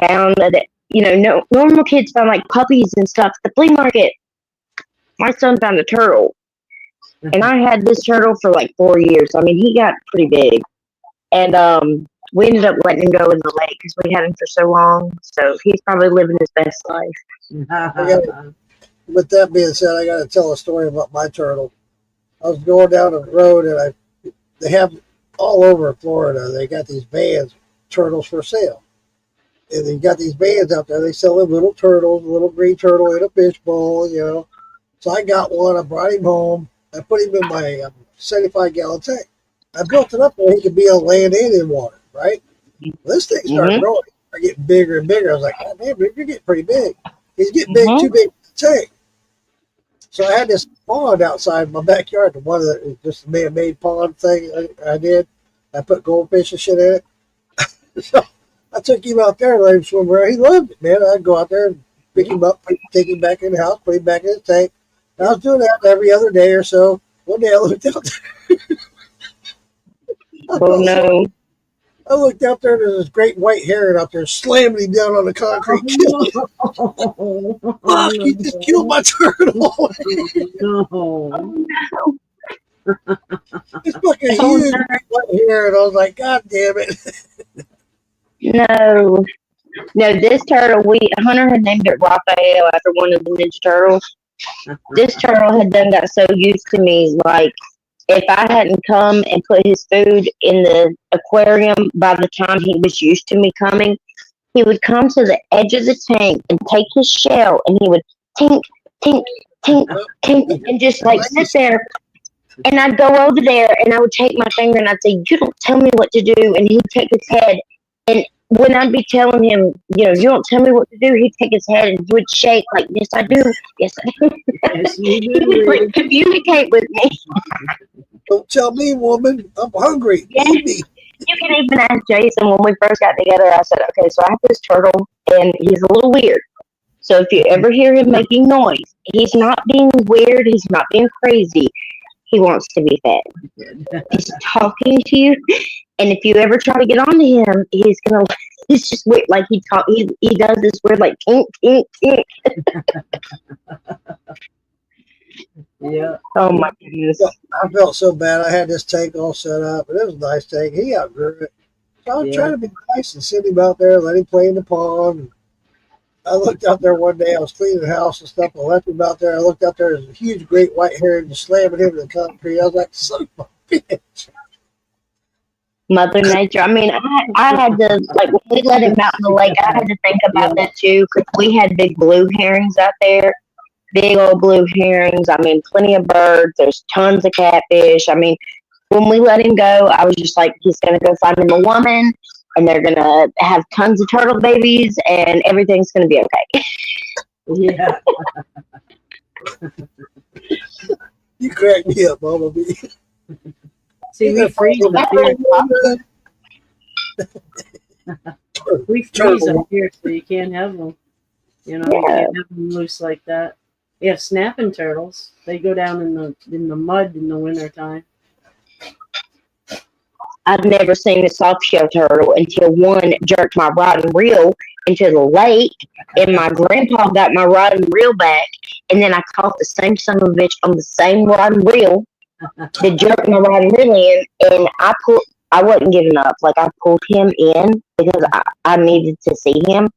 found that, no normal kids found like puppies and stuff at the flea market. My son found a turtle. And I had this turtle for like 4 years. I mean, he got pretty big. And we ended up letting him go in the lake because we had him for so long. So he's probably living his best life. With that being said, I got to tell a story about my turtle. I was going down the road, and they have all over Florida. They got these vans, turtles for sale, and they got these vans out there. They sell them little turtles, a little green turtle in a fishbowl, you know. So I got one. I brought him home. I put him in my 75-gallon tank. I built it up where he could be on land and in water, right? Well, this thing started growing. Started getting bigger and bigger. I was like, oh, man, you're getting pretty big. He's getting big, too big for the tank. So I had this pond outside my backyard, the one that just a man-made pond thing I did. I put goldfish and shit in it. So I took him out there and let him swim around. He loved it, man. I'd go out there and pick him up, take him back in the house, put him back in the tank. And I was doing that every other day or so. One day I looked out there. Oh no. I looked out there and there's this great white heron out there slamming him down on the concrete. Fuck, you just killed my turtle. No. It's fucking huge white heron. I was like, God damn it. No. No, this turtle, Hunter had named it Raphael after one of the Ninja Turtles. This turtle had done got so used to me, like, if I hadn't come and put his food in the aquarium by the time he was used to me coming, he would come to the edge of the tank and take his shell and he would tink, tink, tink, tink, and just like sit there. And I'd go over there and I would take my finger and I'd say, you don't tell me what to do. And he'd take his head. And when I'd be telling him, you know, you don't tell me what to do, he'd take his head and he would shake like, yes, I do. Yes, I do. Yes, you He would like, communicate with me. Don't tell me, woman. I'm hungry. Yeah. Eat me. You can even ask Jason when we first got together. I said, okay, so I have this turtle and he's a little weird. So if you ever hear him making noise, he's not being weird. He's not being crazy. He wants to be fed. He's talking to you. And if you ever try to get on to him, he's just weird. Like he does this weird, like, tink, tink, tink. Yeah. Oh my goodness. I felt so bad. I had this tank all set up, and it was a nice tank. He outgrew it. So I was trying to be nice and send him out there, let him play in the pond. I looked out there one day. I was cleaning the house and stuff. I left him out there. I looked out there. There's a huge, great white heron just slamming into the concrete. I was like, son of a bitch. Mother Nature. I mean, I had to, like, when we let him out in the lake, I had to think about that too, because we had big blue herons out there. Big old blue herons. I mean, plenty of birds. There's tons of catfish. I mean, when we let him go, I was just like, he's going to go find him a woman, and they're going to have tons of turtle babies, and everything's going to be okay. Yeah. You cracked me up, Mama B. See, we freeze up here. We freeze up here, so you can't have them. You know, you can't have them loose like that. We have snapping turtles. They go down in the mud in the wintertime. I've never seen a soft shell turtle until one jerked my rod and reel into the lake, and my grandpa got my rod and reel back, and then I caught the same son of a bitch on the same rod and reel that jerked my rod and reel in, and I wasn't giving up. Like, I pulled him in because I needed to see him.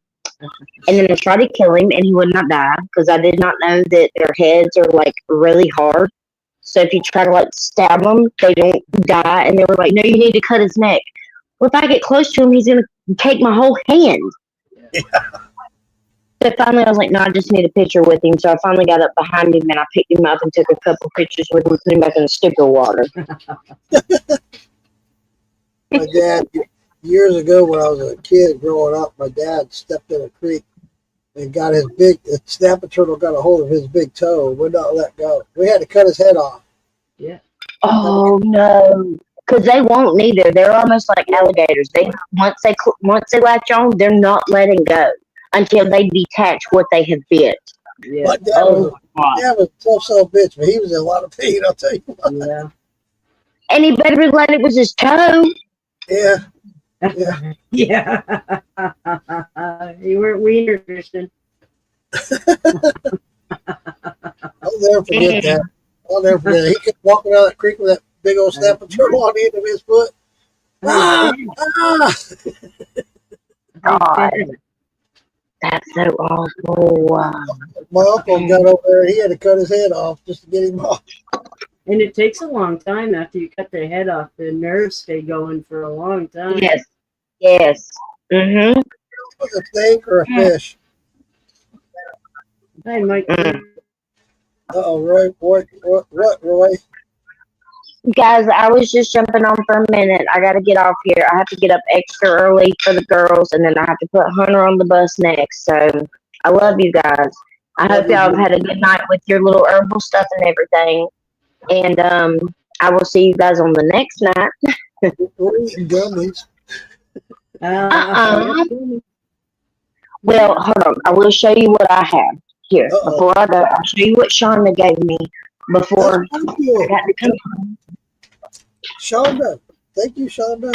And then I tried to kill him, and he would not die because I did not know that their heads are like really hard. So if you try to like stab them, they don't die. And they were like, "No, you need to cut his neck." Well, if I get close to him, he's gonna take my whole hand. Yeah. So finally, I was like, "No, I just need a picture with him." So I finally got up behind him and I picked him up and took a couple pictures with him, and put him back in the sticker water. My dad, years ago when I was a kid growing up, my dad stepped in a creek and got his snapping turtle got a hold of his big toe and would not let go. We had to cut his head off. Yeah. Oh no, because they won't neither. They're almost like alligators. Once they latch on, they're not letting go until they detach what they have bit. Yeah. My dad was a tough son of a bitch, but he was in a lot of pain, I'll tell you what. Yeah. And he better be glad it was his toe. Yeah. Yeah. Yeah. You weren't wiener, Christian. I'll never forget that. I'll never forget it. He kept walking out of that creek with that big old snapping turtle on the end of his foot. Ah, ah. God. That's so awful. My uncle got over there. He had to cut his head off just to get him off. And it takes a long time after you cut their head off. The nerves stay going for a long time. Yes. Yes. Mm-hmm. Was it a steak or a fish? Hi, Mike. Uh-oh, Roy. What, Roy? Guys, I was just jumping on for a minute. I got to get off here. I have to get up extra early for the girls, and then I have to put Hunter on the bus next. So I love you guys. I hope y'all have had a good night with your little herbal stuff and everything. And I will see you guys on the next night. We're eating gummies. Well, hold on. I will show you what I have here. Uh-oh. Before I go, I'll show you what Shonda gave me before Thank I you, got to come home. Shonda. Thank you, Shonda.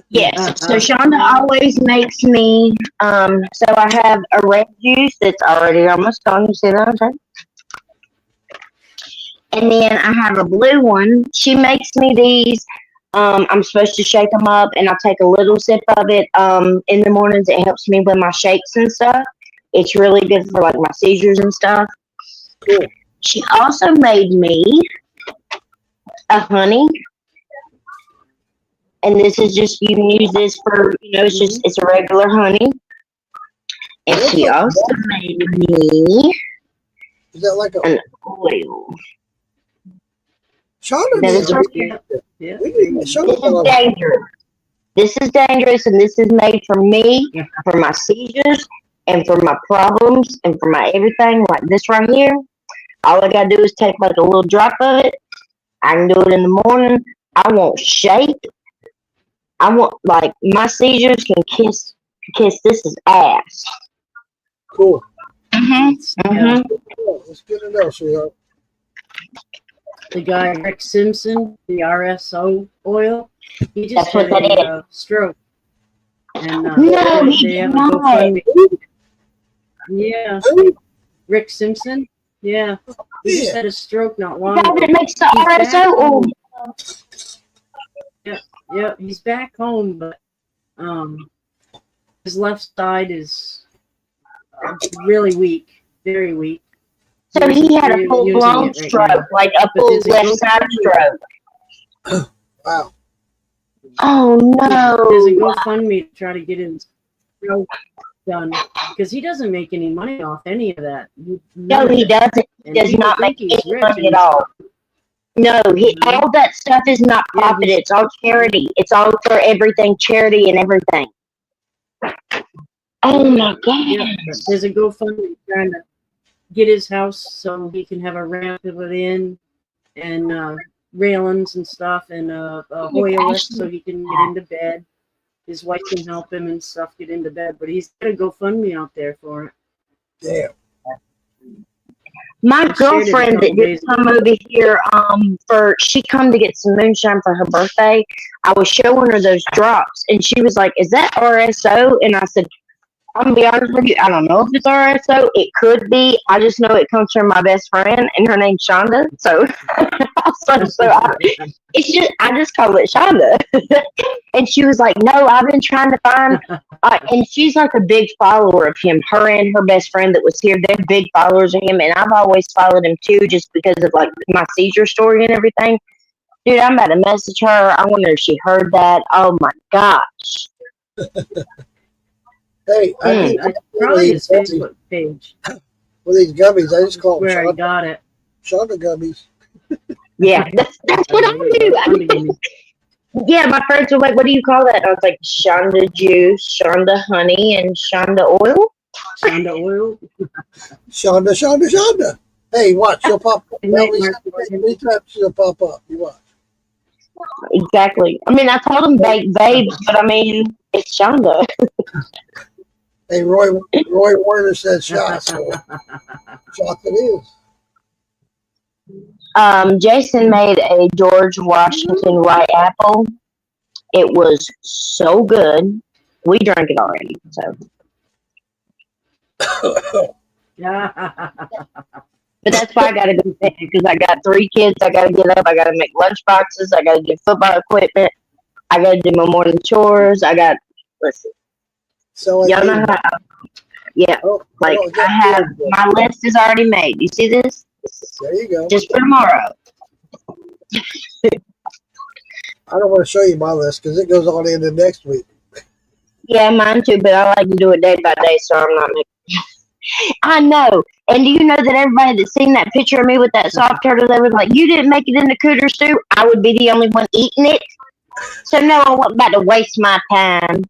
Yes. So Shonda always makes me. So I have a red juice that's already almost gone. You see that? Okay. And then I have a blue one. She makes me these. I'm supposed to shake them up, and I'll take a little sip of it in the mornings. It helps me with my shakes and stuff. It's really good for like my seizures and stuff. Cool. She also made me a honey. And this is just, you can use this for, it's a regular honey. And she also made me Is that like a an oil. Shonda? That is Yeah. We need to show This is them. dangerous. This is dangerous, and this is made for me, for my seizures, and for my problems, and for my everything, like this right here. All I gotta do is take like a little drop of it. I can do it in the morning. I won't shake. I want, like, my seizures can kiss this ass. Cool. Yeah. Cool. It's good to know, sweetheart. The guy Rick Simpson, the RSO oil, he just That's what had that a stroke, and No, he they did have a not. GoFundMe. Yeah, Rick Simpson. Yeah, he just had a stroke not long Guy ago. that makes the He's back RSO oil. home. Yeah, he's back home, but his left side is really weak, very weak. So he had a They're full using blown it right stroke, now. like a But full there's a left side GoFundMe. stroke. Wow. Oh There's a no. GoFundMe to try to get his stroke done because he doesn't make any money off any of that. No, he doesn't. He And does people not make think he's any rich money and at all. No, Mhm. all that stuff is not Yeah, profit. It's all charity. It's all for everything, charity and everything. Oh my Yeah, God. but there's a GoFundMe trying to get his house so he can have a ramp to put in and railings and stuff and a Hoyer lift so he can get into bed. His wife can help him and stuff get into bed, but he's got a GoFundMe out there for it. Damn. My I shared it a girlfriend that couple did days come over here, she come to get some moonshine for her birthday. I was showing her those drops, and she was like, "Is that RSO?" And I said, "I'm gonna be honest with you, I don't know if it's RSO. It could be. I just know it comes from my best friend, and her name's Shonda. So, it's just I just call it Shonda." And she was like, "No, I've been trying to find." And she's like a big follower of him. Her and her best friend that was here, they're big followers of him, and I've always followed him too, just because of like my seizure story and everything. Dude, I'm about to message her. I wonder if she heard that. Oh my gosh. Hey, I Mm. need I probably his Facebook page with these gummies. I just call them where I got it. Shonda gummies. Yeah, that's what I do. Yeah, my friends were like, "What do you call that?" And I was like, "Shonda juice, Shonda honey, and Shonda oil." Shonda oil. Shonda. Hey, watch. She'll pop up. Good night, At least Mark. 3 times she'll pop up. You watch. Exactly. I mean, I told him babe, but I mean, it's Shonda. Hey, Roy Warner said shots. So shots it is. Jason made a George Washington white apple. It was so good. We drank it already, so. But that's why I gotta go to bed because I got 3 kids. I gotta get up. I gotta make lunch boxes. I gotta get football equipment. I gotta do my morning chores. Listen, So like y'all know how, yeah, like I have, my list is already made. You see this? There you go. Just for tomorrow. I don't want to show you my list because it goes on into next week. Yeah, mine too, but I like to do it day by day, so I'm not making. I know. And do you know that everybody that's seen that picture of me with that soft turtle, they was like, "You didn't make it into cooter soup." I would be the only one eating it. So no, I wasn't about to waste my time.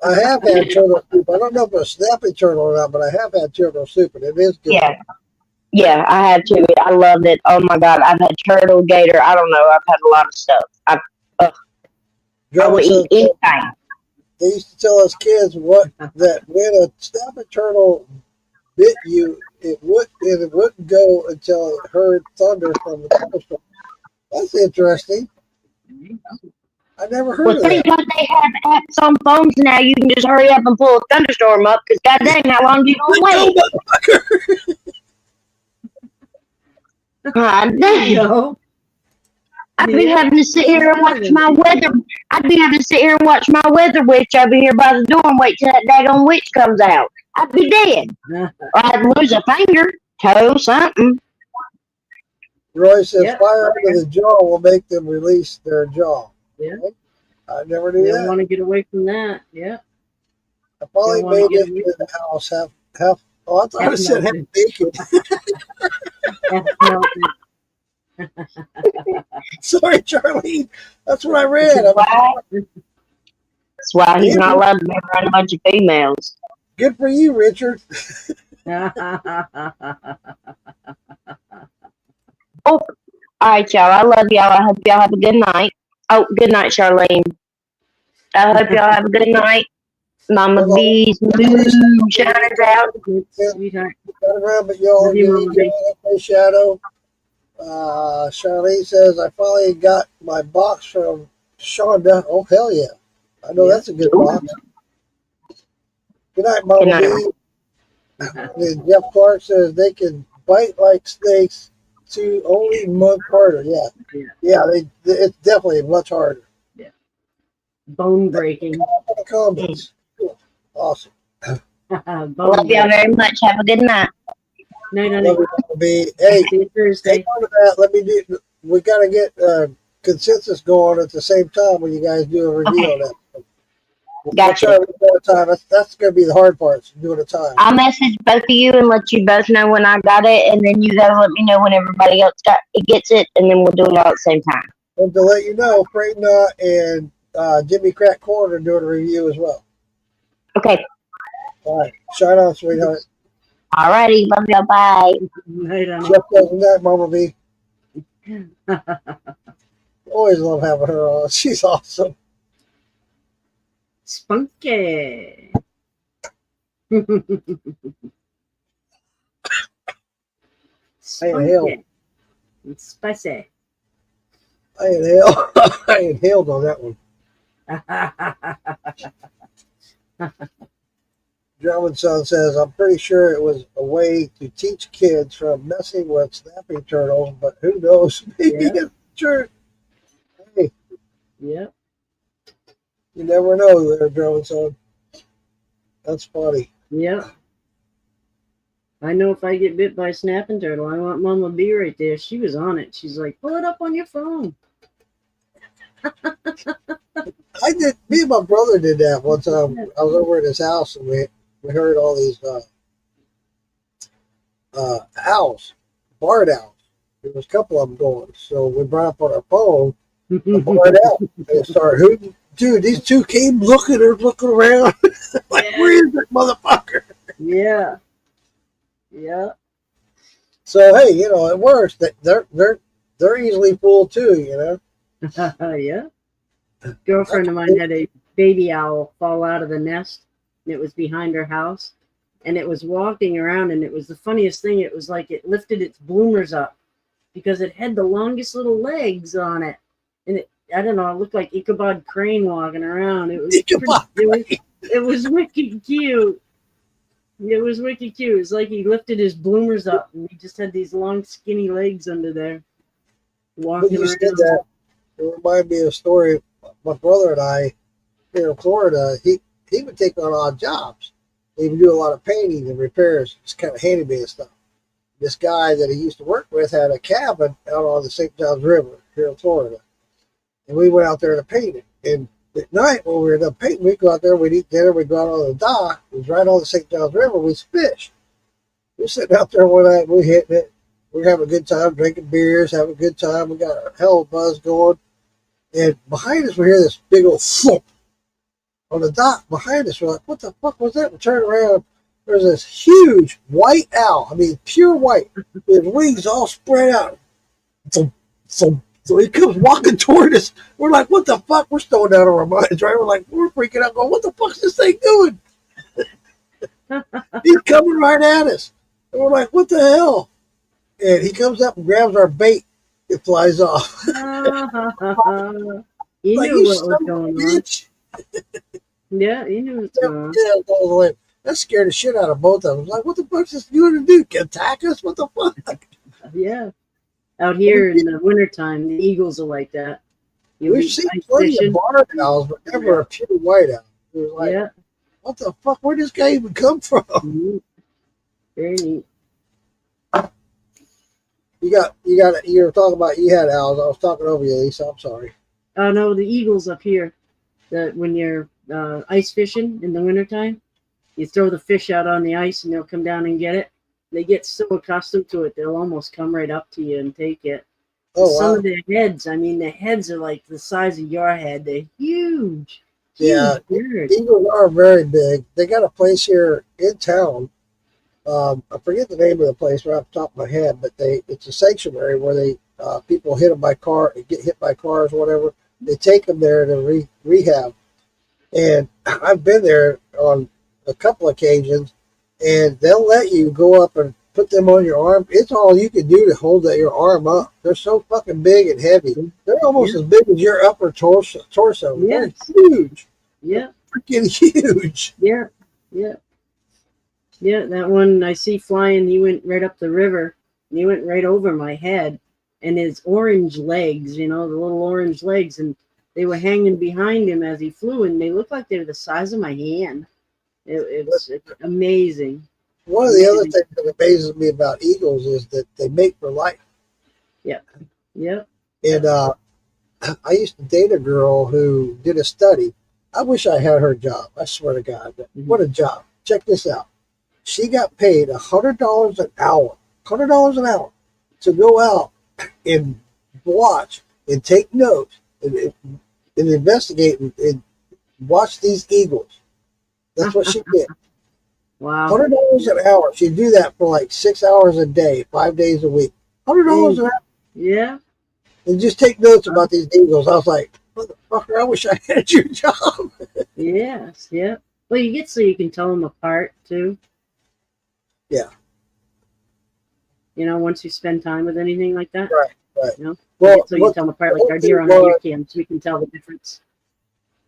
I have had turtle soup. I don't know if it's snapping turtle or not, but I have had turtle soup, and it is good. Yeah. Yeah, I have too. I love it. Oh my god, I've had turtle, gator. I don't know. I've had a lot of stuff. I would eat anything. They used to tell us kids that when a snapping turtle bit you, it wouldn't go until it heard thunder from the thunderstorm. That's interesting. I never heard Well, of thank that. God they have apps on phones now. You can just hurry up and pull a thunderstorm up. Because goddamn, how long do you gonna wait? God dang. No. I'd be having to sit here and watch my weather. I'd be having to sit here and watch my weather witch over here by the door and wait till that daggone witch comes out. I'd be dead. Or I'd lose a finger, toe, something. Roy says fire under the jaw will make them release their jaw. Yeah. I never knew They that. want to get away from that. Yeah. I finally They wanna made get it away to the house. Half. Oh, I thought I said half bacon. Sorry, Charlene. That's what I read. That's why he's not allowed to be around a bunch of females. Good for you, Richard. Oh, all right, y'all. I love y'all. I hope y'all have a good night. Oh, good night, Charlene. I hope y'all have a good night. Mama B's moon shines out. Sweetheart. Got around, but y'all play Shadow. Charlene says I finally got my box from Shonda. Oh hell yeah! I know that's a good box. Good night, Mama B. And Jeff Clark says they can bite like snakes to only much harder. Yeah. It's definitely much harder. Yeah. Bone breaking. Comments. Cool. Awesome. Love y'all very much. Have a good night. Night, Hey, Thursday. Let me do. We got to get consensus going at the same time when you guys do a review on that. Gotcha. That's going to be the hard part. Doing a time. I'll message both of you and let you both know when I got it, and then you guys let me know when everybody else gets it, and then we'll do it all at the same time. And to let you know, Frank Nut and Jimmy Crack Corn are doing a review as well. Okay. All right. Shout out, sweetheart. All righty. Love y'all. Bye. Jeff doesn't that, Mama B. Always love having her on. She's awesome. Spunky. Spunky. It's spicy. I inhaled on that one. German Son says, I'm pretty sure it was a way to teach kids from messing with snapping turtles, but who knows? Maybe it's true. Hey. Yep. You never know there, German Son. That's funny. Yep. I know if I get bit by a snapping turtle, I want Mama B right there. She was on it. She's like, pull it up on your phone. I did. Me and my brother did that one time. I was over at his house and we heard all these owls, barred owls. There was a couple of them going. So we brought up on our phone a barred owl and started hooting. Dude, these two came looking around. Like, where is that motherfucker? Yeah. Yeah. So hey, you know, it works. They're easily fooled too, you know. Yeah. Girlfriend of mine had a baby owl fall out of the nest, and it was behind her house, and it was walking around, and it was the funniest thing. It was like it lifted its bloomers up because it had the longest little legs on it, and I don't know, it looked like Ichabod Crane walking around. It was wicked cute. It was wicked cute. It's like he lifted his bloomers up, and he just had these long, skinny legs under there. When walking you around. said that, it reminded me of a story. My brother and I here in Florida, he would take on odd jobs. He would do a lot of painting and repairs, just kind of handyman stuff. This guy that he used to work with had a cabin out on the St. Johns River here in Florida. And we went out there to paint it. And at night when we were done painting, we'd go out there, we'd eat dinner, we'd go out on the dock. It was right on the St. Johns River, we'd fish. We were sitting out there one night, we hitting it. We were having a good time, drinking beers, having a good time. We got a hell of a buzz going. And behind us, we hear this big old thump on the dock behind us. We're like, what the fuck was that? We turn around. There's this huge white owl. I mean, pure white. With wings all spread out. So he comes walking toward us. We're like, what the fuck? We're still down on our minds, right? We're freaking out going, what the fuck's this thing doing? He's coming right at us. And we're like, what the hell? And he comes up and grabs our bait. It flies off. You Like, knew you what was son of a going on. bitch. Yeah, you knew what was going on. Yeah, all the way. That scared the shit out of both of us. Like, what the fuck's this going to do? Attack us? What the fuck? Yeah. Out here in the wintertime, the eagles are like that. You'll We've be seen ice plenty fishing. of barred owls, but never a pure white owl. It was like, Yeah. what the fuck? Where'd this guy even come from? Mhm. Very neat. You were talking about you had owls. I was talking over you, Lisa. I'm sorry. Oh no, the eagles up here. That when you're ice fishing in the wintertime, you throw the fish out on the ice and they'll come down and get it. They get so accustomed to it, they'll almost come right up to you and take it. Oh, Some wow. of their heads, I mean, the heads are like the size of your head. They're huge. Yeah, Huge birds. eagles are very big. They got a place here in town. I forget the name of the place right off the top of my head, but it's a sanctuary where they people hit them by car, get hit by cars, whatever. They take them there to rehab. And I've been there on a couple occasions, and they'll let you go up and put them on your arm. It's all you can do to hold your arm up. They're so fucking big and heavy. They're almost as big as your upper torso. They're Yes. huge. Yeah, Freaking huge. yeah, yeah. Yeah, that one I see flying, he went right up the river and he went right over my head, and his orange legs, the little orange legs, and they were hanging behind him as he flew, and they looked like they were the size of my hand. It's amazing. One of the other things that amazes me about eagles is that they mate for life. Yep. And I used to date a girl who did a study. I wish I had her job. I swear to God. What a job. Check this out. She got paid $100 an hour. $100 an hour to go out and watch and take notes and investigate and watch these eagles. That's what she did. Wow. $100 an hour. She'd do that for like 6 hours a day, 5 days a week. $100 an hour. Yeah. And just take notes about these eagles. I was like, motherfucker, I wish I had your job. Yes. Yeah. Well, you get so you can tell them apart too. Yeah. Once you spend time with anything like that. Right. Well, so you can tell them apart, like our deer on our deer cams, we can tell the difference.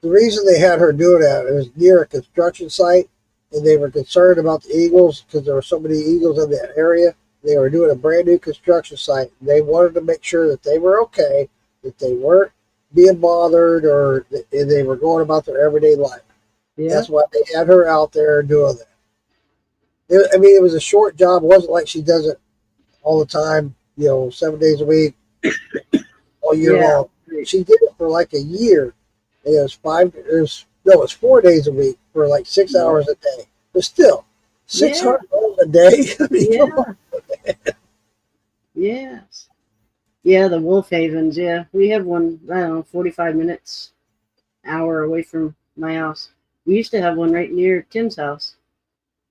The reason they had her doing that is near a construction site, and they were concerned about the eagles because there were so many eagles in that area. They were doing a brand new construction site. And they wanted to make sure that they were okay, that they weren't being bothered, or that they were going about their everyday life. Yeah. That's why they had her out there doing that. It was a short job. It wasn't like she does it all the time, 7 days a week, all year long. She did it for like a year. And it was 4 days a week for like 6 hours a day. But still, $600 a day. I mean, come on. Yes. Yeah, the Wolf Havens. Yeah, we have one. I don't know, 45 minutes, hour away from my house. We used to have one right near Tim's house,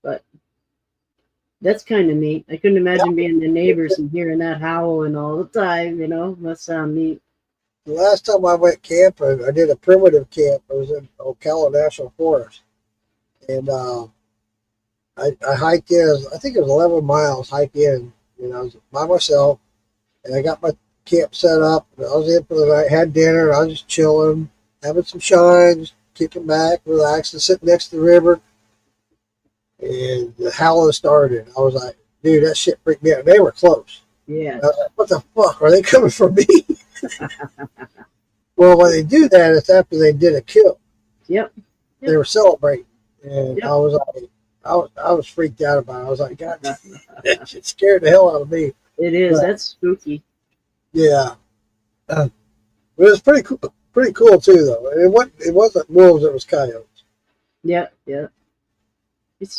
but that's kind of neat. I couldn't imagine being the neighbors and hearing that howling all the time. That sound neat. The last time I went camping, I did a primitive camp. I was in Ocala National Forest. And I hiked in, I think it was 11 miles hike in. And I was by myself. And I got my camp set up. And I was in for the night, had dinner. And I was just chilling, having some shines, kicking back, relaxing, sitting next to the river. And the howling started. I was like, dude, that shit freaked me out. They were close. Yeah. I was like, what the fuck? Are they coming for me? Well, when they do that, it's after they did a kill. Yep. They were celebrating. And Yep. I was like, I was freaked out about it. I was like, God, that shit scared the hell out of me. It is. But, That's spooky. yeah. But it was pretty cool. Pretty cool too, though. It wasn't wolves; it was coyotes. Yep. Yep.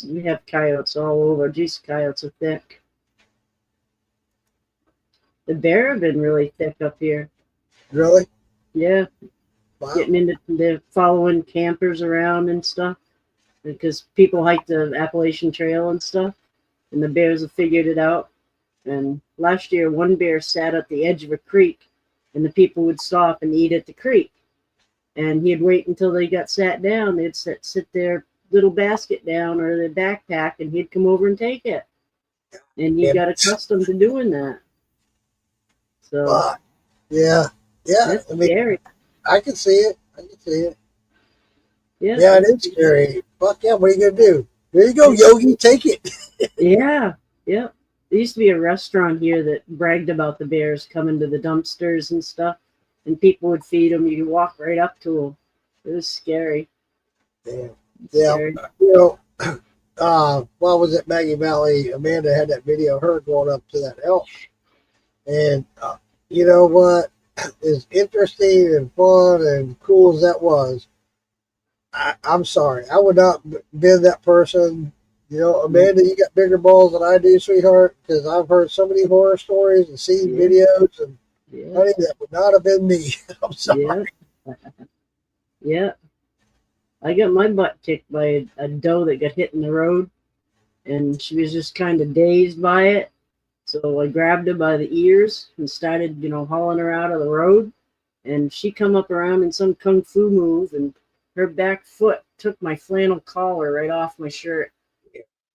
We have coyotes all over. Geez, coyotes are thick. The bear have been really thick up here. Really? Yeah. Wow. Getting into the following campers around and stuff because people hike the Appalachian Trail and stuff, and the bears have figured it out. And last year, one bear sat at the edge of a creek, and the people would stop and eat at the creek. And he'd wait until they got sat down. They'd sit their little basket down or their backpack, and he'd come over and take it. And he got accustomed to doing that. So Wow. Yeah. that's scary. I can see it. I can see it. Yeah. Yeah, it is scary. Fuck yeah, what are you gonna do? There you go, Yogi, take it. Yeah. Yep. There used to be a restaurant here that bragged about the bears coming to the dumpsters and stuff, and people would feed them. You could walk right up to them. It was scary. Damn. It's Yeah. scary. You know, what was it, Maggie Valley? Amanda had that video of her going up to that elk. And you know what? As interesting and fun and cool as that was, I'm sorry. I would not been that person. You know, Amanda, you got bigger balls than I do, sweetheart, because I've heard so many horror stories and seen Yeah. videos, and Yeah. honey, that would not have been me. I'm sorry. Yeah. Yeah. I got my butt kicked by a doe that got hit in the road, and she was just kind of dazed by it. So I grabbed her by the ears and started, hauling her out of the road. And she come up around in some kung fu move, and her back foot took my flannel collar right off my shirt.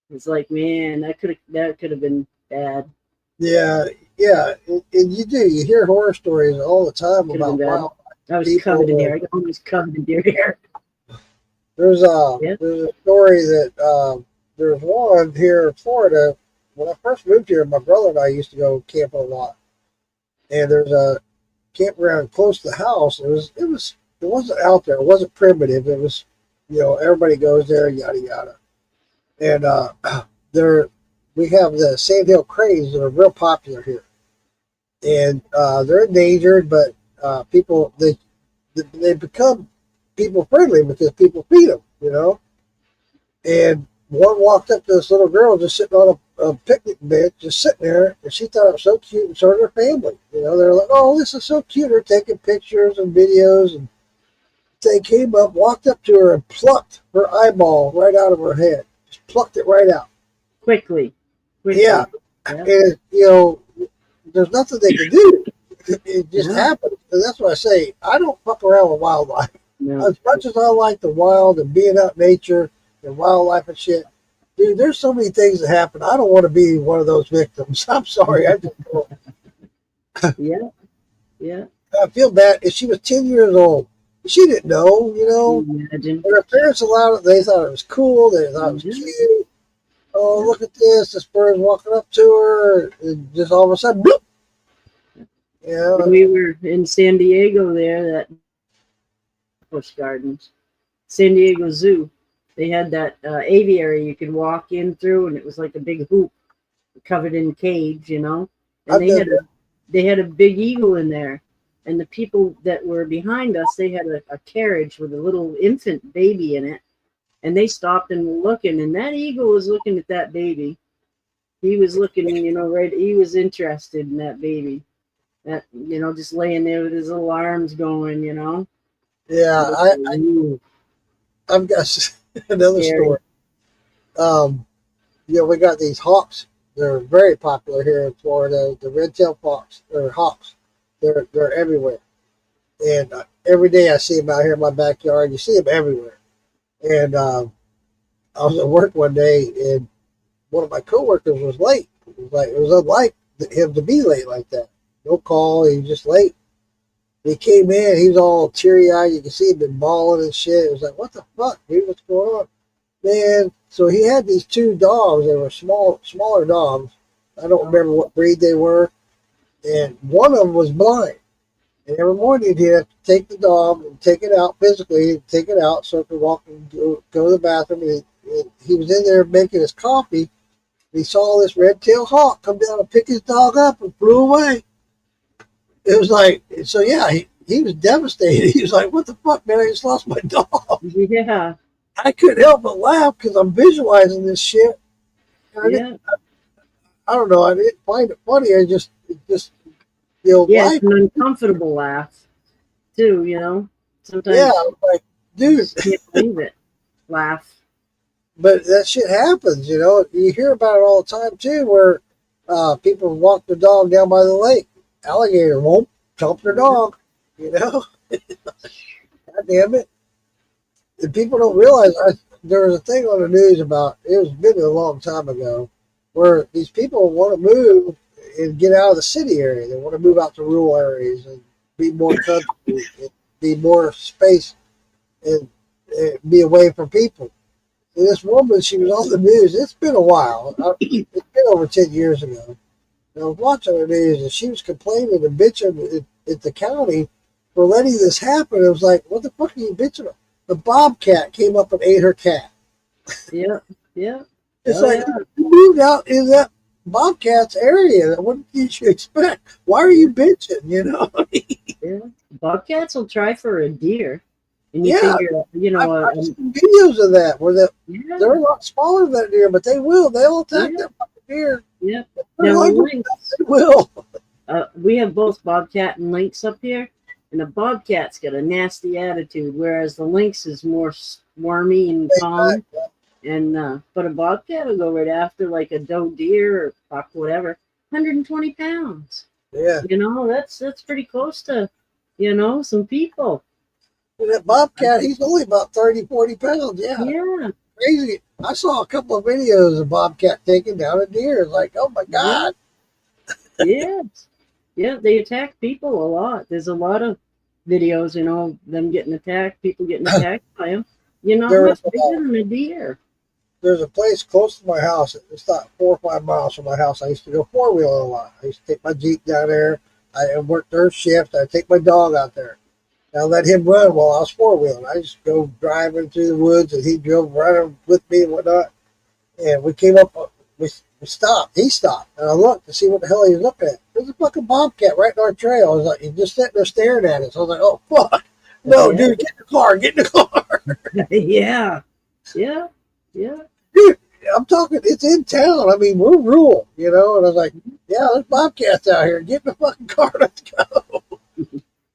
It's like, man, that could have been bad. Yeah, yeah, and you do. You hear horror stories all the time Could've about been bad. wild. I was People covered in were- hair. I got almost covered in deer hair. There's Yep. there's a story that there's one here in Florida. When I first moved here, my brother and I used to go camp a lot. And there's a campground close to the house. It wasn't out there. It wasn't primitive. It was, everybody goes there, yada yada. And there we have the sandhill cranes that are real popular here. And they're endangered, but people they become people friendly because people feed them, And one walked up to this little girl just sitting on a picnic bench, just sitting there, and she thought it was so cute, and so did her family. They're like, "Oh, this is so cute." They're taking pictures and videos, and they came up, walked up to her, and plucked her eyeball right out of her head. Just plucked it right out. Quickly. Yeah. And there's nothing they can do. It just happens. And that's why I say I don't fuck around with wildlife. No. As much as I like the wild and being out in nature and wildlife and shit, dude, there's so many things that happen. I don't want to be one of those victims. I'm sorry. I just don't. Yeah. Yeah. I feel bad. If she was 10 years old, she didn't know, Imagine. When her parents allowed it, they thought it was cool. They thought it was Mhm. cute. Oh, look at this. This bird's walking up to her. And just all of a sudden, bloop. When we were in San Diego there, that Busch Gardens, San Diego Zoo, they had that aviary you could walk in through, and it was like a big hoop covered in cage, And I've done they had a big eagle in there, and the people that were behind us, they had a carriage with a little infant baby in it, and they stopped and were looking, and that eagle was looking at that baby. He was looking, right. He was interested in that baby. That just laying there with his little arms going, Yeah, Ooh, I've got another Scary. story. We got these hawks. They're very popular here in Florida. The red-tailed hawks. They're hawks. They're everywhere. And every day I see them out here in my backyard. You see them everywhere. And I was at work one day, and one of my coworkers was late. It was unlike him to be late like that. No call. He was just late. He came in. He was all teary-eyed. You can see he'd been bawling and shit. It was like, what the fuck, dude? What's going on? Man, so he had these two dogs. They were smaller dogs. I don't remember what breed they were. and one of them was blind. And every morning he'd have to take the dog and take it out physically, take it out so it could walk and go to the bathroom. And he was in there making his coffee. And he saw this red-tailed hawk come down and pick his dog up and flew away. It was like, so yeah, he was devastated. He was like, what the fuck, man? I just lost my dog. Yeah. I couldn't help but laugh because I'm visualizing this shit. Yeah. I don't know. I didn't find it funny. It just Yeah, life. it's an uncomfortable laugh, too, Sometimes Yeah, I'm like, dude. you can't believe it. Laugh. But that shit happens, You hear about it all the time too, where people walk their dog down by the lake. Alligator won't jump their dog, God damn it. And people don't realize there was a thing on the news about, it was been a long time ago, where these people want to move and get out of the city area. They want to move out to rural areas and be more country, and be more space, and be away from people. And this woman, she was on the news. It's been a while. It's been over 10 years ago. And I was watching the news, and she was complaining and bitching at the county for letting this happen. It was like, what the fuck are you bitching about? The bobcat came up and ate her cat. Yeah. Yeah. It's Oh, like, yeah. you moved out in that bobcat's area. What did you expect? Why are you bitching, Yeah. Bobcats will try for a deer. And you Yeah. figure, I've seen videos of that where yeah. they're a lot smaller than that deer, but they will. They'll attack Yeah. that fucking deer. Yeah. They're Now, like, lynx, they will. we have both bobcat and lynx up here, and the bobcat's got a nasty attitude, whereas the lynx is more swarmy and calm. And but a bobcat will go right after like a doe deer or buck, whatever, 120 pounds. Yeah. That's pretty close to, some people. And that bobcat, he's only about 30, 40 pounds. Yeah. Yeah. Crazy. I saw a couple of videos of bobcat taking down a deer. It's like, oh my God. Yes. Yeah, they attack people a lot. There's a lot of videos, them getting attacked, people getting attacked by them. There Much was, bigger than a deer. There's a place close to my house. It's not 4 or 5 miles from my house. I used to go four-wheeling a lot. I used to take my Jeep down there. I worked third shift. I'd take my dog out there. I let him run while I was four-wheeling. I just go driving through the woods, and he drove running with me and whatnot. And we came up, we stopped. He stopped. And I looked to see what the hell he was looking at. There's a fucking bobcat right in our trail. I was like, he's just sitting there staring at us. I was like, oh, fuck. No, Yeah. dude, get in the car. Get in the car. Yeah. Yeah. Yeah. Dude, I'm talking, it's in town. I mean, we're rural, And I was like, yeah, there's bobcats out here. Get in the fucking car. Let's go.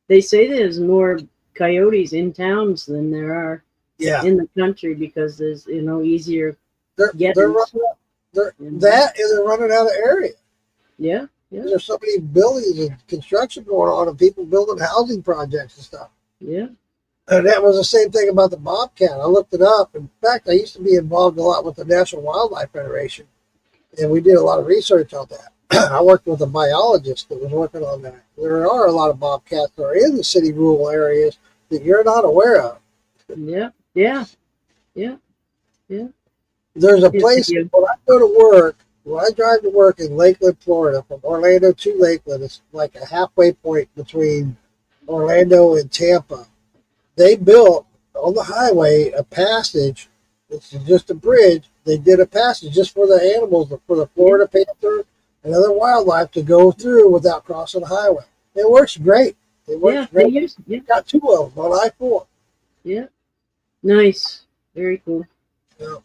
They say there's more coyotes in towns than there are Yeah. in the country because there's, easier. They're Getting- running out. They're, Mhm. that and they're running out of area. Yeah. Yeah. There's so many buildings and construction going on and people building housing projects and stuff. Yeah. And that was the same thing about the bobcat. I looked it up. In fact, I used to be involved a lot with the National Wildlife Federation, and we did a lot of research on that. I worked with a biologist that was working on that. There are a lot of bobcats that are in the city rural areas that you're not aware of. Yeah. Yeah. Yeah. There's a Yes, place you do. when I go to work, when I drive to work in Lakeland, Florida, from Orlando to Lakeland, it's like a halfway point between Orlando and Tampa. They built on the highway a passage. It's just a bridge. They did a passage just for the animals, for the Florida panther and other wildlife to go through without crossing the highway. It works great. It works Yeah. They great. used. Yeah. Got 2 of them on I-4. Yeah. Nice. Very cool. Yeah.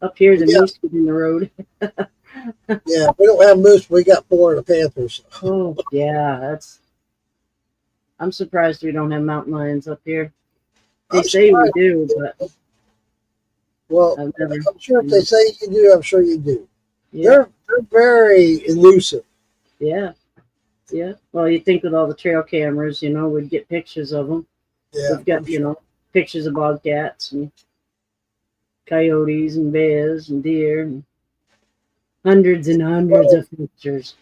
Up here, the Yeah. moose get in the road. Yeah, we don't have moose. We got 4 of the panthers. Oh, yeah. I'm surprised we don't have mountain lions up here. They I'm say we surprised. do, but Well, I've never. I'm sure if they say you do, I'm sure you do. Yeah. They're very elusive. Yeah. Yeah. Well, you think with all the trail cameras, we'd get pictures of them. Yeah, We've got, pictures of bobcats and coyotes and bears and deer and hundreds and hundreds of pictures.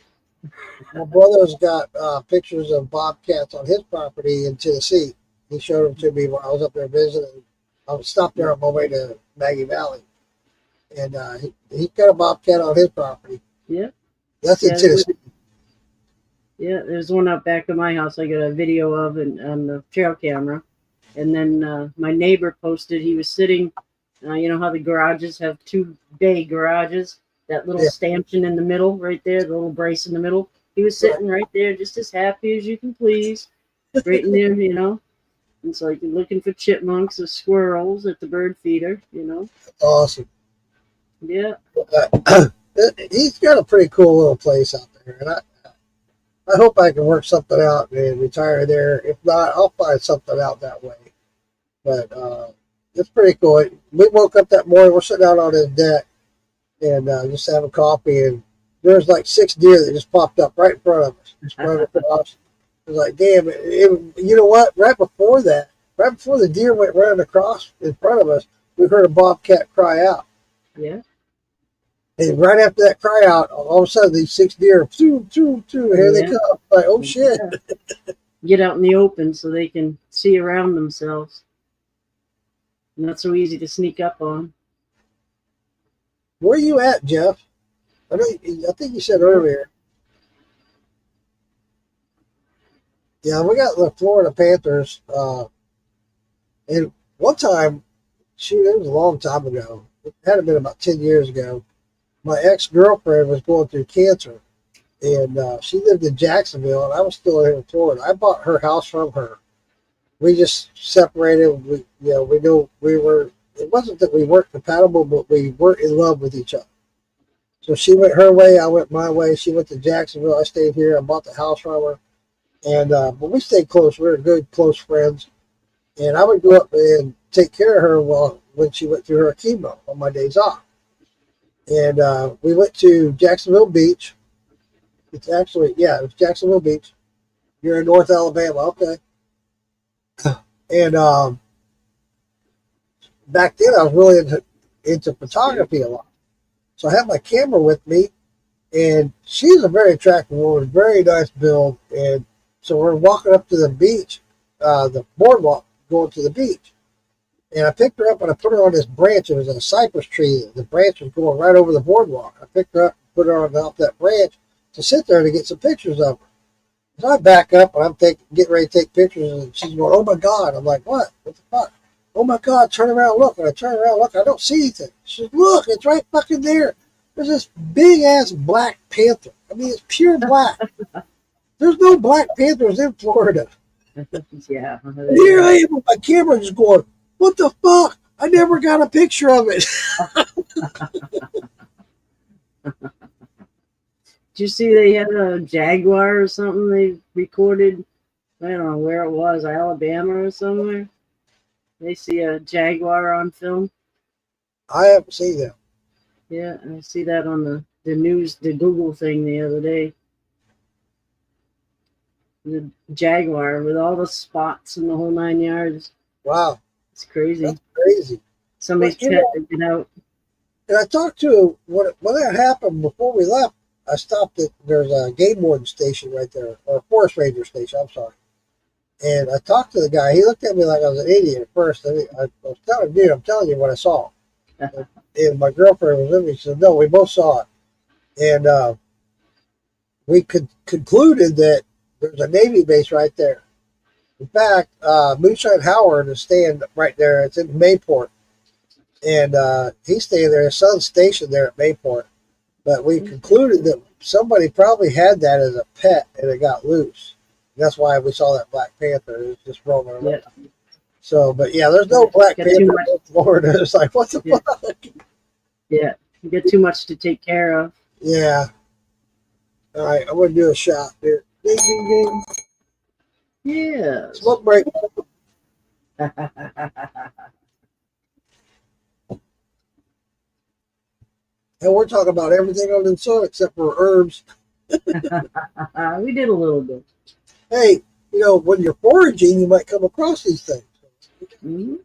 my brother's got pictures of bobcats on his property in Tennessee. He showed them to me when I was up there visiting. I was stopped there on my way to Maggie Valley, and he got a bobcat on his property. Yeah. That's in Yeah, Tennessee. Yeah, there's one out back of my house I got a video of and on the trail camera. And then my neighbor posted he was sitting, you know how the garages have two bay garages, that little Yeah. stanchion in the middle right there, the little brace in the middle. He was sitting right there just as happy as you can please, right in there, you know. It's like you're looking for chipmunks or squirrels at the bird feeder, you know. Awesome. Yeah, He's got a pretty cool little place out there, and I hope I can work something out and retire there. If not, I'll find something out that way. But it's pretty cool. We woke up that morning, we're sitting out on his deck and just having coffee, and there's like 6 deer that just popped up right in front of us. Just running across. It was like, damn, you know what? Right before the deer went running across in front of us, we heard a bobcat cry out. yeah. And right after that cry out, all of a sudden these 6 deer, here they Yeah. come. Like, oh shit. Yeah. Get out in the open so they can see around themselves. Not so easy to sneak up on. Where you at, Jeff? I think you said earlier. Yeah, we got the Florida Panthers. And one time, shoot, it was a long time ago. It had been about 10 years ago. My ex-girlfriend was going through cancer, and she lived in Jacksonville, and I was still here in Florida. I bought her house from her. We just separated. We knew we were. It wasn't that we weren't compatible, but we weren't in love with each other. So she went her way, I went my way. She went to Jacksonville. I stayed here. I bought the house from her, and but we stayed close. We were good, close friends. And I would go up and take care of her when she went through her chemo on my days off. And we went to Jacksonville Beach. It was Jacksonville Beach. You're in North Alabama, okay. And back then I was really into photography a lot. So I had my camera with me, and she's a very attractive woman, very nice build. And so we're walking up to the beach, the boardwalk, going to the beach. And I picked her up and I put her on this branch. It was a cypress tree. The branch was going right over the boardwalk. I picked her up and put her on off that branch to sit there to get some pictures of her. So I back up and I'm getting ready to take pictures, and she's going, "Oh my God." I'm like, "What? What the fuck?" "Oh my God, turn around, look." And I turn around, look, I don't see anything. She says, "Look, it's right fucking there. There's this big ass black panther. I mean, it's pure black. There's no black panthers in Florida." Yeah. Here I am with my camera just going, "What the fuck? I never got a picture of it." Did you see they had a jaguar or something they recorded? I don't know where it was, Alabama or somewhere. They see a jaguar on film. I haven't seen that. Yeah, I see that on the news, the Google thing the other day. The jaguar with all the spots and the whole 9 yards. Wow, It's crazy. that's crazy. Somebody's Well, trying to get out. And I talked to, when that happened, before we left, I stopped at, there's a game warden station right there, or a forest ranger station, I'm sorry. And I talked to the guy. He looked at me like I was an idiot at first. I was telling him, "Dude, I'm telling you what I saw." And my girlfriend was with me. She said, "No, we both saw it." And we concluded that there's a Navy base right there. In fact, Moonshine Howard is staying right there. It's in Mayport. And he's staying there. His son's stationed there at Mayport. But we concluded that somebody probably had that as a pet and it got loose. And that's why we saw that Black Panther. It was just roaming around. Yeah. So, but yeah, there's no Black Got too Panther much. in Florida. It's like, what the Yeah. fuck? Yeah. You get too much to take care of. Yeah. All right, I'm going to do a shot here. Ding, ding, ding. Yeah. Smoke break. And we're talking about everything under the sun except for herbs. We did a little bit. Hey, when you're foraging, you might come across these things. Mhm.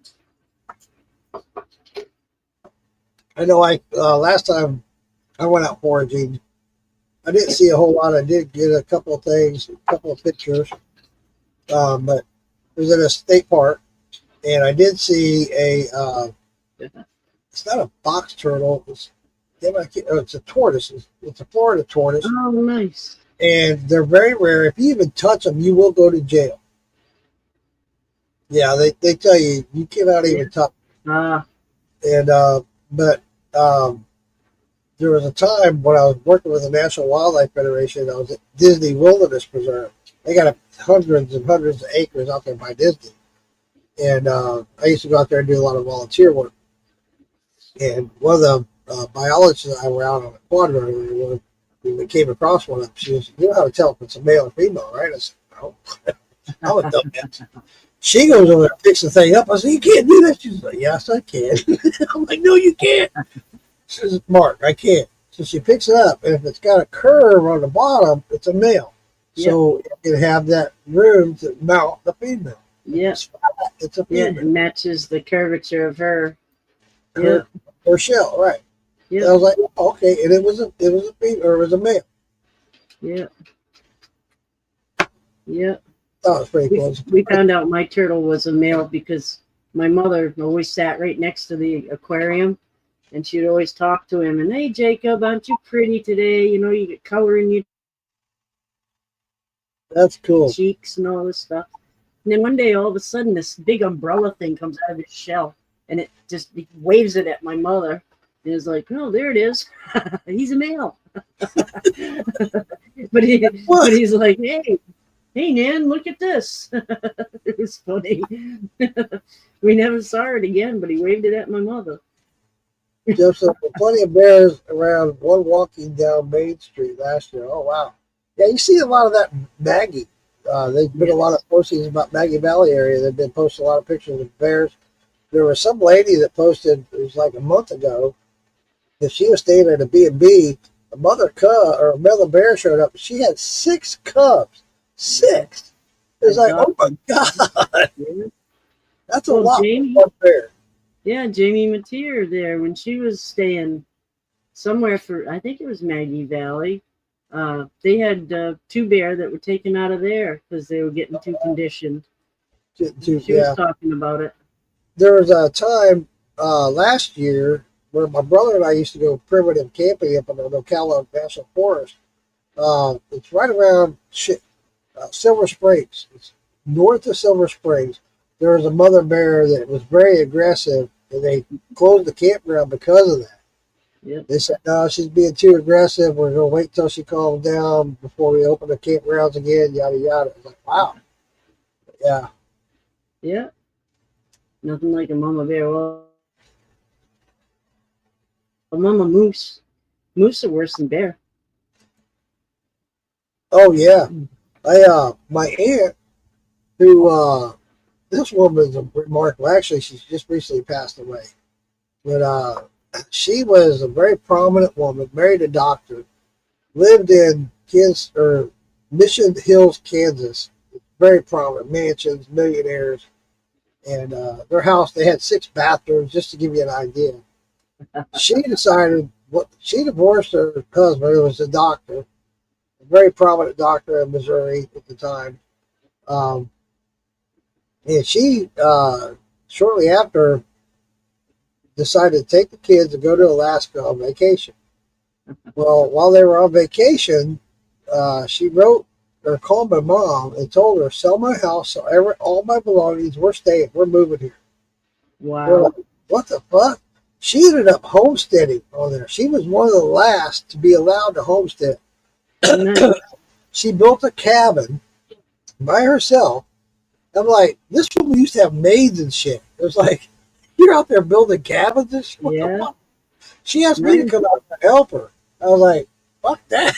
I know last time I went out foraging, I didn't see a whole lot. I did get a couple of things, a couple of pictures. But it was in a state park, and I did see it's not a box turtle. It's a tortoise. It's a Florida tortoise. Oh, nice. and they're very rare. If you even touch them, you will go to jail. Yeah, they tell you you cannot even touch. Ah, And but um, there was a time when I was working with the National Wildlife Federation. I was at Disney Wilderness Preserve. They got hundreds and hundreds of acres out there by Disney, and I used to go out there and do a lot of volunteer work. And one of the biologists and I were out on a quad earlier when we came across one of them. She was, you know how to tell if it's a male or female, right? I said, no. I'm a dumbass. She goes over there and picks the thing up. I said, you can't do that. She's like, yes, I can. I'm like, no, you can't. She says, Mark, I can't. So she picks it up, and if it's got a curve on the bottom, it's a male. So it can have that room to mount the female. yeah, It's a yeah. female. It matches the curvature of her. Yeah, Her, her shell, right. And I yeah, was like, okay, and it was a female, or it was a male. yeah, yeah. That was pretty close. We found out my turtle was a male because my mother always sat right next to the aquarium, and she'd always talk to him. And hey, Jacob, aren't you pretty today? You know, you get color in your That's cool. cheeks and all this stuff. And then one day, all of a sudden, this big umbrella thing comes out of his shell, and it just waves it at my mother. And it's like, oh, there it is. He's a male. but he's like, hey, Nan, look at this. It was funny. We never saw it again, but he waved it at my mother. Just plenty of bears around one walking down Main Street last year. Oh, wow. Yeah, you see a lot of that Maggie. There's been a lot of postings about Maggie Valley area. They've been posting a lot of pictures of bears. There was some lady that posted, it was like a month ago, that she was staying at a B&B. A mother cub or a mother bear showed up. She had 6 cubs. 6. It was like, oh my God. Yeah. That's a Well, lot Jamie- for one bear. Yeah, Jamie Mateer there when she was staying somewhere for, I think it was Maggie Valley. They had 2 bear that were taken out of there because they were getting too conditioned. She Yeah. was talking about it. There was a time last year where my brother and I used to go primitive camping up in the Ocala National Forest. It's right around Silver Springs. It's north of Silver Springs. There was a mother bear that was very aggressive, and they closed the campground because of that. Yep. They said, no, she's being too aggressive. We're going to wait till she calms down before we open the campgrounds again, yada, yada. It's like, wow. Yeah. Yeah. Nothing like a mama bear. Well, a mama moose. Moose are worse than bear. Oh, yeah. My aunt, who, this woman's remarkable. Actually, she's just recently passed away. But she was a very prominent woman, married a doctor, lived in Mission Hills, Kansas. Very prominent mansions, millionaires. And their house, they had 6 bathrooms, just to give you an idea. She decided, she divorced her husband, who was a doctor, a very prominent doctor in Missouri at the time. And she, shortly after, decided to take the kids and go to Alaska on vacation. Well, while they were on vacation, she wrote or called my mom and told her, sell my house, so all my belongings, we're staying, we're moving here. We're Wow. like, what the fuck? She ended up homesteading on there. She was one of the last to be allowed to homestead. Nice. She built a cabin by herself. I'm like, this woman used to have maids and shit. It was like, you're out there building cabins and shit? What the Yeah. fuck? She asked me to come out and help her. I was like, fuck that.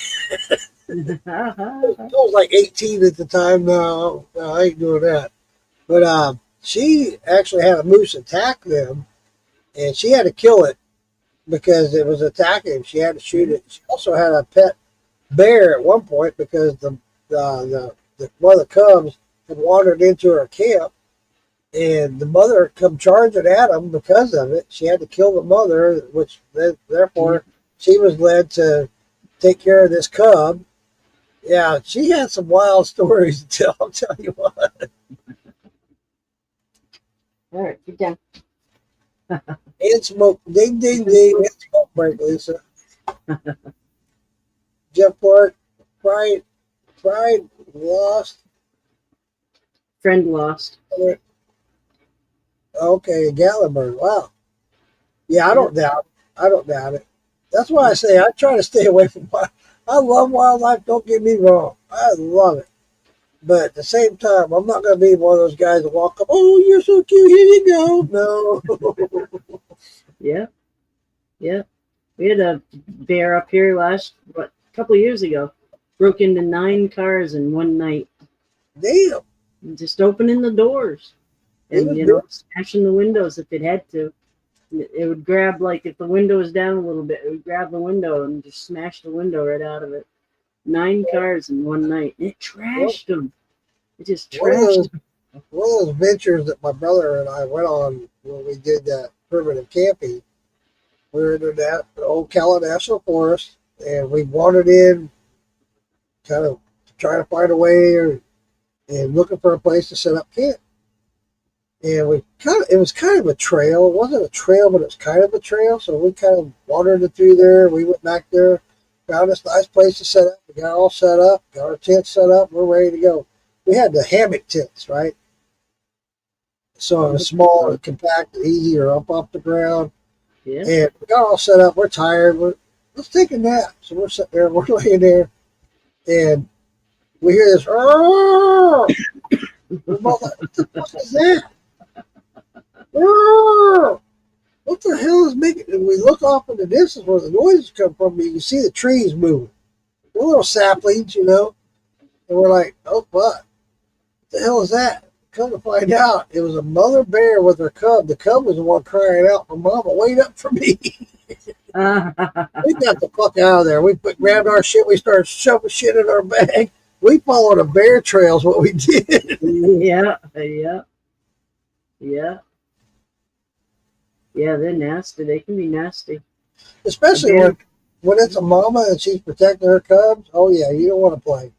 I was like 18 at the time. No, I ain't doing that. But she actually had a moose attack them, and she had to kill it because it was attacking him. She had to shoot it. She also had a pet bear at one point because the one of the cubs had wandered into her camp, and the mother come charging at him because of it. She had to kill the mother, which therefore she was led to take care of this cub. Yeah, she had some wild stories to tell. I'll tell you what. All right, get down. And smoke, ding, ding, ding, and smoke break, Lisa. Jeff Clark, Bryant, Pride lost. Friend lost. Okay, Gatlinburg. Wow. Yeah, I don't doubt. I don't doubt it. That's why I say I try to stay away from. I love wildlife. Don't get me wrong. I love it. But at the same time, I'm not going to be one of those guys that walk up. Oh, you're so cute. Here you go. No. Yeah. Yeah. We had a bear up here a couple of years ago. Broke into 9 cars in one night. Damn. Just opening the doors. It And, was smashing the windows if it had to. It would grab, like, if the window was down a little bit, it would grab the window and just smash the window right out of it. 9 cars in one night. It trashed them. It just trashed them. One of those ventures that my brother and I went on when we did that primitive camping. We were in the old Cala National Forest, and we wandered in, kind of trying to find a way and looking for a place to set up camp. And it was kind of a trail. It wasn't a trail, but it was kind of a trail. So we kind of wandered it through there. We went back there, found this nice place to set up. We got all set up, got our tent set up. We're ready to go. We had the hammock tents, right? So it was small and compact and easier up off the ground. Yeah. And we got all set up. We're tired. Let's take a nap. So we're sitting there. We're laying there. And we hear this. We're both like, what the fuck is that? What the hell is making? And we look off in the distance where the noises come from. You can see the trees moving. The little saplings, And we're like, oh, what the hell is that? Come to find out, it was a mother bear with her cub. The cub was the one crying out for Mama, wait up for me. We got the fuck out of there. We grabbed our shit. We started shoving shit in our bag. We followed a bear trail is what we did. Yeah. Yeah, they're nasty. They can be nasty. Especially when it's a mama and she's protecting her cubs. Oh, yeah, you don't want to play.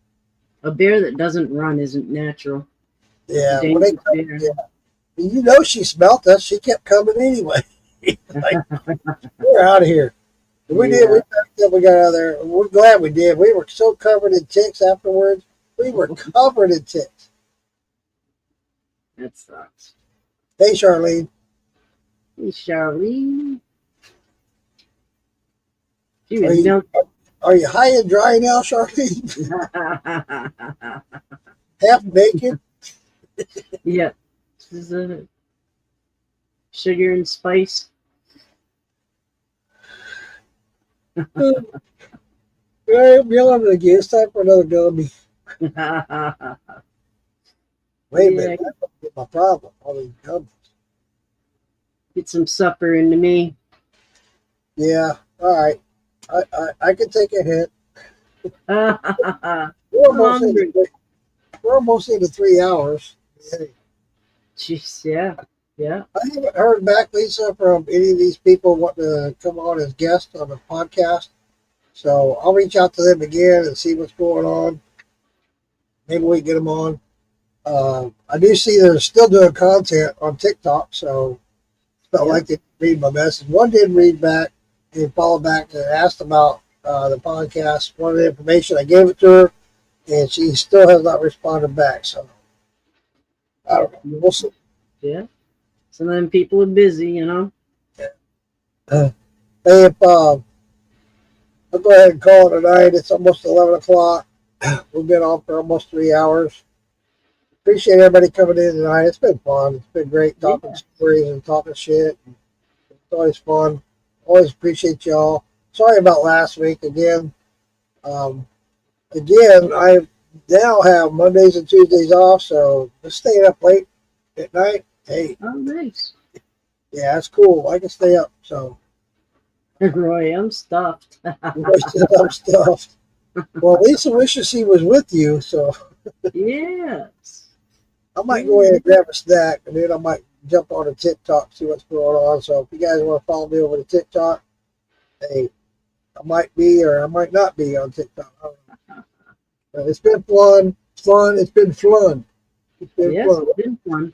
A bear that doesn't run isn't natural. Yeah, Dangerous when they come, yeah. She smelt us. She kept coming anyway. Like, we're out of here. And we did. We packed up. We got out of there. We're glad we did. We were so covered in ticks afterwards. We were covered in ticks. That sucks. Hey, Charlene. Hey, Charlene. She Are was you, are you high and dry now, Charlene? Half naked? Yeah. This is sugar and spice. All right, I'm yelling at again. It's time for another gummy. Wait a minute. That's my problem. All these gummies. Get some supper into me. Yeah. All right. I can take a hint. We're almost into 3 hours. Hey. Jeez, yeah. I haven't heard back, Lisa, from any of these people wanting to come on as guests on the podcast. So I'll reach out to them again and see what's going on. Maybe we can get them on. I do see they're still doing content on TikTok, so it's not like they read my message. One did read back and follow back and asked about the podcast, wanted information. I gave it to her, and she still has not responded back. So I don't know. We'll see. Yeah. Some of them people are busy, Hey, if I'll go ahead and call it a night. It's almost 11 o'clock. We've been on for almost 3 hours. Appreciate everybody coming in tonight. It's been fun. It's been great talking stories and talking shit. It's always fun. Always appreciate y'all. Sorry about last week again. I now have Mondays and Tuesdays off, so just staying up late at night. Hey. Oh, nice. Yeah, that's cool. I can stay up, so. Roy, I'm stuffed. I'm stuffed. Well, Lisa wishes she was with you, so. Yes. I might go in and grab a snack, and then I might jump on a TikTok, see what's going on. So if you guys want to follow me over to TikTok, hey, I might be or I might not be on TikTok. I don't know. But it's been fun. It's been fun. It's been fun.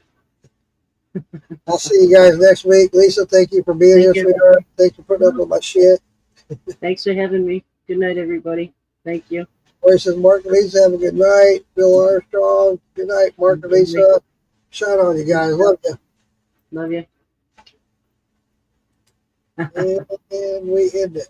I'll see you guys next week. Lisa, thank you for being here, sweetheart. Thanks for putting up with my shit. Thanks for having me. Good night, everybody. Thank you. Boy says, Mark and Lisa, have a good night. Bill Armstrong, good night, Mark and Lisa. Shine on you guys. Love you. Love you. And we end it.